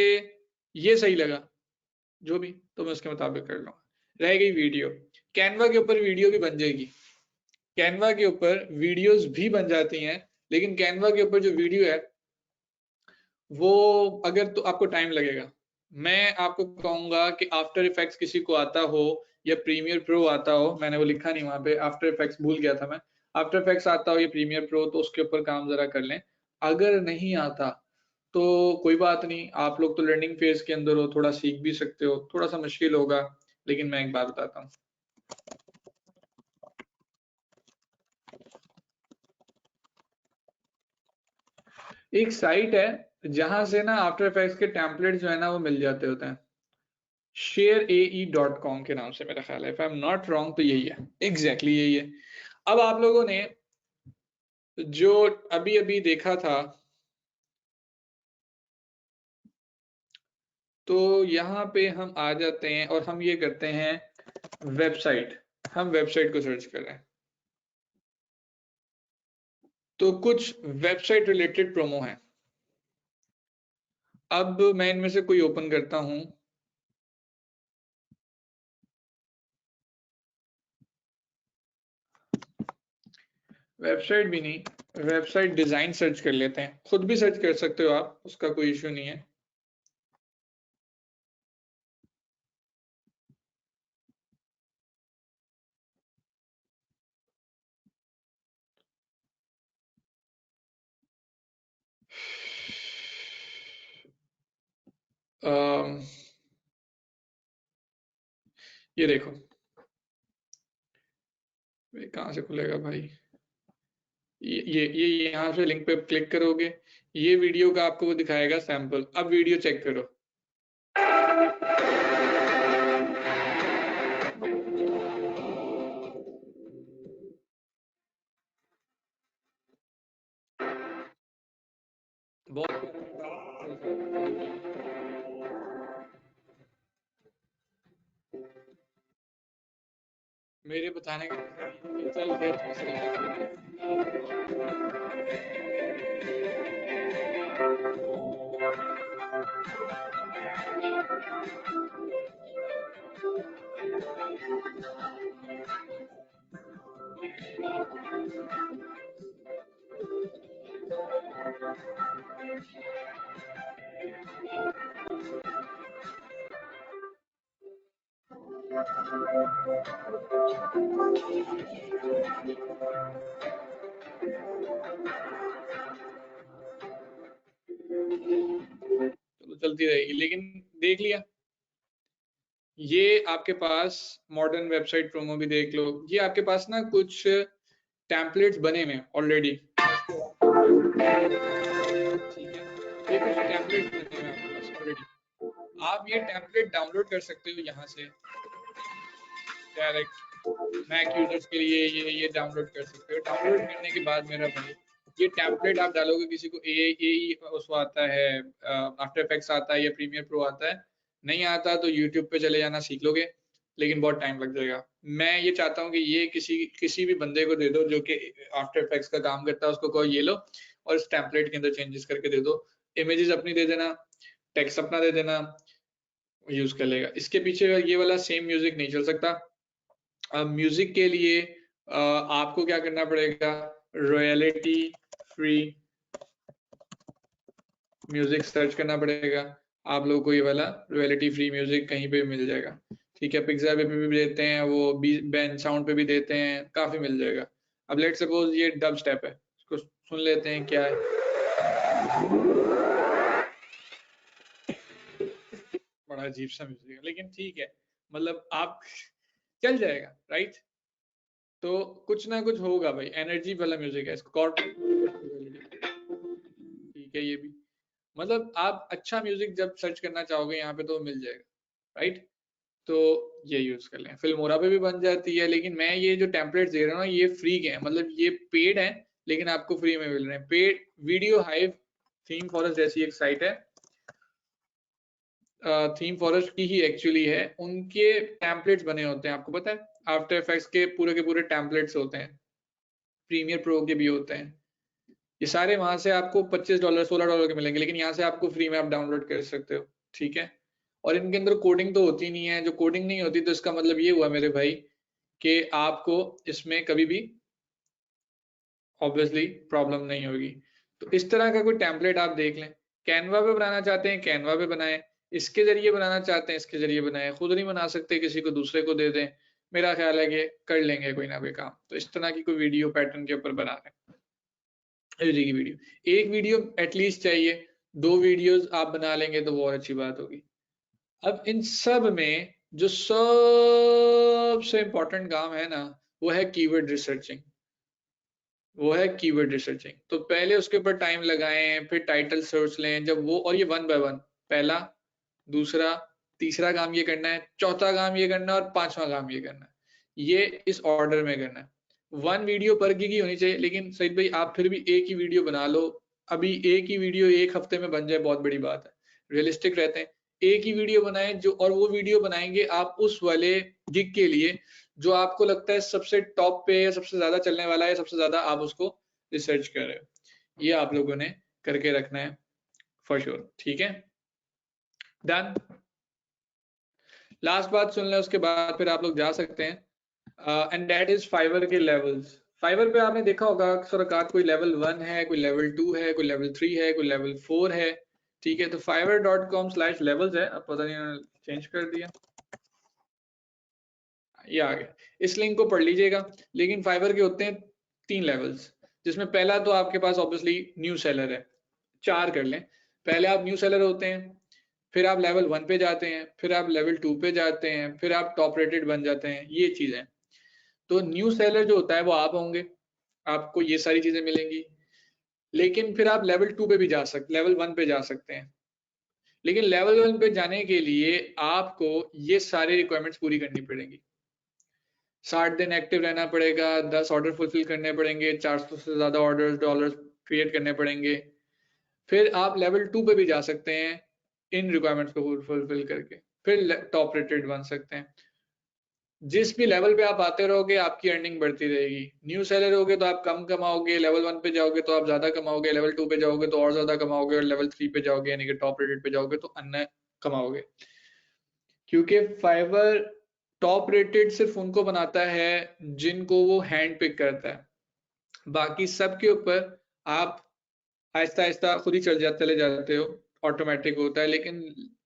Speaker 2: ये सही लगा, जो भी, तो मैं उसके मुताबिक कर लूंगा। रह गई वीडियो, कैनवा के ऊपर वीडियो भी बन जाएगी, कैनवा के ऊपर वीडियोस भी बन जाती हैं, लेकिन कैनवा के ऊपर जो वीडियो है वो अगर तो आपको टाइम लगेगा। मैं आपको कहूंगा कि आफ्टर इफेक्ट्स किसी को आता हो या प्रीमियर प्रो आता हो, मैंने वो लिखा नहीं वहां पे, आफ्टर इफेक्ट्स भूल गया था मैं, आफ्टर इफेक्ट्स आता हो या प्रीमियर प्रो, तो उसके ऊपर काम जरा कर लें। अगर नहीं आता तो कोई बात नहीं, आप लोग तो लर्निंग फेज के अंदर हो, थोड़ा सीख भी सकते हो, थोड़ा सा मुश्किल होगा, लेकिन मैं एक बात बताता हूँ। एक साइट है जहां से ना आफ्टर इफेक्ट्स के टेम्पलेट जो है ना वो मिल जाते होते हैं, shareae.com के नाम से मेरा ख्याल है, if I am not wrong तो यही है, एग्जैक्टली यही है। अब आप लोगों ने जो अभी अभी देखा था, तो यहाँ पे हम आ जाते हैं और हम ये करते हैं वेबसाइट, हम वेबसाइट को सर्च कर रहे हैं, तो कुछ वेबसाइट रिलेटेड प्रोमो है। अब मैं इनमें से कोई ओपन करता हूं, वेबसाइट भी नहीं, वेबसाइट डिजाइन सर्च कर लेते हैं, खुद भी सर्च कर सकते हो आप, उसका कोई इश्यू नहीं है। ये देखो, कहाँ से खुलेगा भाई, ये यहाँ से लिंक पे क्लिक करोगे, ये वीडियो का आपको वो दिखाएगा सैंपल। अब वीडियो चेक करो, बहुत मेरे बताने का चल चलो चलती रहेगी, लेकिन देख लिया, ये आपके पास मॉडर्न वेबसाइट प्रोमो भी देख लो, ये आपके पास ना कुछ टेम्पलेट्स बने हुए ऑलरेडी, ठीक है, ये कुछ टेम्पलेट्स बने हुए आपके पास ऑलरेडी, आप ये टेम्पलेट डाउनलोड कर सकते हो यहाँ से डायरेक्ट, मैक यूजर्स के लिए ये डाउनलोड कर सकते हो। डाउनलोड करने के बाद मेरा भाई, ये टेम्पलेट आप डालोगे, किसी को ए उसको आता है, आफ्टर इफेक्ट्स आता है या प्रीमियर प्रो आता है, नहीं आता तो यूट्यूब पे चले जाना, सीख लोगे, लेकिन बहुत टाइम लग जाएगा। मैं ये चाहता हूँ कि ये किसी किसी भी बंदे को दे दो जो कि आफ्टर इफेक्ट्स का काम करता है, उसको कहो ये लो और इस टेम्पलेट के अंदर चेंजेस करके दे दो, इमेजेस अपनी दे देना, टेक्स्ट अपना दे देना, यूज कर लेगा। इसके पीछे ये वाला सेम म्यूजिक नहीं चल सकता, अब म्यूजिक के लिए आपको क्या करना पड़ेगा, रॉयल्टी फ्री म्यूजिक सर्च करना पड़ेगा। आप लोगों को ये वाला रॉयल्टी फ्री म्यूजिक कहीं पे भी मिल जाएगा, ठीक है। पिक्सा पे भी देते हैं, वो बैंड साउंड पे भी देते हैं, काफी मिल जाएगा। अब लेट सपोज ये डब स्टेप है, इसको सुन लेते हैं क्या है। बड़ा अजीब सा म्यूजिक है, लेकिन ठीक है, मतलब आप चल जाएगा, राइट। तो कुछ ना कुछ होगा भाई, एनर्जी वाला म्यूजिक है, इसको ठीक है। ये भी मतलब आप अच्छा म्यूजिक जब सर्च करना चाहोगे यहाँ पे तो मिल जाएगा, राइट। तो ये यूज कर लें। फिल्मोरा पे भी बन जाती है, लेकिन मैं ये जो टेम्पलेट्स दे रहा हूँ ये फ्री के हैं, मतलब ये पेड है लेकिन आपको फ्री में मिल रहे हैं। Paid video hive theme forest जैसी एक साइट है, थीम फॉरेस्ट की ही एक्चुअली है, उनके टेम्पलेट्स बने होते हैं, आपको पता है। आफ्टर इफेक्ट्स के पूरे टेम्पलेट्स होते हैं, प्रीमियर प्रो के भी होते हैं। ये सारे वहां से आपको $25 $16 के मिलेंगे, लेकिन यहाँ से आपको फ्री में आप डाउनलोड कर सकते हो, ठीक है। और इनके अंदर कोडिंग तो होती नहीं है, जो कोडिंग नहीं होती तो इसका मतलब ये हुआ मेरे भाई कि आपको इसमें कभी भी ऑब्वियसली प्रॉब्लम नहीं होगी। तो इस तरह का कोई टेम्पलेट आप देख लें। कैनवा पे बनाना चाहते हैं कैनवा पे बनाएं, इसके जरिए बनाना चाहते हैं इसके जरिए बनाएं, खुद नहीं बना सकते किसी को दूसरे को दे दें। मेरा ख्याल है कि कर लेंगे कोई ना कोई काम। तो इस तरह की कोई वीडियो पैटर्न के ऊपर बना रहे हैं, की वीडियो, एक वीडियो एटलीस्ट चाहिए, 2 वीडियोस आप बना लेंगे तो बहुत अच्छी बात होगी। अब इन सब में जो सबसे इंपॉर्टेंट काम है ना, वो है कीवर्ड रिसर्चिंग, वो है कीवर्ड रिसर्चिंग। तो पहले उसके ऊपर टाइम लगाएं, फिर टाइटल सर्च लें, जब वो, और ये 1 बाय 1, पहला, दूसरा, तीसरा काम ये करना है, चौथा काम ये करना है और 5वां काम ये करना है। ये इस ऑर्डर में करना है। 1 वीडियो पर की होनी चाहिए, लेकिन सईद भाई आप फिर भी एक ही वीडियो बना लो। अभी एक ही वीडियो एक हफ्ते में बन जाए बहुत बड़ी बात है, रियलिस्टिक रहते हैं। एक ही वीडियो बनाएं जो, और वो वीडियो बनाएंगे आप उस वाले गिग के लिए जो आपको लगता है सबसे टॉप पे या सबसे ज्यादा चलने वाला है, सबसे ज्यादा आप उसको रिसर्च कर रहे हो। ये आप लोगों ने करके रखना है फॉर श्योर, ठीक है। डन। लास्ट बात सुन लें, उसके बाद फिर आप लोग जा सकते हैं। एंड दैट इज फाइवर के लेवल्स। फाइवर पे आपने देखा होगा अक्सर औकात कोई लेवल 1 है, कोई लेवल 2 है, कोई लेवल 3 है, कोई लेवल 4 है, ठीक है। तो fiverr.com/levels है, अब पता नहीं चेंज कर दिया, ये आ गया। इस लिंक को पढ़ लीजिएगा। लेकिन फाइवर के होते हैं 3 लेवल्स, जिसमें पहला तो आपके पास ऑब्वियसली न्यू सेलर है। 4 कर लें। पहले आप न्यू सेलर होते हैं, फिर आप लेवल 1 पे जाते हैं, फिर आप लेवल 2 पे जाते हैं, फिर आप टॉप रेटेड बन जाते हैं, ये चीजें। तो न्यू सेलर जो होता है वो आप होंगे, आपको ये सारी चीजें मिलेंगी। लेकिन फिर आप लेवल 2 पे भी जा सकते, लेवल 1 पे जा सकते हैं। लेकिन लेवल 1 पे जाने के लिए आपको ये सारी रिक्वायरमेंट्स पूरी करनी पड़ेंगी। 60 दिन एक्टिव रहना पड़ेगा, 10 ऑर्डर फुलफिल करने पड़ेंगे, 400 से ज्यादा ऑर्डर्स डॉलर्स क्रिएट करने पड़ेंगे। फिर आप लेवल 2 पे भी जा सकते हैं इन रिक्वायरमेंट्स को फुलफिल करके, फिर टॉप रेटेड बन सकते हैं। जिस भी लेवल पे आप आते रहोगे आपकी अर्निंग बढ़ती रहेगी। न्यू सेलर होगे तो आप कम कमाओगे, लेवल 1 पे जाओगे तो आप ज्यादा कमाओगे, लेवल 2 पे जाओगे तो और ज्यादा कमाओगे, और लेवल 3 पे जाओगे यानी कि टॉप रेटेड पे जाओगे तो अन्य कमाओगे। क्योंकि फाइवर टॉप रेटेड सिर्फ उनको बनाता है जिनको वो हैंड पिक करता है। बाकी सब के ऊपर आप आहिस्ता आहिस्ता खुद ही चले जाते हो, ऑटोमेटिक होता है। लेकिन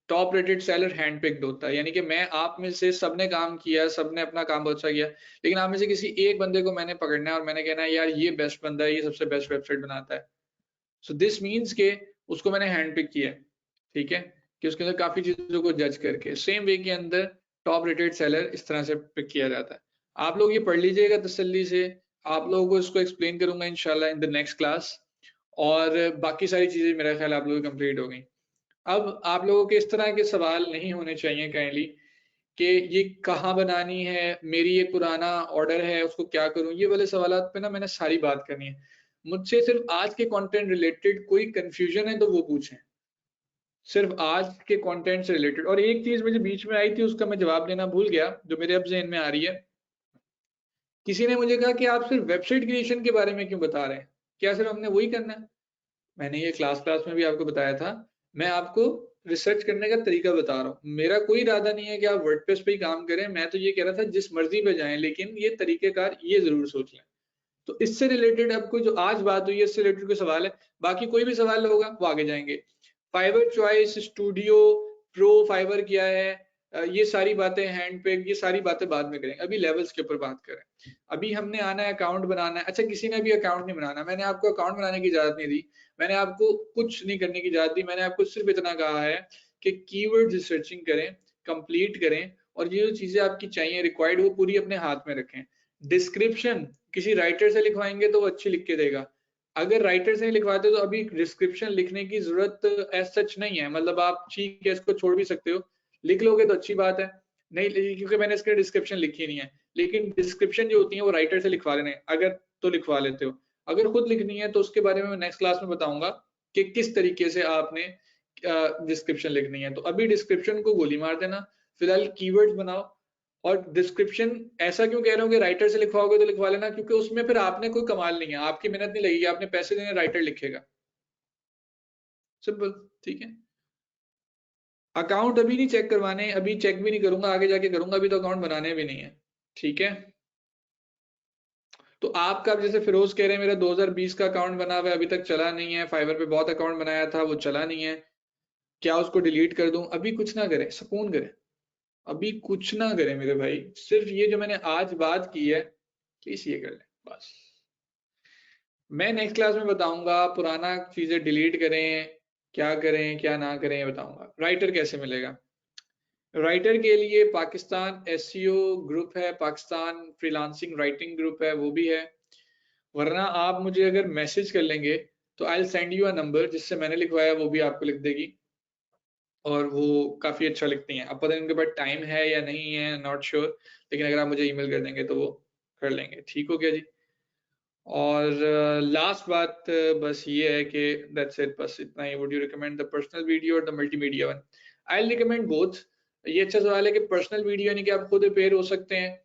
Speaker 2: top rated seller hand picked होता है, यानी कि मैं आप में से सबने काम किया, सबने अपना काम बहुत अच्छा किया, लेकिन आप में से किसी एक बंदे को मैंने पकड़ना है और मैंने कहना है यार ये बेस्ट बंदा है, ये सबसे बेस्ट वेबसाइट बनाता है। सो दिस मीन्स के उसको मैंने हैंड पिक किया है, ठीक है, कि उसके अंदर काफी चीजों को जज करके। सेम वे के अंदर टॉप रेटेड सेलर इस तरह से पिक किया जाता है। आप लोग ये पढ़ लीजिएगा तसल्ली से, आप लोगों को इसको एक्सप्लेन करूंगा इंशाल्लाह इन द नेक्स्ट क्लास, और बाकी सारी चीजें मेरा ख्याल आप लोगों की कंप्लीट हो गई। अब आप लोगों के इस तरह के सवाल नहीं होने चाहिए काइंडली कि ये कहाँ बनानी है, मेरी ये पुराना ऑर्डर है उसको क्या करूं, ये वाले सवालात पे ना मैंने सारी बात करनी है। मुझसे सिर्फ आज के कंटेंट रिलेटेड कोई कंफ्यूजन है तो वो पूछें, सिर्फ आज के कंटेंट से रिलेटेड। और एक चीज मुझे बीच में आई थी उसका मैं जवाब देना भूल गया, जो मेरे अब ज़हन में आ रही है। किसी ने मुझे कहा कि आप सिर्फ वेबसाइट क्रिएशन के बारे में क्यों बता रहे हैं, क्या सिर्फ हमने वही करना है? मैंने ये क्लास में भी आपको बताया था, मैं आपको रिसर्च करने का तरीका बता रहा हूँ। मेरा कोई इरादा नहीं है कि आप वर्डप्रेस पे ही काम करें, मैं तो ये कह रहा था जिस मर्जी पे जाएं, लेकिन ये तरीकेकार ये जरूर सोच लें। तो इससे रिलेटेड अब कोई जो आज बात हुई है इससे रिलेटेड कोई सवाल है? बाकी कोई भी सवाल होगा वो आगे जाएंगे। Fibre choice, studio pro fibre क्या है, ये सारी बातें, हैंड पे, ये सारी बातें बाद में करेंगे, अभी लेवल्स के ऊपर बात करें। अभी हमने आना है अकाउंट बनाना है। अच्छा, किसी ने भी अकाउंट नहीं बनाना, मैंने आपको अकाउंट बनाने की इजाजत नहीं दी, मैंने आपको कुछ नहीं करने की इजाजत दी, मैंने आपको सिर्फ इतना कहा है कि कीवर्ड रिसर्चिंग करें, कंप्लीट करें, और ये जो चीजें आपकी चाहिए रिक्वायर्ड वो पूरी अपने हाथ में रखें। डिस्क्रिप्शन किसी राइटर से लिखवाएंगे तो वो अच्छी लिख के देगा, अगर राइटर से नहीं लिखवाते तो अभी डिस्क्रिप्शन लिखने की जरूरत एज सच नहीं है, मतलब आप ठीक है इसको छोड़ भी सकते हो, लिख लोगे तो अच्छी बात है, नहीं क्योंकि मैंने इसके डिस्क्रिप्शन लिखी नहीं है। लेकिन डिस्क्रिप्शन जो होती है वो राइटर से लिखवा लेने, अगर तो लिखवा लेते हो, अगर खुद लिखनी है तो उसके बारे में मैं नेक्स्ट क्लास में बताऊंगा कि किस तरीके से आपने डिस्क्रिप्शन लिखनी है। तो अभी डिस्क्रिप्शन को गोली मार देना, फिलहाल कीवर्ड्स बनाओ। और डिस्क्रिप्शन ऐसा क्यों कह रहा हूँ कि राइटर से लिखवाओगे तो लिखवा लेना, क्योंकि उसमें फिर आपने कोई कमाल नहीं है, आपकी मेहनत नहीं लगेगी, आपने पैसे देने, राइटर लिखेगा, सिंपल। ठीक है, अकाउंट अभी नहीं चेक करवाने, अभी चेक भी नहीं करूंगा, आगे जाके करूंगा, अभी तो अकाउंट बनाने भी नहीं है। ठीक है, तो आपका जैसे फिरोज कह रहे हैं मेरा 2020 का अकाउंट बना हुआ है अभी तक चला नहीं है, फाइवर पे बहुत अकाउंट बनाया था वो चला नहीं है, क्या उसको डिलीट कर दूं? अभी कुछ ना करें, सुकून करें, अभी कुछ ना करें मेरे भाई, सिर्फ ये जो मैंने आज बात की है प्लीज ये कर लें बस। मैं नेक्स्ट क्लास में बताऊंगा पुराना चीजें डिलीट करें, क्या करें क्या ना करें, बताऊंगा। राइटर कैसे मिलेगा? राइटर के लिए पाकिस्तान एसईओ ग्रुप है, पाकिस्तान फ्रीलांसिंग राइटिंग ग्रुप है, वो भी है। वरना आप मुझे अगर मैसेज कर लेंगे तो I will send you a number, जिससे मैंने लिखवाया वो भी आपको लिख देगी, और वो काफी अच्छा लिखती हैं। अब पता नहीं उनके पास टाइम है या नहीं है, नॉट श्योर, लेकिन अगर आप मुझे ईमेल कर देंगे तो वो कर लेंगे। ठीक हो गया जी? और लास्ट बात बस ये है कि दैट्स इट, बस इतना ही। Would you recommend the personal video और the multimedia one? I will recommend both. ये अच्छा सवाल है कि पर्सनल वीडियो यानी कि आप खुद अपेयर हो सकते हैं,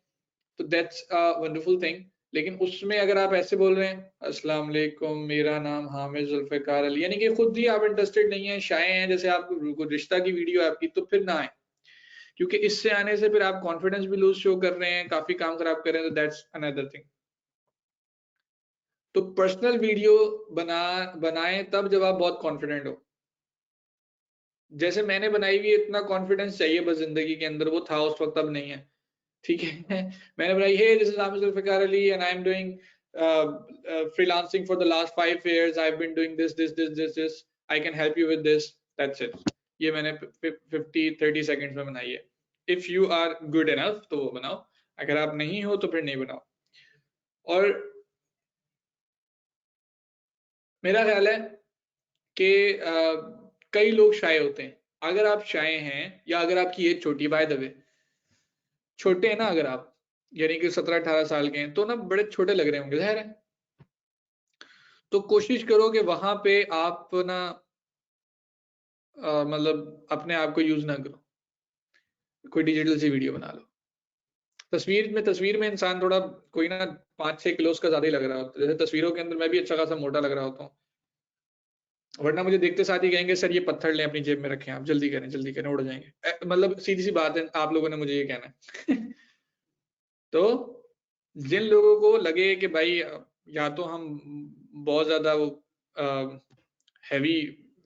Speaker 2: तो दैट्स अ वंडरफुल थिंग, लेकिन उसमें अगर आप ऐसे बोल रहे हैं अस्सलाम वालेकुम मेरा नाम हामिद जुल्फिकार अली, यानी कि खुद ही आप इंटरेस्टेड नहीं है, शाय हैं, जैसे आप रिश्ता की वीडियो आपकी, तो फिर ना आए, क्योंकि इससे आने से फिर आप कॉन्फिडेंस भी लूज शो कर रहे हैं, काफी काम खराब कर रहे हैं, तो दैट्स अनदर थिंग। तो पर्सनल वीडियो बनाएं तब जब आप बहुत कॉन्फिडेंट हो, जैसे मैंने बनाई हुई है, इतना कॉन्फिडेंस चाहिए बस जिंदगी के अंदर, वो था उस वक्त, अब नहीं है। ठीक है मैंने बनाई है, this is Hamid Zulfiqar Ali and I am doing freelancing for the last 5 years, I've been doing this, I can help you with this, that's it। ये मैंने 50-30 सेकंड्स में बनाई है। If you are good enough तो वो बनाओ, अगर आप नहीं हो तो फिर नहीं बनाओ। और मेरा ख्याल है कि कई लोग शाय होते हैं, अगर आप शाय हैं या अगर आपकी एज छोटी, बाय द वे छोटे हैं ना अगर आप, यानी कि 17-18 साल के हैं, तो ना बड़े छोटे लग रहे होंगे, जाहिर है, तो कोशिश करो कि वहां पे आप ना मतलब अपने आप को यूज ना करो, कोई डिजिटल सी वीडियो बना लो। तस्वीर में इंसान थोड़ा कोई ना 5-6 किलो उसका ज्यादा ही लग रहा होता है, जैसे तस्वीरों के अंदर मैं भी अच्छा खासा मोटा लग रहा होता हूँ, वरना मुझे देखते साथ ही कहेंगे सर ये पत्थर लें अपनी जेब में रखें, आप जल्दी करें उड़ जाएंगे, मतलब सीधी सी बात है, आप लोगों ने मुझे ये कहना है तो जिन लोगों को लगे कि भाई या तो हम बहुत ज्यादा वो हैवी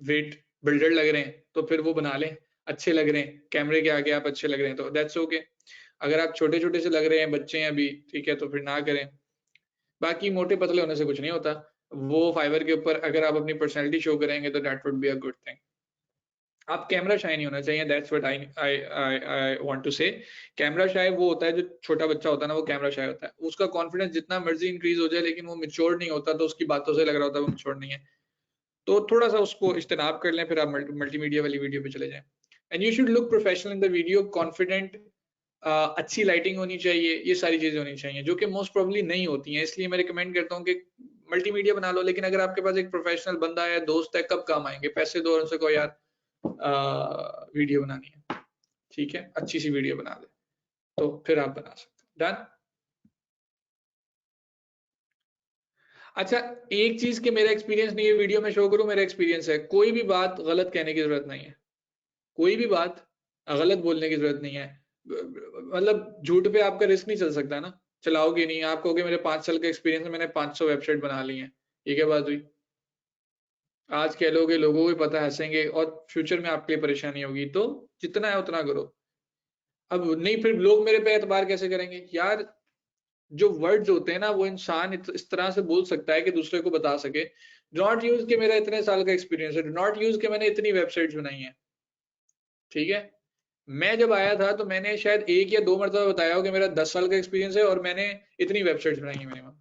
Speaker 2: वेट बिल्डर लग रहे हैं तो फिर वो बना लें, अच्छे लग रहे हैं कैमरे के आगे आप अच्छे लग रहे हैं तो दैट्स ओके। अगर आप छोटे छोटे से लग रहे हैं, बच्चे हैं अभी, ठीक है, तो फिर ना करें। बाकी मोटे पतले होने से कुछ नहीं होता, वो फाइबर के ऊपर अगर आप अपनी पर्सनैलिटी शो करेंगे तो that would be a good thing. आप कैमरा शाय नहीं होना चाहिए, that's what I want to say. Camera shy वो होता है जो छोटा बच्चा होता है ना, वो कैमरा शाय होता है, उसका कॉन्फिडेंस जितना मर्जी इंक्रीज हो जाए लेकिन वो मेच्योर नहीं होता, तो उसकी बातों से लग रहा होता है वो मेच्योर नहीं है, तो थोड़ा सा उसको इज्तनाब कर लें, फिर आप मल्टीमीडिया वाली वीडियो पे चले जाएं। And you should look professional in the video, confident, अच्छी लाइटिंग होनी चाहिए, ये सारी चीजें होनी चाहिए जो कि मोस्ट प्रोबेबली नहीं होती हैं, इसलिए मैं रिकमेंड करता हूँ कि मल्टीमीडिया बना लो, लेकिन अगर आपके पास एक प्रोफेशनल बंदा है, दोस्त है, कब काम आएंगे, पैसे दो और उनसे कहो यार वीडियो बनानी है, ठीक है, अच्छी सी वीडियो बना दे, तो फिर आप बना सकते हो। डन। अच्छा, एक चीज के मेरा एक्सपीरियंस नहीं है वीडियो में शो करूं, मेरा एक्सपीरियंस है, कोई भी बात गलत कहने की जरूरत नहीं है, कोई भी बात गलत बोलने की जरूरत नहीं है। मतलब झूठ पे आपका रिस्क नहीं चल सकता ना, चलाओगे नहीं। आप कहोगे मेरे 5 साल का एक्सपीरियंस है, मैंने 500 वेबसाइट बना ली है, ये क्या बात हुई? आज कह लोगे, लोगों को भी पता, हंसेंगे और फ्यूचर में आपके लिए परेशानी होगी। तो जितना है उतना करो। अब नहीं, फिर लोग मेरे पे एतबार कैसे करेंगे यार? जो वर्ड्स होते हैं ना, वो इंसान इस तरह से बोल सकता है कि दूसरे को बता सके। डू नॉट यूज के मेरा इतने साल का एक्सपीरियंस है, डू नॉट यूज के मैंने इतनी वेबसाइट्स बनाई हैं। ठीक है, मैं जब आया था तो मैंने शायद 1 या 2 मरतबा बताया हो कि मेरा 10 साल का एक्सपीरियंस है और मैंने इतनी वेबसाइट्स बनाई हैं।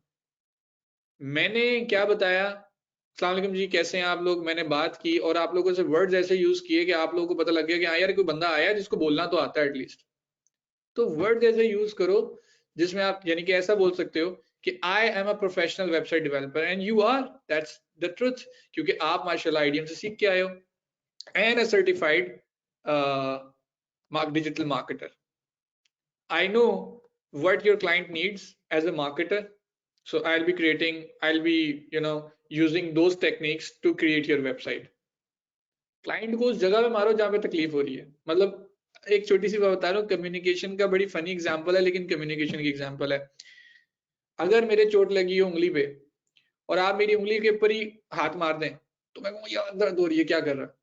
Speaker 2: मैंने क्या बताया, अस्सलाम वालेकुम जी, कैसे हैं आप लोग? मैंने बात की और आप लोगों से वर्ड्स ऐसे यूज किए कि आप लोगों को पता लग गया कि हाँ यार, कोई बंदा आया है जिसको बोलना तो आता है एटलीस्ट। तो वर्ड ऐसे यूज करो जिसमें आप यानी कि ऐसा बोल सकते हो कि I am a professional website developer and you are, that's the truth. क्योंकि आप माशाल्लाह आईडीएम से सीख के आए हो and a certified digital marketer. I know what your client needs as a marketer. So I'll be, using those techniques to create your website. Client को उस जगह पे मारो जहाँ पे तकलीफ हो रही है। मतलब एक छोटी सी बात बता रहा हूँ, कम्युनिकेशन का बड़ी फनी एग्जांपल है, लेकिन कम्युनिकेशन की एग्जांपल है। अगर मेरे चोट लगी हो उंगली पे और आप मेरी उंगली के ऊपर ही हाथ मार दें, तो मैं कहूँ यार दर्द हो रही है, क्या कर रहा है?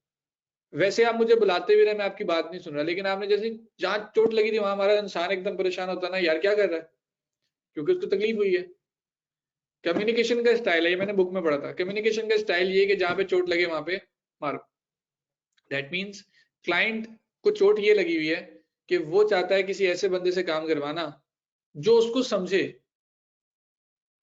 Speaker 2: वैसे आप मुझे बुलाते भी रहे, मैं आपकी बात नहीं सुन रहा, लेकिन आपने जैसे जहाँ चोट लगी थी वहां हमारा इंसान एकदम परेशान होता है ना, यार क्या कर रहा है? क्योंकि उसको तकलीफ हुई है। कम्युनिकेशन का स्टाइल है, ये मैंने बुक में पढ़ा था। कम्युनिकेशन का स्टाइल ये कि जहां पे चोट लगे वहां पे मारो। दैट मीन्स क्लाइंट को चोट ये लगी हुई है कि वो चाहता है किसी ऐसे बंदे से काम करवाना जो उसको समझे।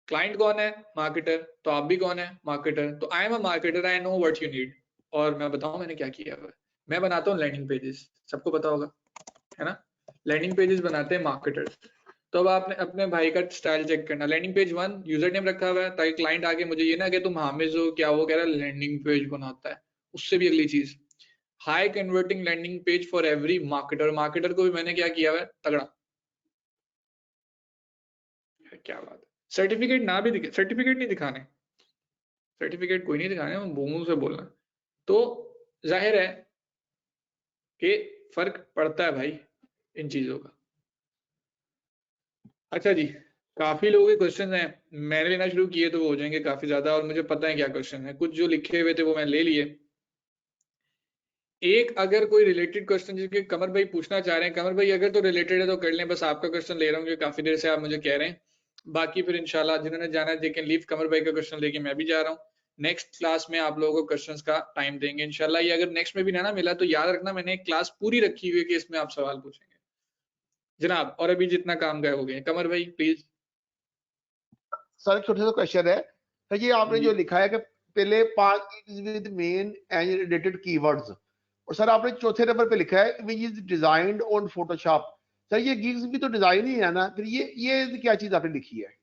Speaker 2: क्लाइंट कौन है? मार्केटर। तो आप भी कौन है? मार्केटर। तो आई am a marketer, I know what you need. और मैं बताऊं मैंने क्या किया हुआ है? मैं बनाता हूँ लैंडिंग पेजेस, सबको पता होगा, है ना? लैंडिंग पेजेस बनाते हैं मार्केटर्स। तो अब आपने अपने भाई का स्टाइल चेक करना। लैंडिंग पेज 1 यूजर नेम रखा हुआ है ताकि क्लाइंट आके मुझे ये ना कि तुम हामिज हो, क्या वो कह रहा है लैंडिंग पेज बनाता है। उससे भी अगली चीज, high converting landing page for every marketer. Marketer को भी मैंने क्या किया हुआ है? तगड़ा। क्या बात है, सर्टिफिकेट ना भी दिखे, सर्टिफिकेट नहीं दिखाने, सर्टिफिकेट कोई नहीं दिखाने, मुंह से बोलना। तो जाहिर है कि फर्क पड़ता है भाई इन चीजों का। अच्छा जी, काफी लोगों के क्वेश्चन हैं, मैंने लेना शुरू किए तो वो हो जाएंगे काफी ज्यादा, और मुझे पता है क्या क्वेश्चन है। कुछ जो लिखे हुए थे वो मैंने ले लिए। एक अगर कोई रिलेटेड क्वेश्चन जिसके कमर भाई पूछना चाह रहे हैं, कमर भाई अगर तो रिलेटेड है तो कर लें। बस आपका क्वेश्चन ले रहा हूँ क्योंकि काफी देर से आप मुझे कह रहे हैं। बाकी फिर इंशाल्लाह जिन्होंने जाना है दे कैन लीव। कमर भाई का क्वेश्चन लेके मैं भी जा रहा हूँ। नेक्स्ट क्लास में आप लोगों को क्वेश्चंस का टाइम देंगे इंशाल्लाह। ये अगर नेक्स्ट में भी ना मिला तो याद रखना मैंने एक क्लास पूरी रखी हुई है कि इसमें आप सवाल पूछेंगे जनाब। और अभी जितना काम गए हो गए, कमर भाई प्लीज।
Speaker 3: सर एक छोटा सा क्वेश्चन है सर, ये आपने जो
Speaker 2: जी
Speaker 3: लिखा है कि पहले 5 gigs with main and related keywords, और सर आपने चौथे नंबर पे लिखा है which is designed on Photoshop. Sir ये गिग्स भी तो डिजाइन ही है ना, फिर ये क्या चीज आपने लिखी है?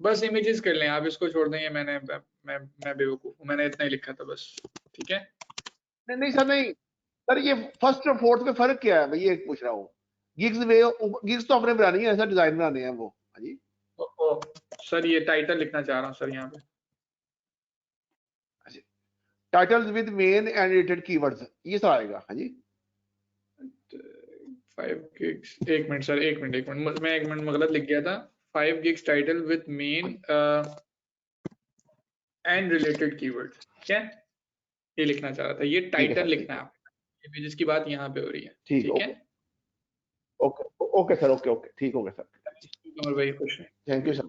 Speaker 2: बस इमेजेस कर लें आप, इसको छोड़ दें। ये मैं बेवकूफ हूँ, मैंने इतना ही लिखा था बस। ठीक है,
Speaker 3: नहीं नहीं सर, नहीं सर, ये फर्स्ट और फोर्थ में फर्क क्या है, मैं ये पूछ रहा हूँ। गिग्स तो हमने बनानी है सर, डिजाइन बनाने हैं वो। हाँ जी
Speaker 2: सर ये टाइटल लिखना चाह रहा हूँ सर यहाँ पे।
Speaker 3: Titles with main and related keywords, ये सब आएगा। हाँ जी
Speaker 2: 5 gigs, एक मिनट सर, एक मिनट मैं 1 मिनट में गलत लिख गया था। 5 gigs title with main and related keyword, ठीक है, ये लिखना चाह रहा था। ये
Speaker 3: ठीक है
Speaker 2: टाइटल
Speaker 3: सर,
Speaker 2: लिखना है आपको, जिसकी बात यहाँ पे हो रही है।
Speaker 3: ठीक
Speaker 2: ठीक है,
Speaker 3: okay okay okay sir, okay okay ठीक हो गया सर।
Speaker 2: कमर भाई खुश हैं।
Speaker 3: Thank you sir.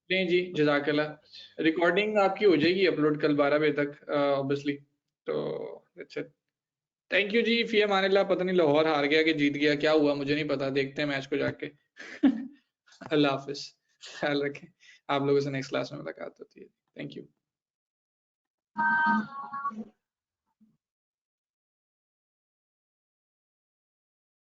Speaker 2: नहीं जी, जज़ाकल्लाह। रिकॉर्डिंग आपकी हो जाएगी अपलोड कल 12 बजे तक ऑब्वियसली। तो अच्छा, थैंक यू जी। फी अमानिल्लाह। पता नहीं लाहौर हार गया कि जीत गया, क्या हुआ मुझे नहीं पता, देखते हैं मैच को जाके। अल्लाह हाफिज, ख्याल रखें। आप लोगों से नेक्स्ट क्लास में मुलाकात होती है। Thank you.